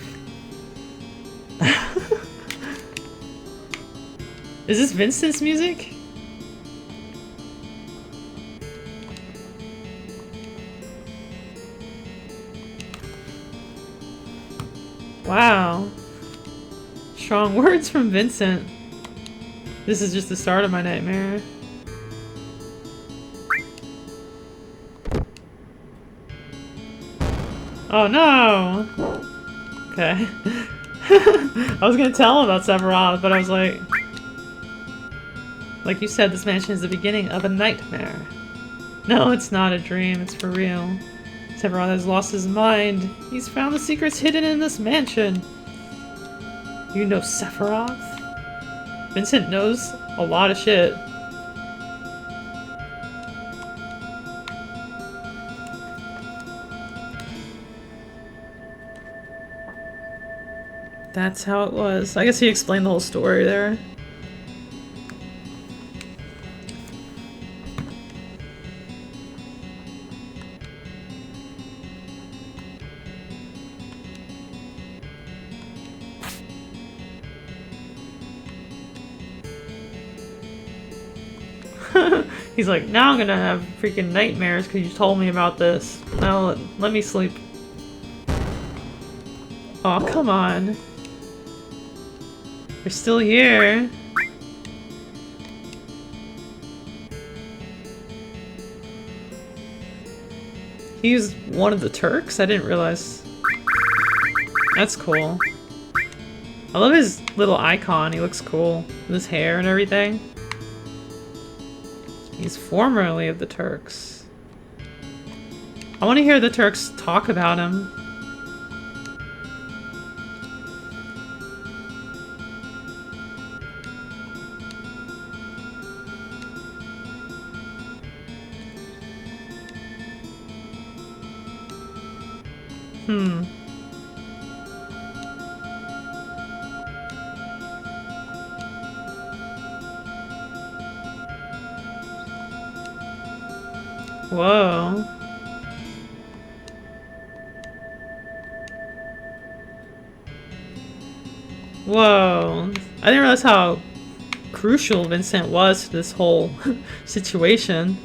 Is this Vincent's music? Wow. Strong words from Vincent. This is just the start of my nightmare. Oh no! Okay. I was gonna tell him about Sephiroth, but I was like you said, this mansion is the beginning of a nightmare. No, it's not a dream, it's for real. Sephiroth has lost his mind. He's found the secrets hidden in this mansion. You know Sephiroth? Vincent knows a lot of shit. That's how it was. I guess he explained the whole story there. He's like, now I'm gonna have freaking nightmares because you told me about this. Now let me sleep. Oh, come on. You're still here. He's one of the Turks? I didn't realize. That's cool. I love his little icon. He looks cool. With his hair and everything. He's formerly of the Turks. I want to hear the Turks talk about him. Whoa. Whoa. I didn't realize how crucial Vincent was to this whole situation.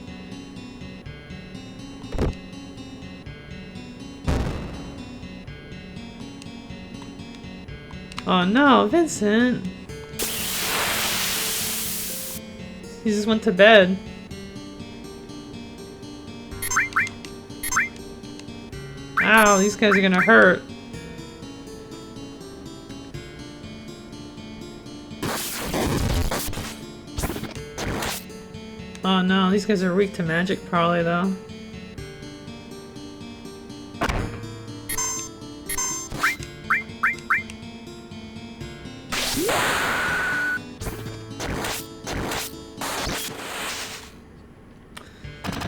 Oh no, Vincent. He just went to bed. Ow, these guys are gonna hurt. Oh no, these guys are weak to magic probably though.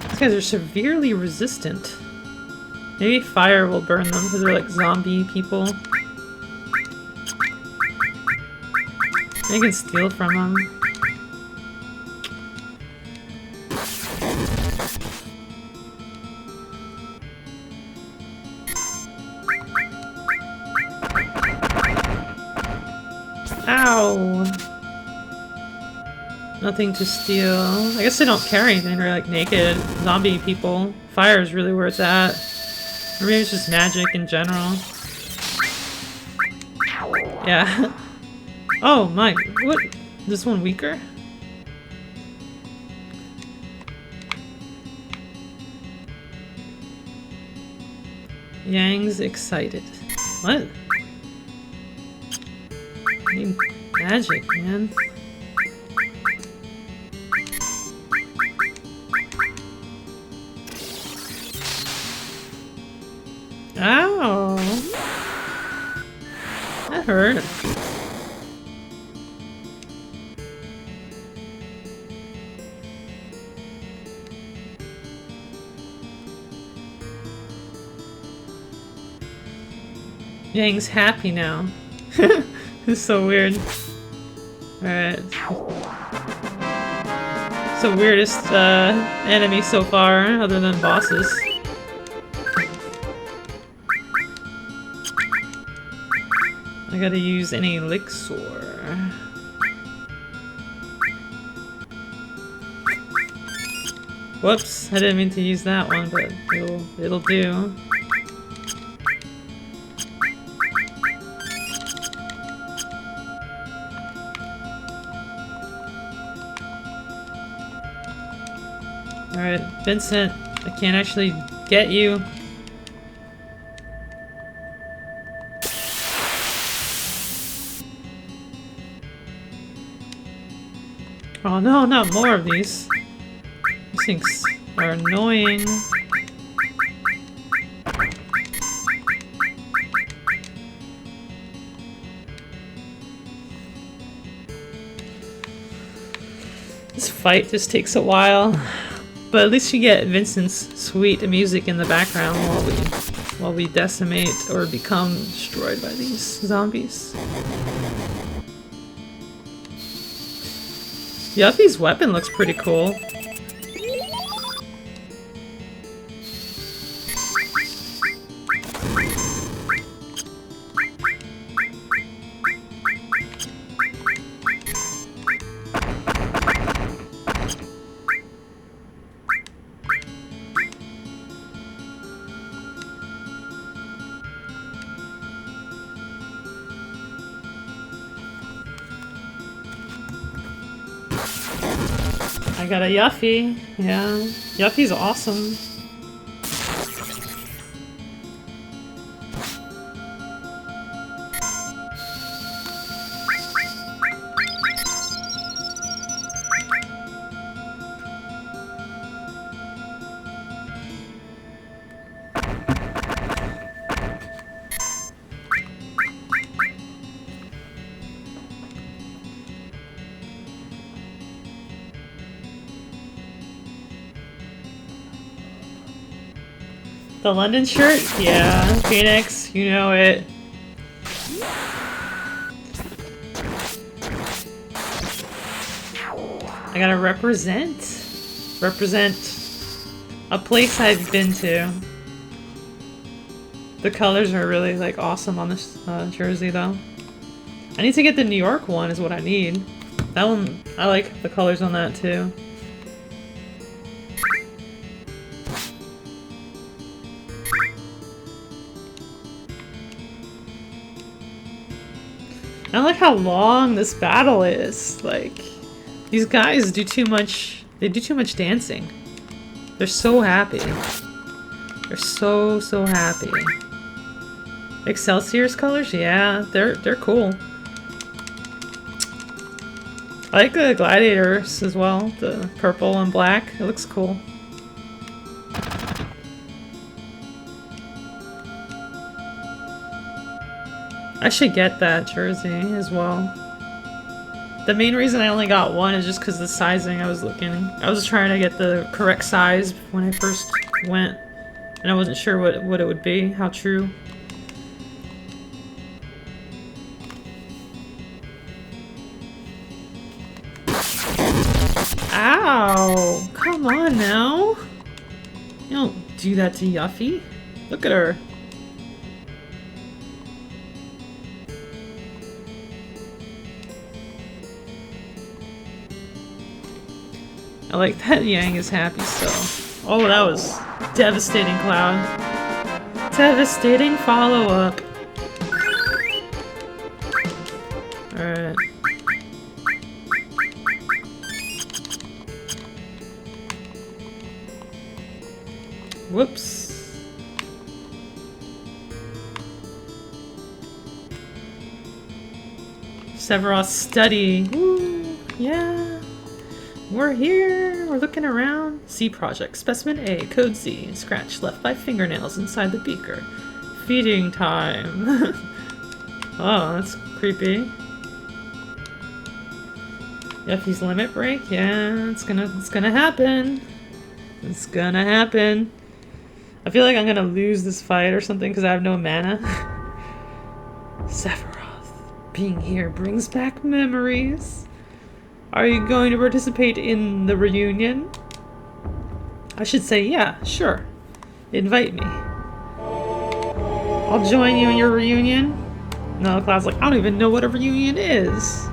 These guys are severely resistant. Maybe fire will burn them because they're like zombie people. They can steal from them. Ow! Nothing to steal. I guess they don't carry anything, they're like naked zombie people. Fire is really where it's at. Or maybe it's just magic in general. Yeah. Oh my, what? This one weaker? Yang's excited. What? I need magic, man. Ow! That hurt. Yang's happy now. It's so weird. Alright. It's the weirdest enemy so far, other than bosses. I gotta use an elixir. Whoops, I didn't mean to use that one, but it'll do. Alright, Vincent, I can't actually get you. Oh no, not more of these. These things are annoying. This fight just takes a while. But at least you get Vincent's sweet music in the background while we decimate or become destroyed by these zombies. Yuffie's weapon looks pretty cool. I got a Yuffie. Yeah. Yuffie's awesome. The London shirt? Yeah. Phoenix, you know it. I gotta represent a place I've been to. The colors are really like awesome on this jersey though. I need to get the New York one is what I need. That one, I like the colors on that too. I like how long this battle is. Like, these guys do too much. They do too much dancing. They're so happy. They're so happy. Excelsior's colors, yeah, they're cool. I like the gladiators as well. The purple and black. It looks cool. I should get that jersey as well. The main reason I only got one is just because of the sizing I was looking. I was trying to get the correct size when I first went. And I wasn't sure what it would be, how true. Ow! Come on now! You don't do that to Yuffie. Look at her. I like that Yang is happy still. Oh, that was devastating, Cloud. Devastating follow-up. Alright. Whoops. Sephiroth's study. Woo, yeah. We're here. We're looking around. C project. Specimen A. Code Z. Scratch left by fingernails inside the beaker. feeding time. Oh, that's creepy. Yuffie's limit break? Yeah, it's gonna happen. It's gonna happen. I feel like I'm gonna lose this fight or something because I have no mana. Sephiroth, being here brings back memories. Are you going to participate in the reunion? I should say, yeah, sure. Invite me. I'll join you in your reunion. No, Cloud's like, I don't even know what a reunion is.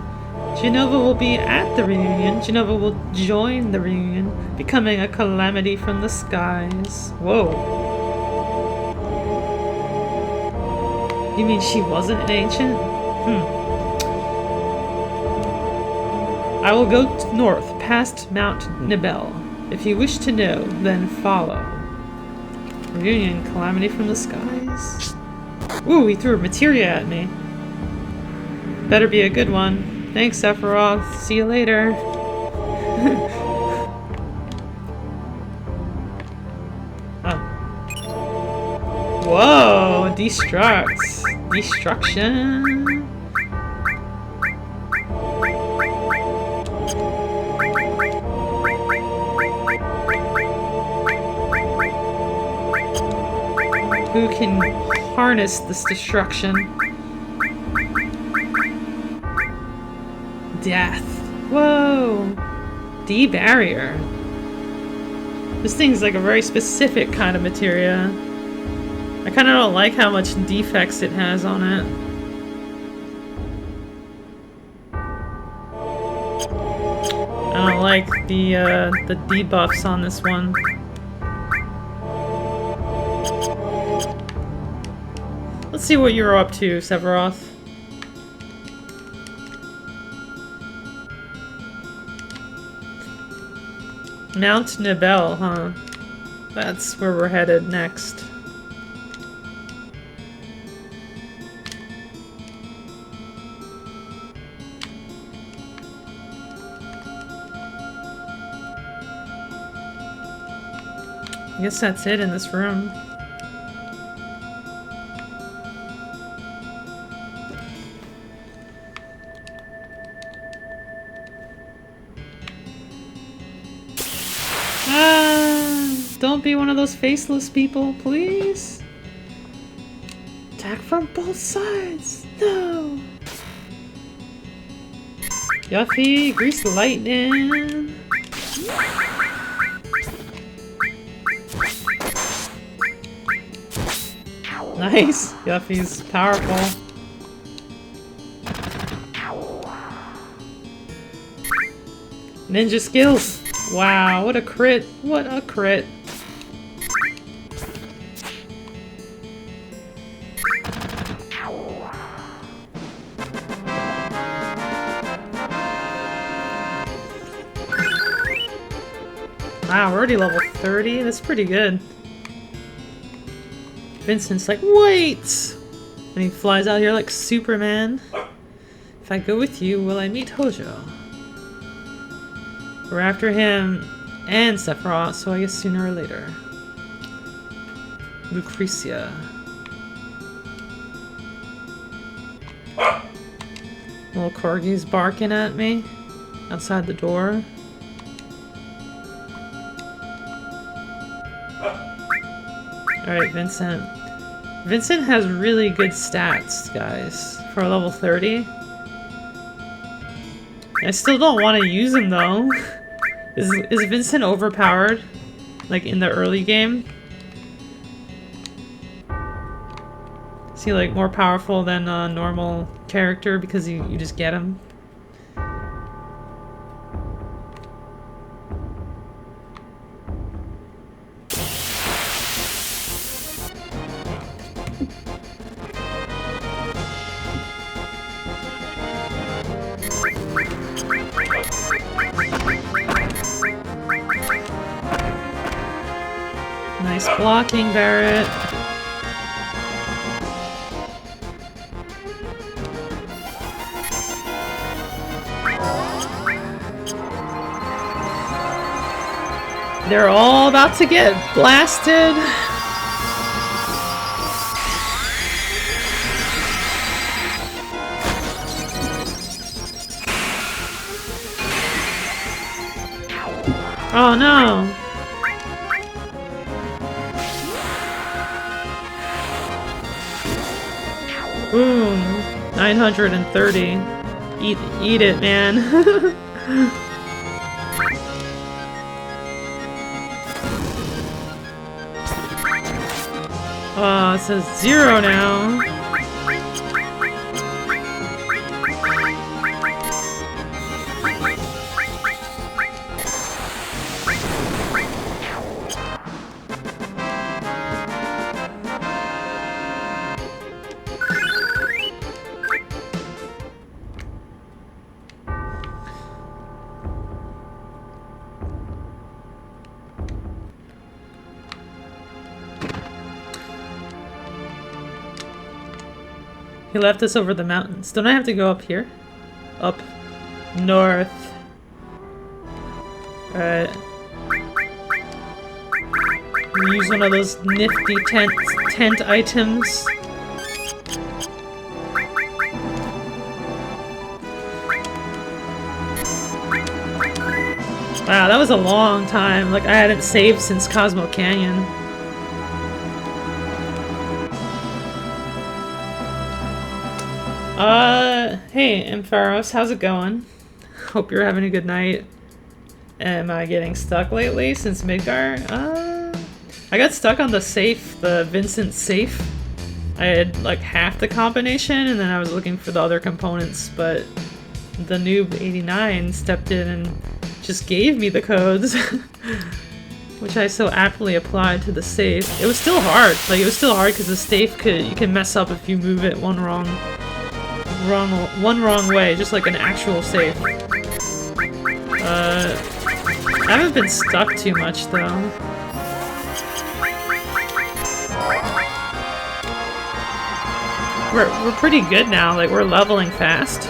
Jenova will be at the reunion. Jenova will join the reunion, becoming a calamity from the skies. Whoa. You mean she wasn't an ancient? I will go north, past Mount Nibel. If you wish to know, then follow. Reunion, calamity from the skies. Ooh, he threw a materia at me. Better be a good one. Thanks, Sephiroth. See you later. Oh. Whoa! Destructs. Destruction. Who can harness this destruction? Death. Whoa! D-barrier. This thing's like a very specific kind of materia. I kind of don't like how much defects it has on it. I don't like the debuffs on this one. Let's see what you're up to, Sephiroth. Mount Nibel, huh? That's where we're headed next. I guess that's it in this room. Don't be one of those faceless people, please. Attack from both sides. No. Yuffie, grease lightning. Nice. Yuffie's powerful. Ninja skills. Wow, what a crit. What a crit. Wow, we're already level 30? That's pretty good. Vincent's like, wait! And he flies out here like Superman. If I go with you, will I meet Hojo? We're after him and Sephiroth, so I guess sooner or later. Lucretia. Little corgi's barking at me outside the door. Alright, Vincent. Vincent has really good stats, guys, for a level 30. I still don't want to use him, though. Is Vincent overpowered? Like, in the early game? Is he, like, more powerful than a normal character because you just get him? Nice blocking, Barret. They're all about to get blasted. Oh no! Boom! 930. Eat it, man. Oh, it says 0 now. He left us over the mountains. Don't I have to go up here? Up north. Alright. Use one of those nifty tent items. Wow, that was a long time. Like, I hadn't saved since Cosmo Canyon. Hey, Ampharos, how's it going? Hope you're having a good night. Am I getting stuck lately since Midgar? I got stuck on the safe, the Vincent safe. I had like half the combination and then I was looking for the other components, but the noob 89 stepped in and just gave me the codes. Which I so aptly applied to the safe. It was still hard. Like, it was still hard because the safe you can mess up if you move it one wrong way, just like an actual safe. I haven't been stuck too much though. We're pretty good now, like we're leveling fast.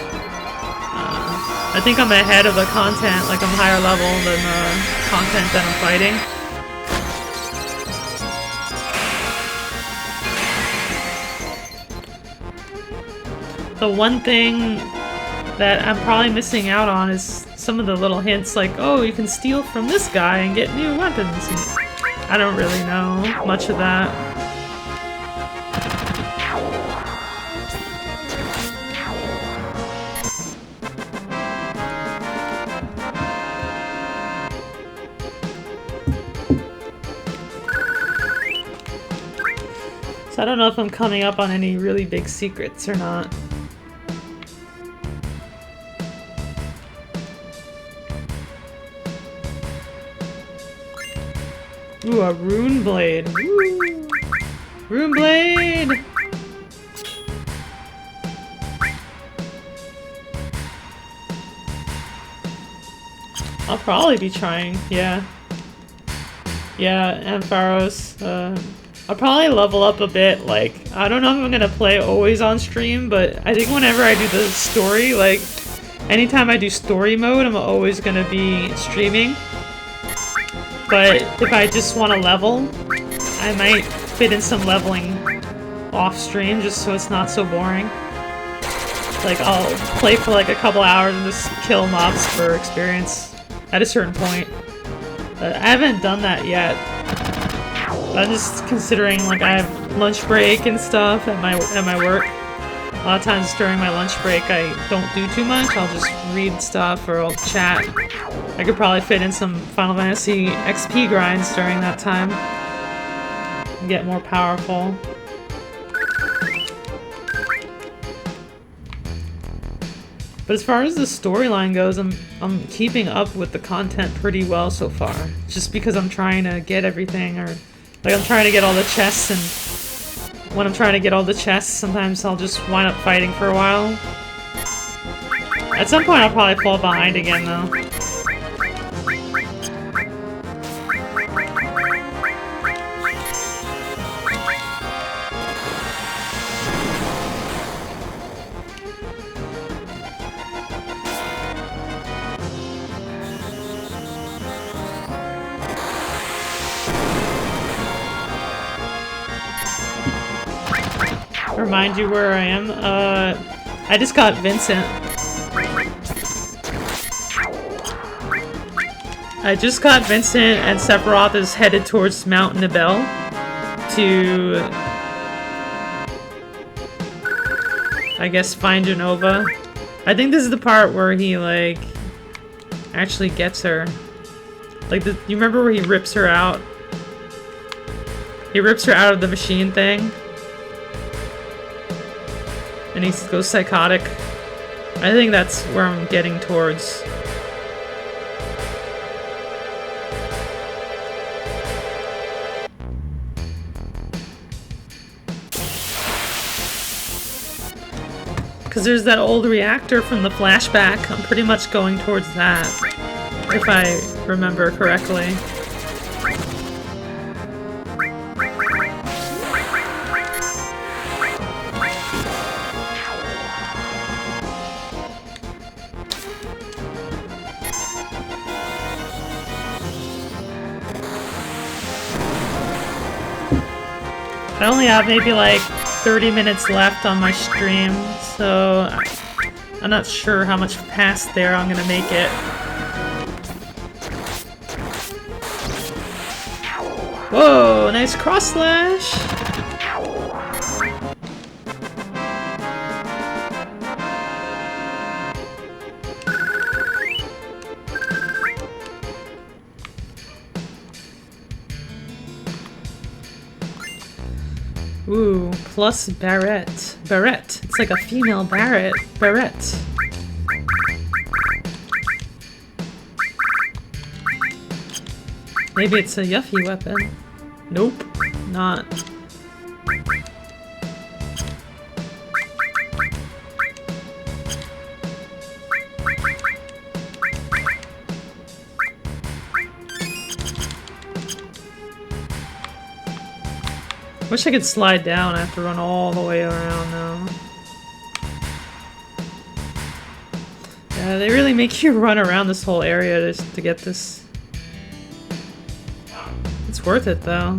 I think I'm ahead of the content, like I'm higher level than the content that I'm fighting. The one thing that I'm probably missing out on is some of the little hints like, oh, you can steal from this guy and get new weapons. And I don't really know much of that. So I don't know if I'm coming up on any really big secrets or not. Ooh, a rune blade. Woo. Rune blade! I'll probably be trying, yeah. Yeah, Ampharos. I'll probably level up a bit, like, I don't know if I'm gonna play always on stream, but I think whenever I do the story, like, anytime I do story mode, I'm always gonna be streaming. But if I just want to level, I might fit in some leveling off stream just so it's not so boring. Like, I'll play for like a couple hours and just kill mobs for experience at a certain point. But I haven't done that yet. I'm just considering, like, I have lunch break and stuff at my work. A lot of times during my lunch break I don't do too much. I'll just read stuff or I'll chat. I could probably fit in some Final Fantasy XP grinds during that time and get more powerful. But as far as the storyline goes, I'm keeping up with the content pretty well so far. Just because I'm trying to get everything, or like I'm trying to get all the chests, and when I'm trying to get all the chests, sometimes I'll just wind up fighting for a while. At some point I'll probably fall behind again though. Remind you where I am? I just got Vincent. I just got Vincent and Sephiroth is headed towards Mount Nibel to, I guess, find Jenova. I think this is the part where he, like, actually gets her. Like, you remember where he rips her out? He rips her out of the machine thing. And he goes psychotic. I think that's where I'm getting towards. Because there's that old reactor from the flashback. I'm pretty much going towards that, if I remember correctly. I only have maybe like 30 minutes left on my stream, so I'm not sure how much past there I'm gonna make it. Whoa, nice cross slash! Ooh, plus Barrett. Barrett. It's like a female Barrett. Barrett. Maybe it's a Yuffie weapon. Nope, not. Wish I could slide down. I have to run all the way around now. Yeah, they really make you run around this whole area just to get this. It's worth it though.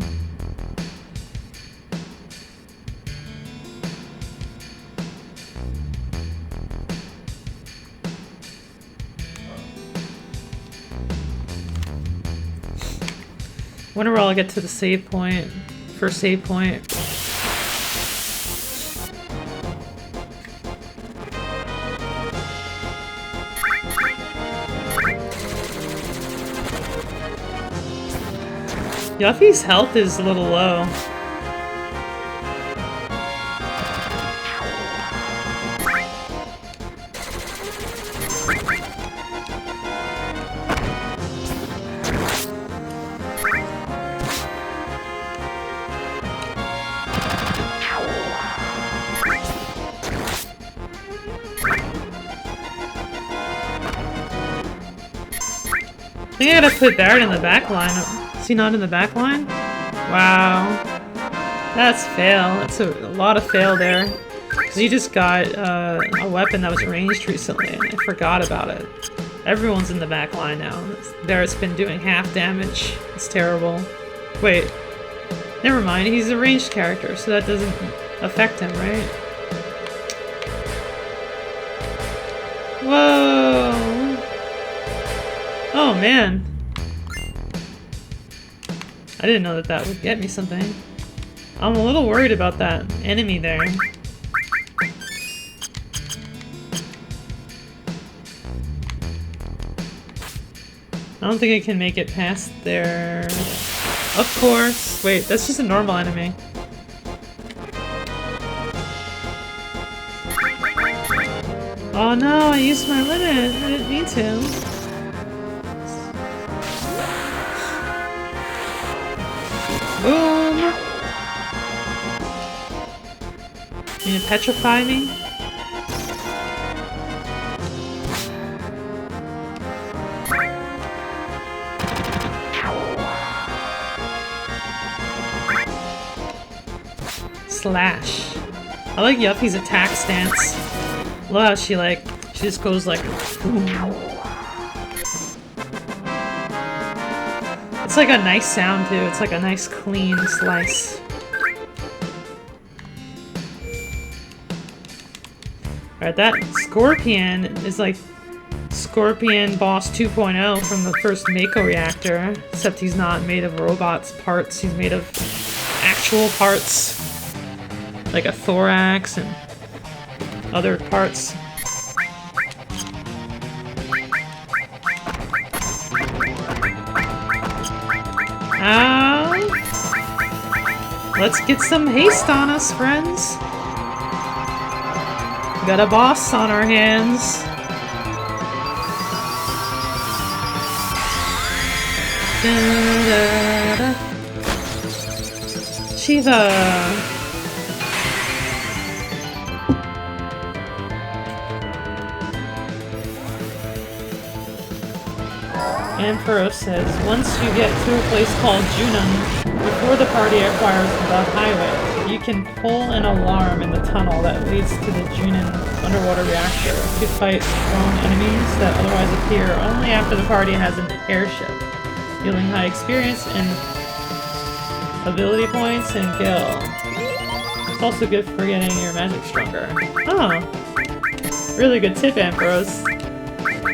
Wonder where I'll get to the save point. First save point. Yuffie's health is a little low. I think I gotta put Barrett in the back line. Is he not in the back line? Wow. That's fail. That's a lot of fail there. Because you just got a weapon that was ranged recently and I forgot about it. Everyone's in the back line now. Barrett's been doing half damage. It's terrible. Wait. Never mind. He's a ranged character, so that doesn't affect him, right? Whoa! Oh man. I didn't know that that would get me something. I'm a little worried about that enemy there. I don't think I can make it past there. Of course. Wait, that's just a normal enemy. Oh no, I used my limit. I didn't mean to. Boom! Can you petrify me? Slash. I like Yuffie's attack stance. Love how she just goes like boom. It's like a nice sound too. It's like a nice clean slice. Alright, that scorpion is like Scorpion Boss 2.0 from the first Mako reactor, except he's not made of robots parts, he's made of actual parts, like a thorax and other parts. Let's get some haste on us, friends. We got a boss on our hands. Da, da, da. Shiva. Emperor says, once you get to a place called Junun, before the party acquires the highway, you can pull an alarm in the tunnel that leads to the Junun underwater reactor to fight strong enemies that otherwise appear only after the party has an airship, yielding high experience and ability points and gil. It's also good for getting your magic stronger. Oh, really good tip, Ambrose.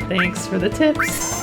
Thanks for the tips.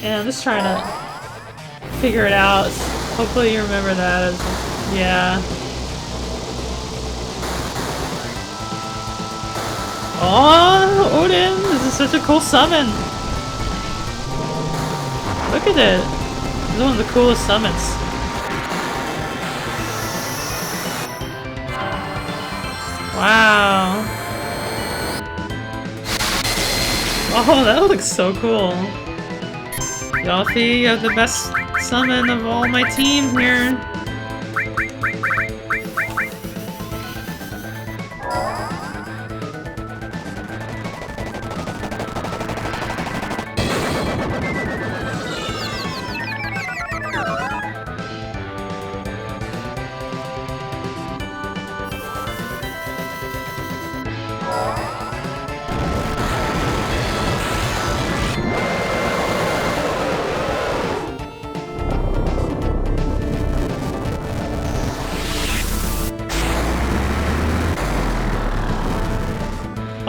Yeah, I'm just trying to figure it out. Hopefully you remember that as... yeah. Oh, Odin! This is such a cool summon! Look at it! This is one of the coolest summons. Wow! Oh, that looks so cool! Yalfi, you have the best summon of all my team here.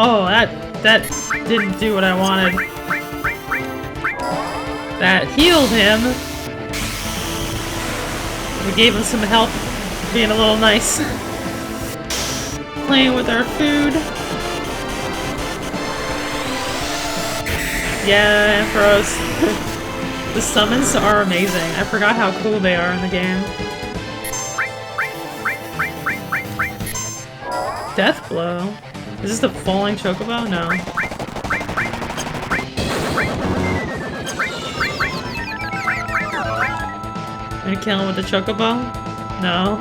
Oh, that didn't do what I wanted. That healed him. We gave him some help being a little nice. Playing with our food. Yeah, Ampharos. The summons are amazing. I forgot how cool they are in the game. Death Blow? Is this the falling chocobo? No. Gonna kill him with the chocobo? No.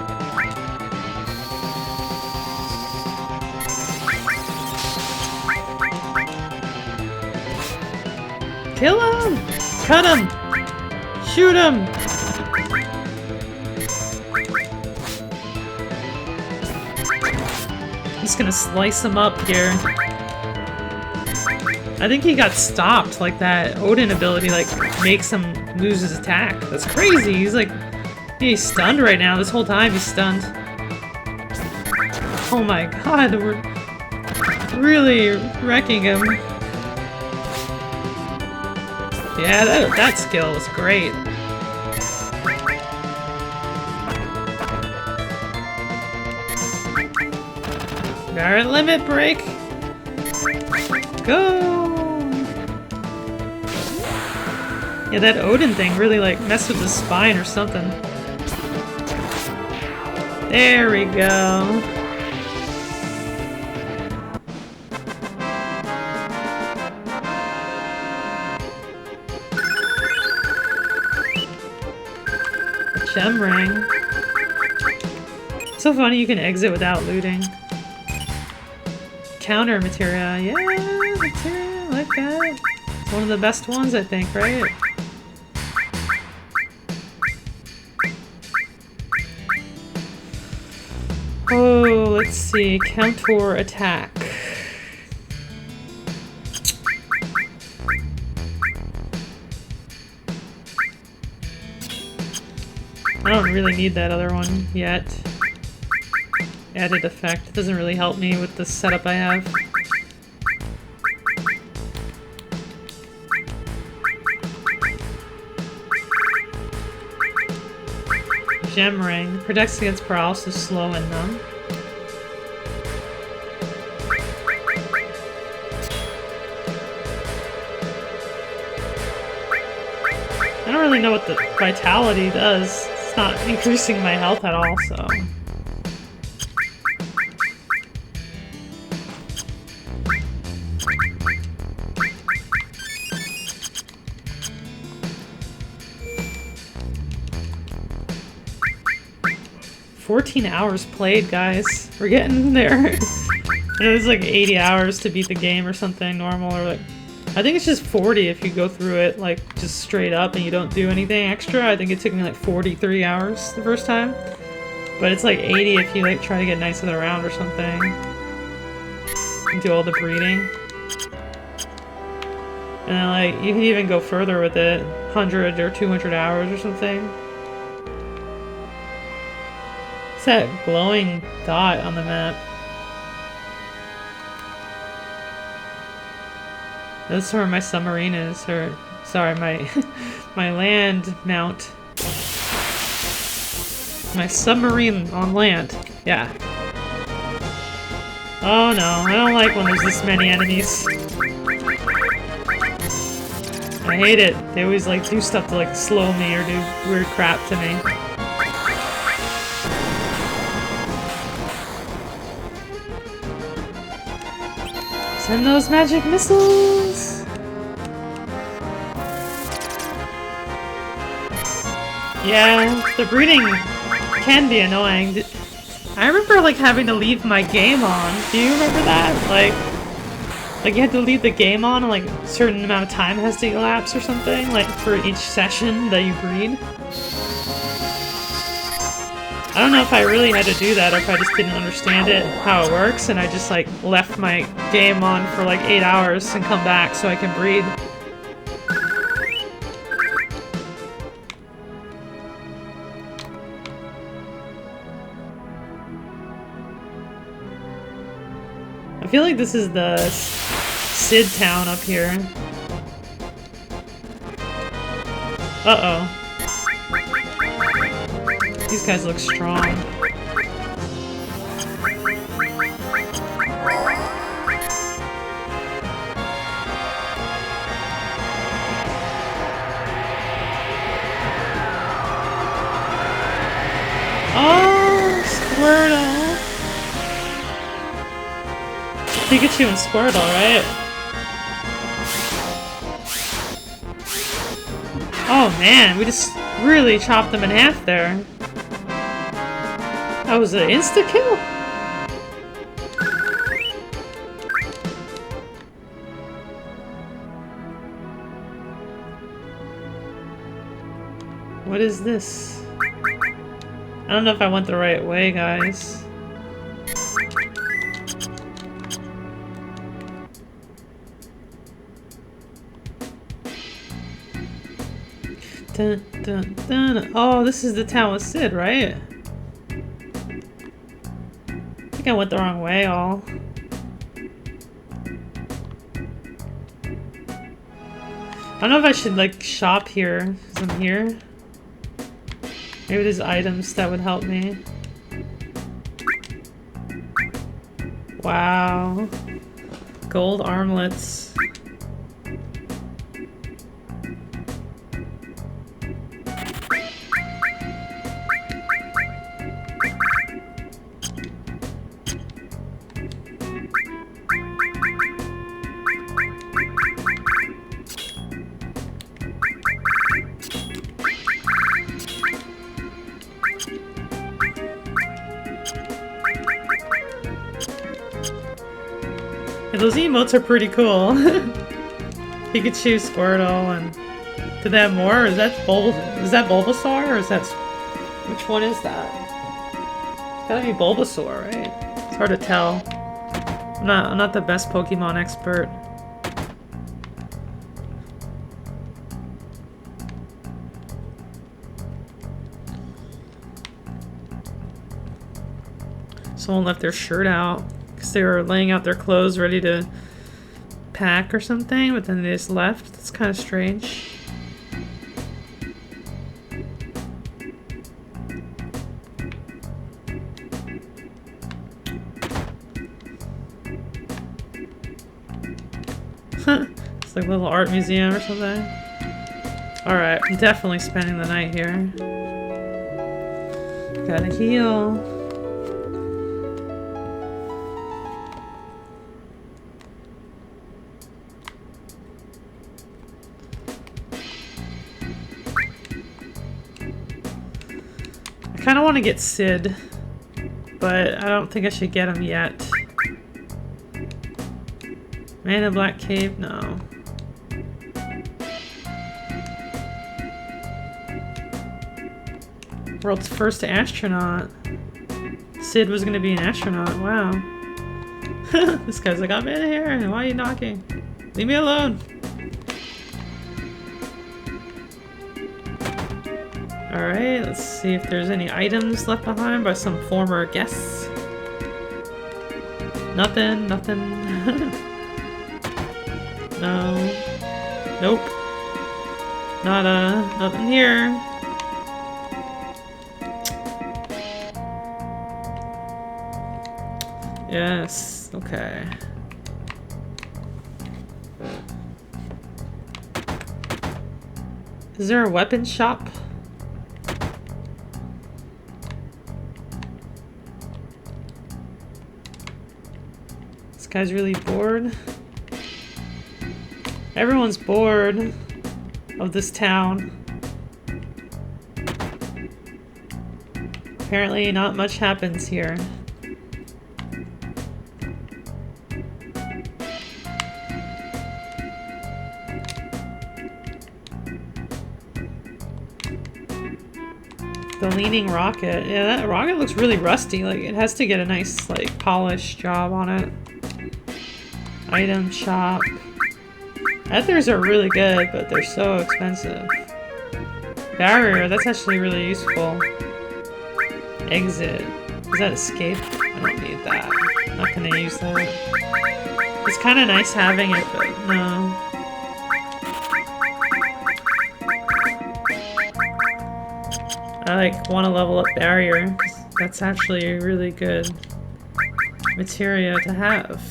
Kill him! Cut him! Shoot him! Just gonna slice him up here. I think he got stopped, like that Odin ability like makes him lose his attack. That's crazy. He's like, he's stunned right now. This whole time he's stunned. Oh my god, we're really wrecking him. Yeah, that skill was great. Alright, limit break. Go! Yeah, that Odin thing really like messed with his spine or something. There we go. Gem ring. So funny you can exit without looting. Counter materia, yeah, materia, I like that. One of the best ones, I think, right? Oh, let's see. Counter attack. I don't really need that other one yet. Added effect doesn't really help me with the setup I have. Gem ring protects against paralysis, slow, and numb. I don't really know what the vitality does. It's not increasing my health at all, so... 14 hours played, guys. We're getting there. It was like 80 hours to beat the game or something normal, or like... I think it's just 40 if you go through it like just straight up and you don't do anything extra. I think it took me like 43 hours the first time. But it's like 80 if you like try to get Knights of the Round or something. And do all the breeding. And then like, you can even go further with it. 100 or 200 hours or something. It's that glowing dot on the map. That's where my submarine is, or sorry, my my land mount. My submarine on land. Yeah. Oh no, I don't like when there's this many enemies. I hate it. They always like do stuff to like slow me or do weird crap to me. Send those magic missiles! Yeah, the breeding can be annoying. I remember like having to leave my game on. Do you remember that? Like you had to leave the game on and like a certain amount of time has to elapse or something, like for each session that you breed. I don't know if I really had to do that or if I just didn't understand it, how it works, and I just like left my game on for like 8 hours and come back so I can breed. I feel like this is the Sid town up here. Uh-oh. These guys look strong. Oh, Squirtle! Pikachu and Squirtle, right? Oh man, we just really chopped them in half there. That was an insta-kill? What is this? I don't know if I went the right way, guys. Dun, dun, dun. Oh, this is the town with Sid, right? I think I went the wrong way, all. I don't know if I should, like, shop here, because I'm here. Maybe there's items that would help me. Wow. Gold armlets. Yeah, those emotes are pretty cool. Pikachu, Squirtle, and did they have more? Or is that Bulbasaur, or is that which one is that? It's gotta be Bulbasaur, right? It's hard to tell. I'm not the best Pokemon expert. Someone left their shirt out because they were laying out their clothes ready to pack or something, but then they just left. That's kind of strange. It's like a little art museum or something. Alright, I'm definitely spending the night here. Gotta heal. I kind of want to get Sid, but I don't think I should get him yet. Man in Black Cave? No. World's first astronaut. Sid was gonna be an astronaut. Wow. This guy's like, I'm in here. Why are you knocking? Leave me alone. Alright, let's see if there's any items left behind by some former guests. Nothing, nothing. No. Nope. Nada. Nothing here. Yes. Okay. Is there a weapon shop? This guy's really bored. Everyone's bored of this town. Apparently not much happens here. The leaning rocket. Yeah, that rocket looks really rusty. Like, it has to get a nice, like, polish job on it. Item shop. Ethers are really good, but they're so expensive. Barrier, that's actually really useful. Exit. Is that escape? I don't need that. I'm not gonna use that. It's kind of nice having it, but no. I want to level up barrier, 'cause that's actually a really good materia to have.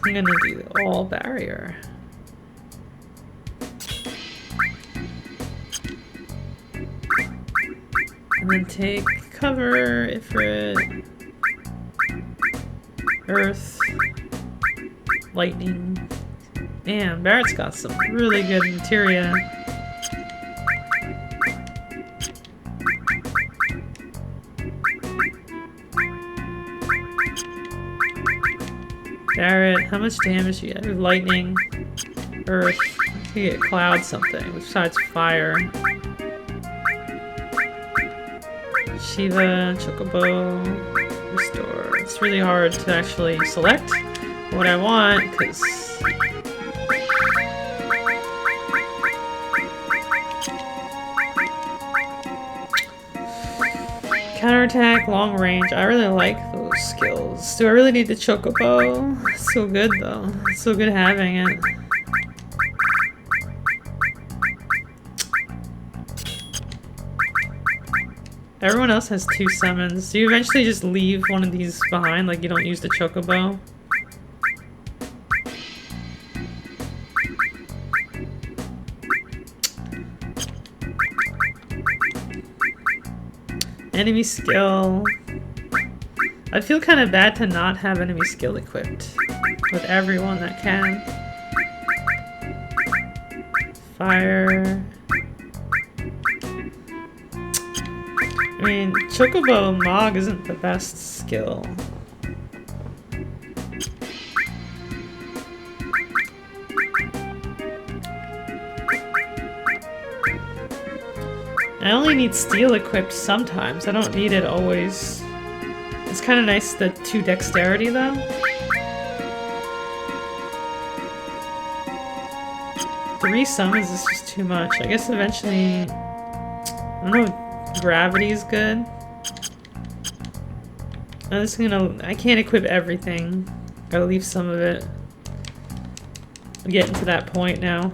I'm gonna do all barrier. And then take cover, Ifrit, earth, lightning. Man, Barrett's got some really good materia. Barrett, how much damage do you get? Lightning, earth, you get cloud something besides fire. Shiva, Chocobo, restore. It's really hard to actually select what I want, because counterattack, long range. I really like those skills. Do I really need the Chocobo? It's so good though. It's so good having it. Everyone else has 2 summons. Do you eventually just leave one of these behind, like you don't use the Chocobo? Enemy skill. I'd feel kind of bad to not have enemy skill equipped with everyone that can. Fire. I mean, Chocobo Mog isn't the best skill. I only need steel equipped sometimes. I don't need it always. It's kind of nice, the 2 dexterity though. 3 summons is just too much. I guess eventually, I don't know, gravity's good. I'm just gonna, I can't equip everything. Gotta leave some of it. I'm getting to that point now.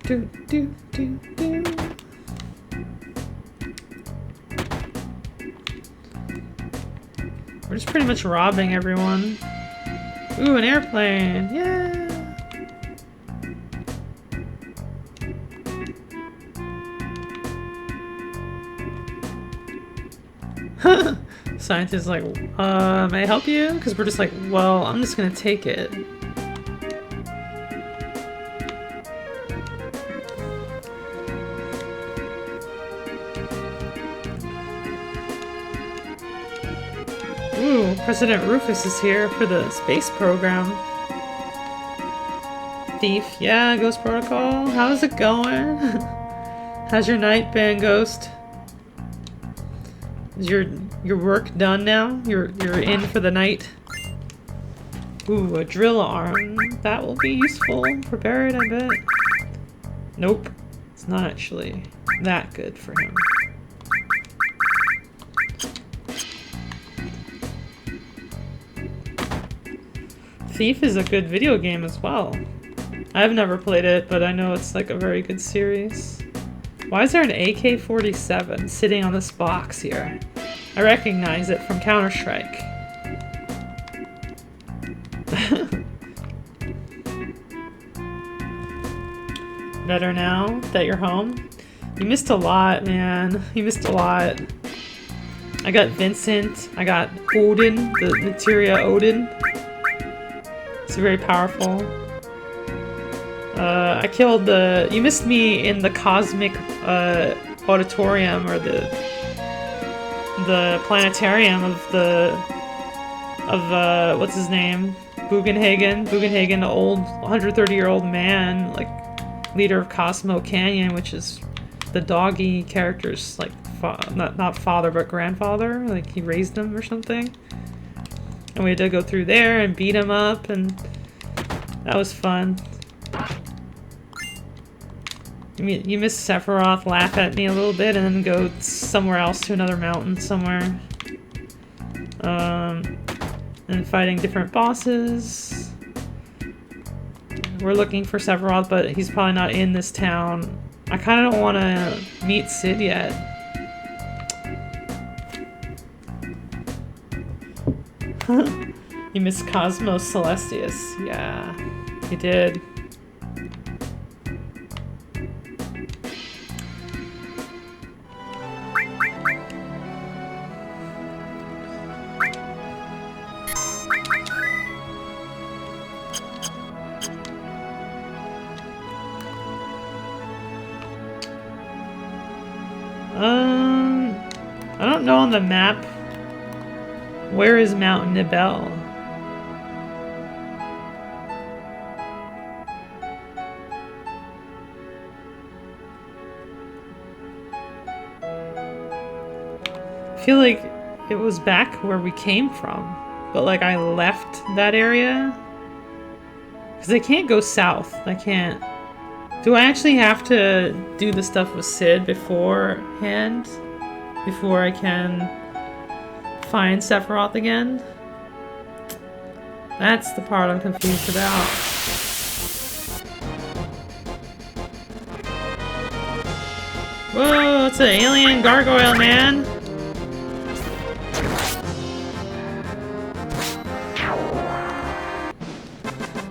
Do, do, do, do. We're just pretty much robbing everyone. Ooh, an airplane! Yeah! Scientist like, may I help you? Because we're just like, well, I'm just gonna take it. Ooh, President Rufus is here for the space program. Thief, yeah, Ghost Protocol. How's it going? How's your night been, Ghost? Is your work done now? You're in for the night? Ooh, a drill arm. That will be useful. Prepare it, I bet. Nope. It's not actually that good for him. Thief is a good video game as well. I've never played it, but I know it's like a very good series. Why is there an AK-47 sitting on this box here? I recognize it from Counter-Strike. Better now that you're home? You missed a lot, man. You missed a lot. I got Vincent. I got Odin, the materia Odin. It's very powerful. I killed the... You missed me in the cosmic auditorium, or the planetarium of what's his name? Bugenhagen, the old 130-year-old man, like leader of Cosmo Canyon, which is the doggy character's like not father but grandfather, like he raised him or something. And we had to go through there and beat him up, and that was fun. You missed Sephiroth laugh at me a little bit and then go somewhere else to another mountain somewhere. And fighting different bosses. We're looking for Sephiroth, but he's probably not in this town. I kind of don't want to meet Sid yet. You missed Cosmos Celestius. Yeah, you did. I don't know on the map. Where is Mount Nibel? I feel like it was back where we came from, but like I left that area. Because I can't go south. I can't. Do I actually have to do the stuff with Sid beforehand? Before I can find Sephiroth again? That's the part I'm confused about. Whoa, it's an alien gargoyle, man!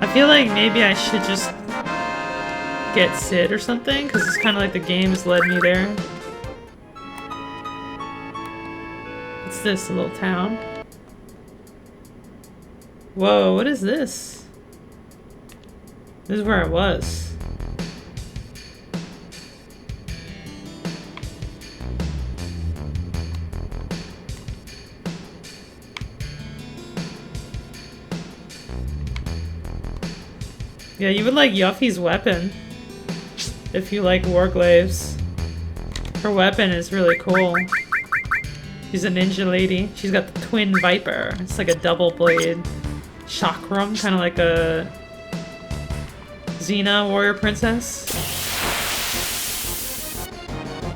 I feel like maybe I should just get Sid or something, because it's kind of like the game has led me there. this? A little town? Whoa, what is this? This is where I was. Yeah, you would like Yuffie's weapon if you like Warglaves. Her weapon is really cool. She's a ninja lady. She's got the twin viper. It's like a double blade chakram, kind of like a Xena warrior princess.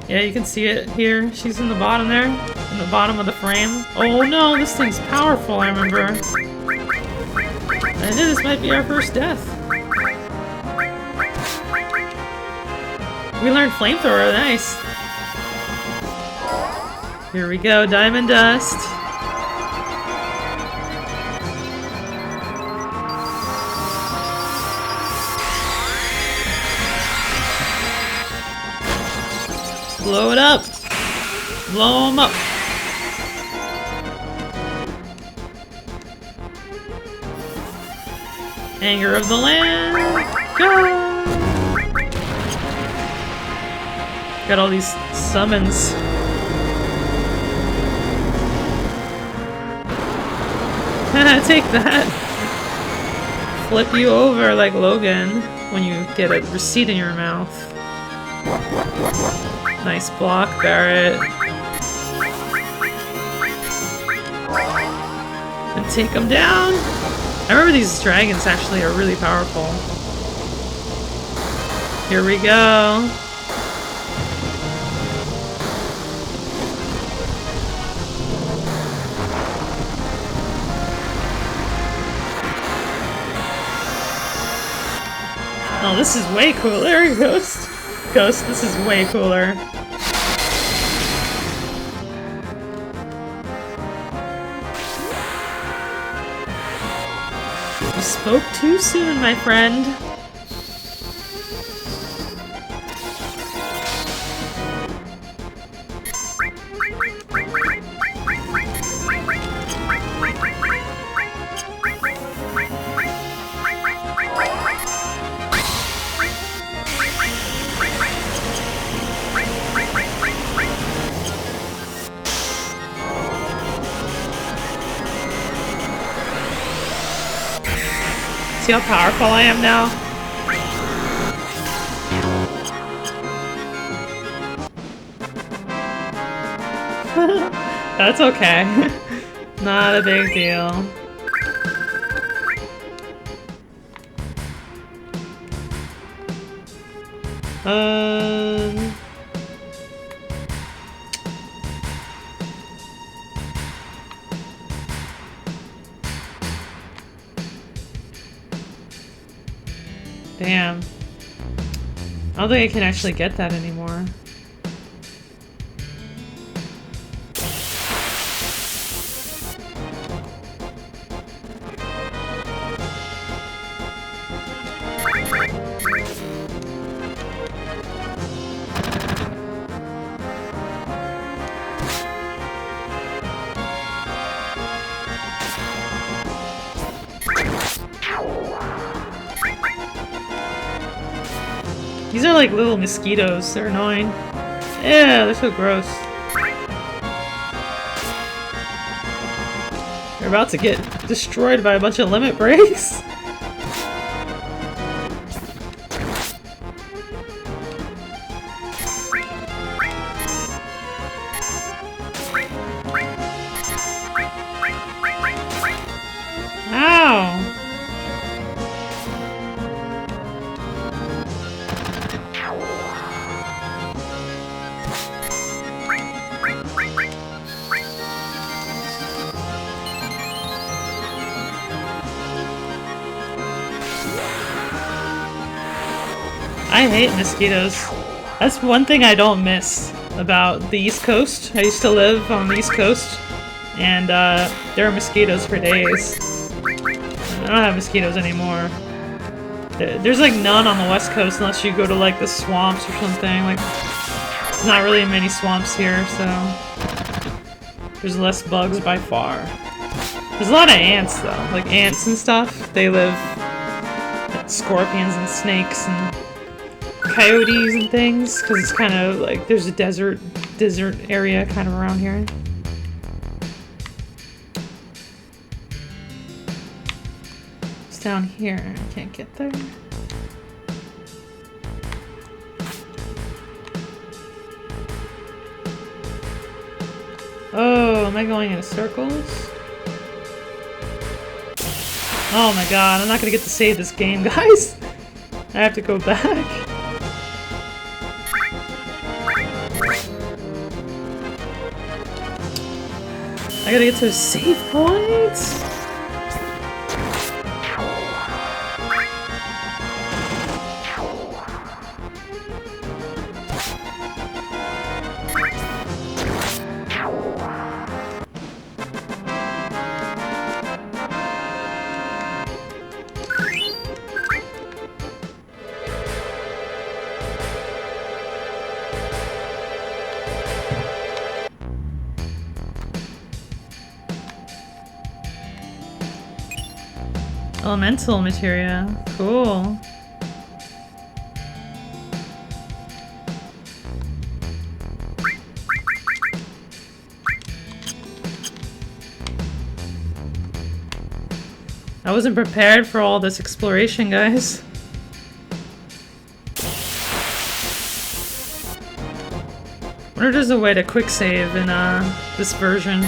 Yeah, you can see it here. She's in the bottom there, in the bottom of the frame. Oh no, this thing's powerful, I remember. I knew this might be our first death. We learned flamethrower, nice. Here we go, diamond dust. Blow it up. Blow them up. Anger of the land. Go! Got all these summons. Take that. Flip you over like Logan when you get a receipt in your mouth. Nice block, Barret. And take them down. I remember these dragons actually are really powerful. Here we go. Oh, this is way cooler, Ghost. Ghost, this is way cooler. You spoke too soon, my friend. See how powerful I am now? That's okay. Not a big deal. Damn. I don't think I can actually get that anymore. These are like little mosquitoes. They're annoying. Yeah, they're so gross. They're about to get destroyed by a bunch of limit breaks. Ow! I hate mosquitoes. That's one thing I don't miss about the East Coast. I used to live on the East Coast, and there were mosquitoes for days. I don't have mosquitoes anymore. There's like none on the West Coast unless you go to like the swamps or something. Like, there's not really many swamps here, so... There's less bugs by far. There's a lot of ants though, like ants and stuff. They live like scorpions and snakes and coyotes and things, because it's kind of like there's a desert area kind of around here. It's down here. I can't get there. Oh, am I going in circles? Oh my god, I'm not gonna get to save this game, guys! I have to go back. I gotta get to a save point! Elemental materia. Cool. I wasn't prepared for all this exploration, guys. I wonder if there's a way to quick save in this version.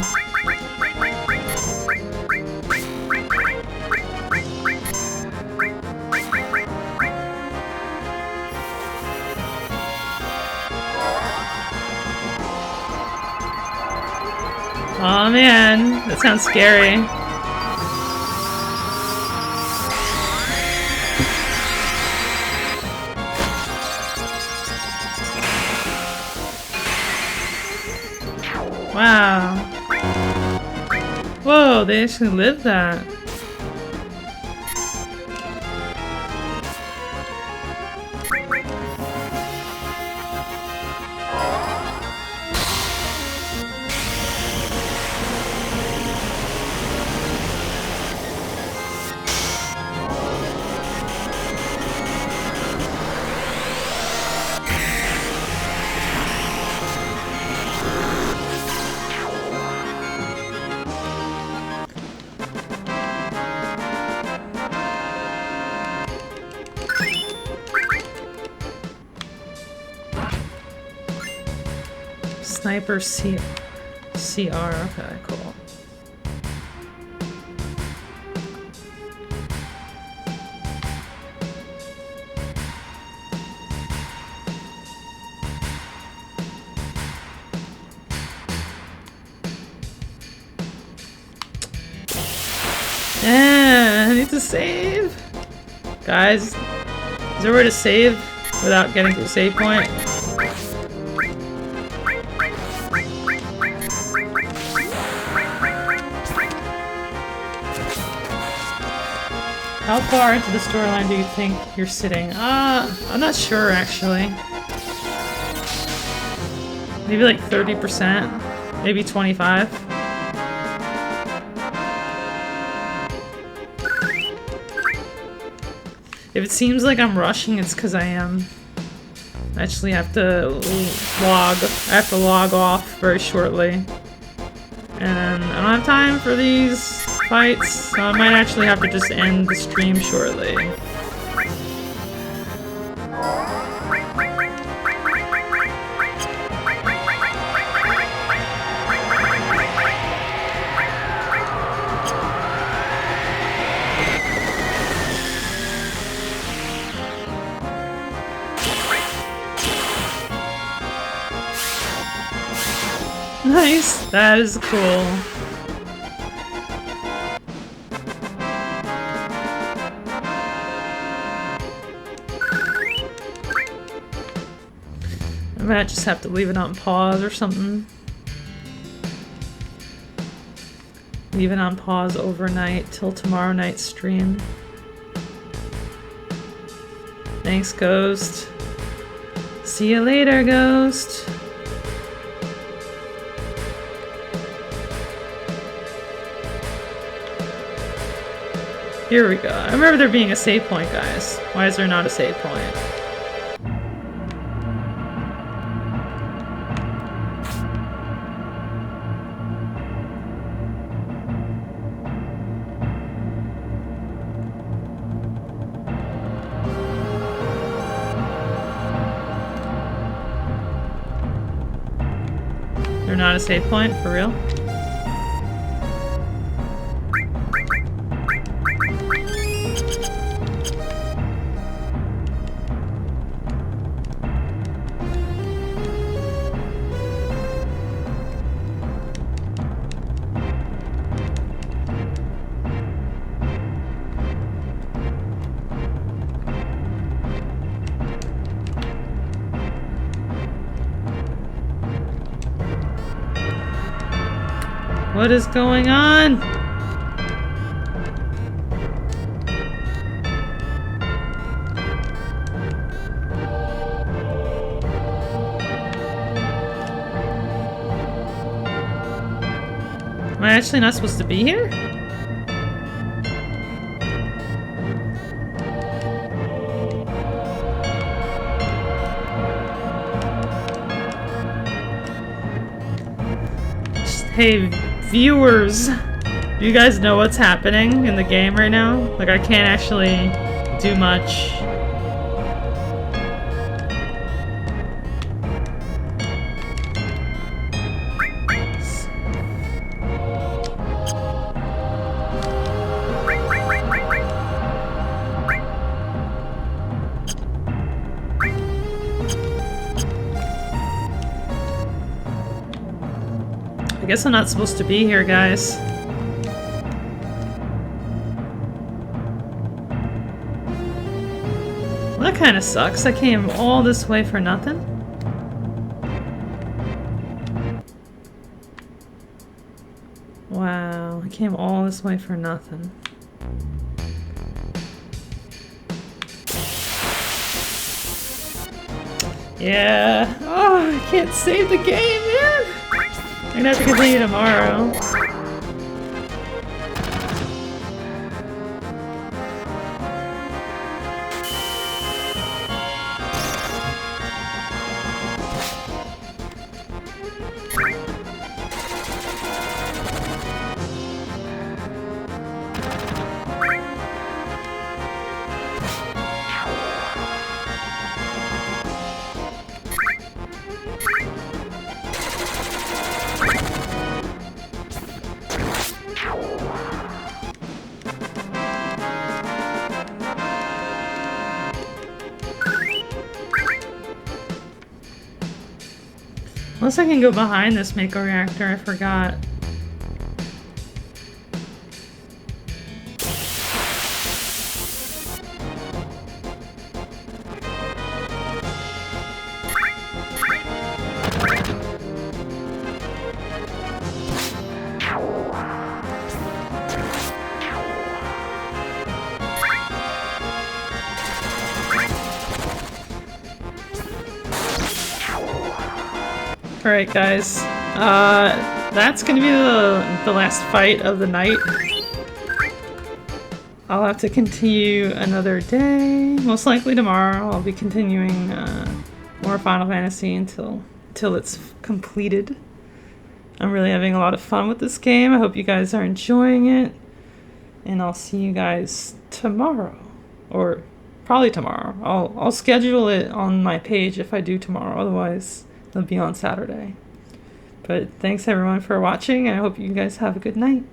Oh man, that sounds scary. Wow. Whoa, they actually lived that. Sniper CR, okay, cool. Yeah, I need to save. Guys, is there a way to save without getting to the save point? How far into the storyline do you think you're sitting? I'm not sure actually. Maybe like 30%, maybe 25. If it seems like I'm rushing, it's because I am. I actually have to log off very shortly. And I don't have time for these fights, so I might actually have to just end the stream shortly. Nice, that is cool. I might just have to leave it on pause or something. Leave it on pause overnight till tomorrow night's stream. Thanks, Ghost. See you later, Ghost. Here we go. I remember there being a save point, guys. Why is there not a save point? They're not a save point, for real? What is going on? Am I actually not supposed to be here? Hey, viewers, do you guys know what's happening in the game right now? Like, I can't actually do much. I guess I'm not supposed to be here, guys. Well, that kind of sucks. I came all this way for nothing. Wow, I came all this way for nothing. Yeah. Oh, I can't save the game, man! I'm gonna have to continue tomorrow. Unless I can go behind this Mako reactor, I forgot. Alright guys, that's gonna be the last fight of the night. I'll have to continue another day. Most likely tomorrow I'll be continuing more Final Fantasy until it's completed. I'm really having a lot of fun with this game. I hope you guys are enjoying it. And I'll see you guys tomorrow. Or probably tomorrow. I'll schedule it on my page if I do tomorrow, otherwise it'll be on Saturday. But thanks everyone for watching, and I hope you guys have a good night.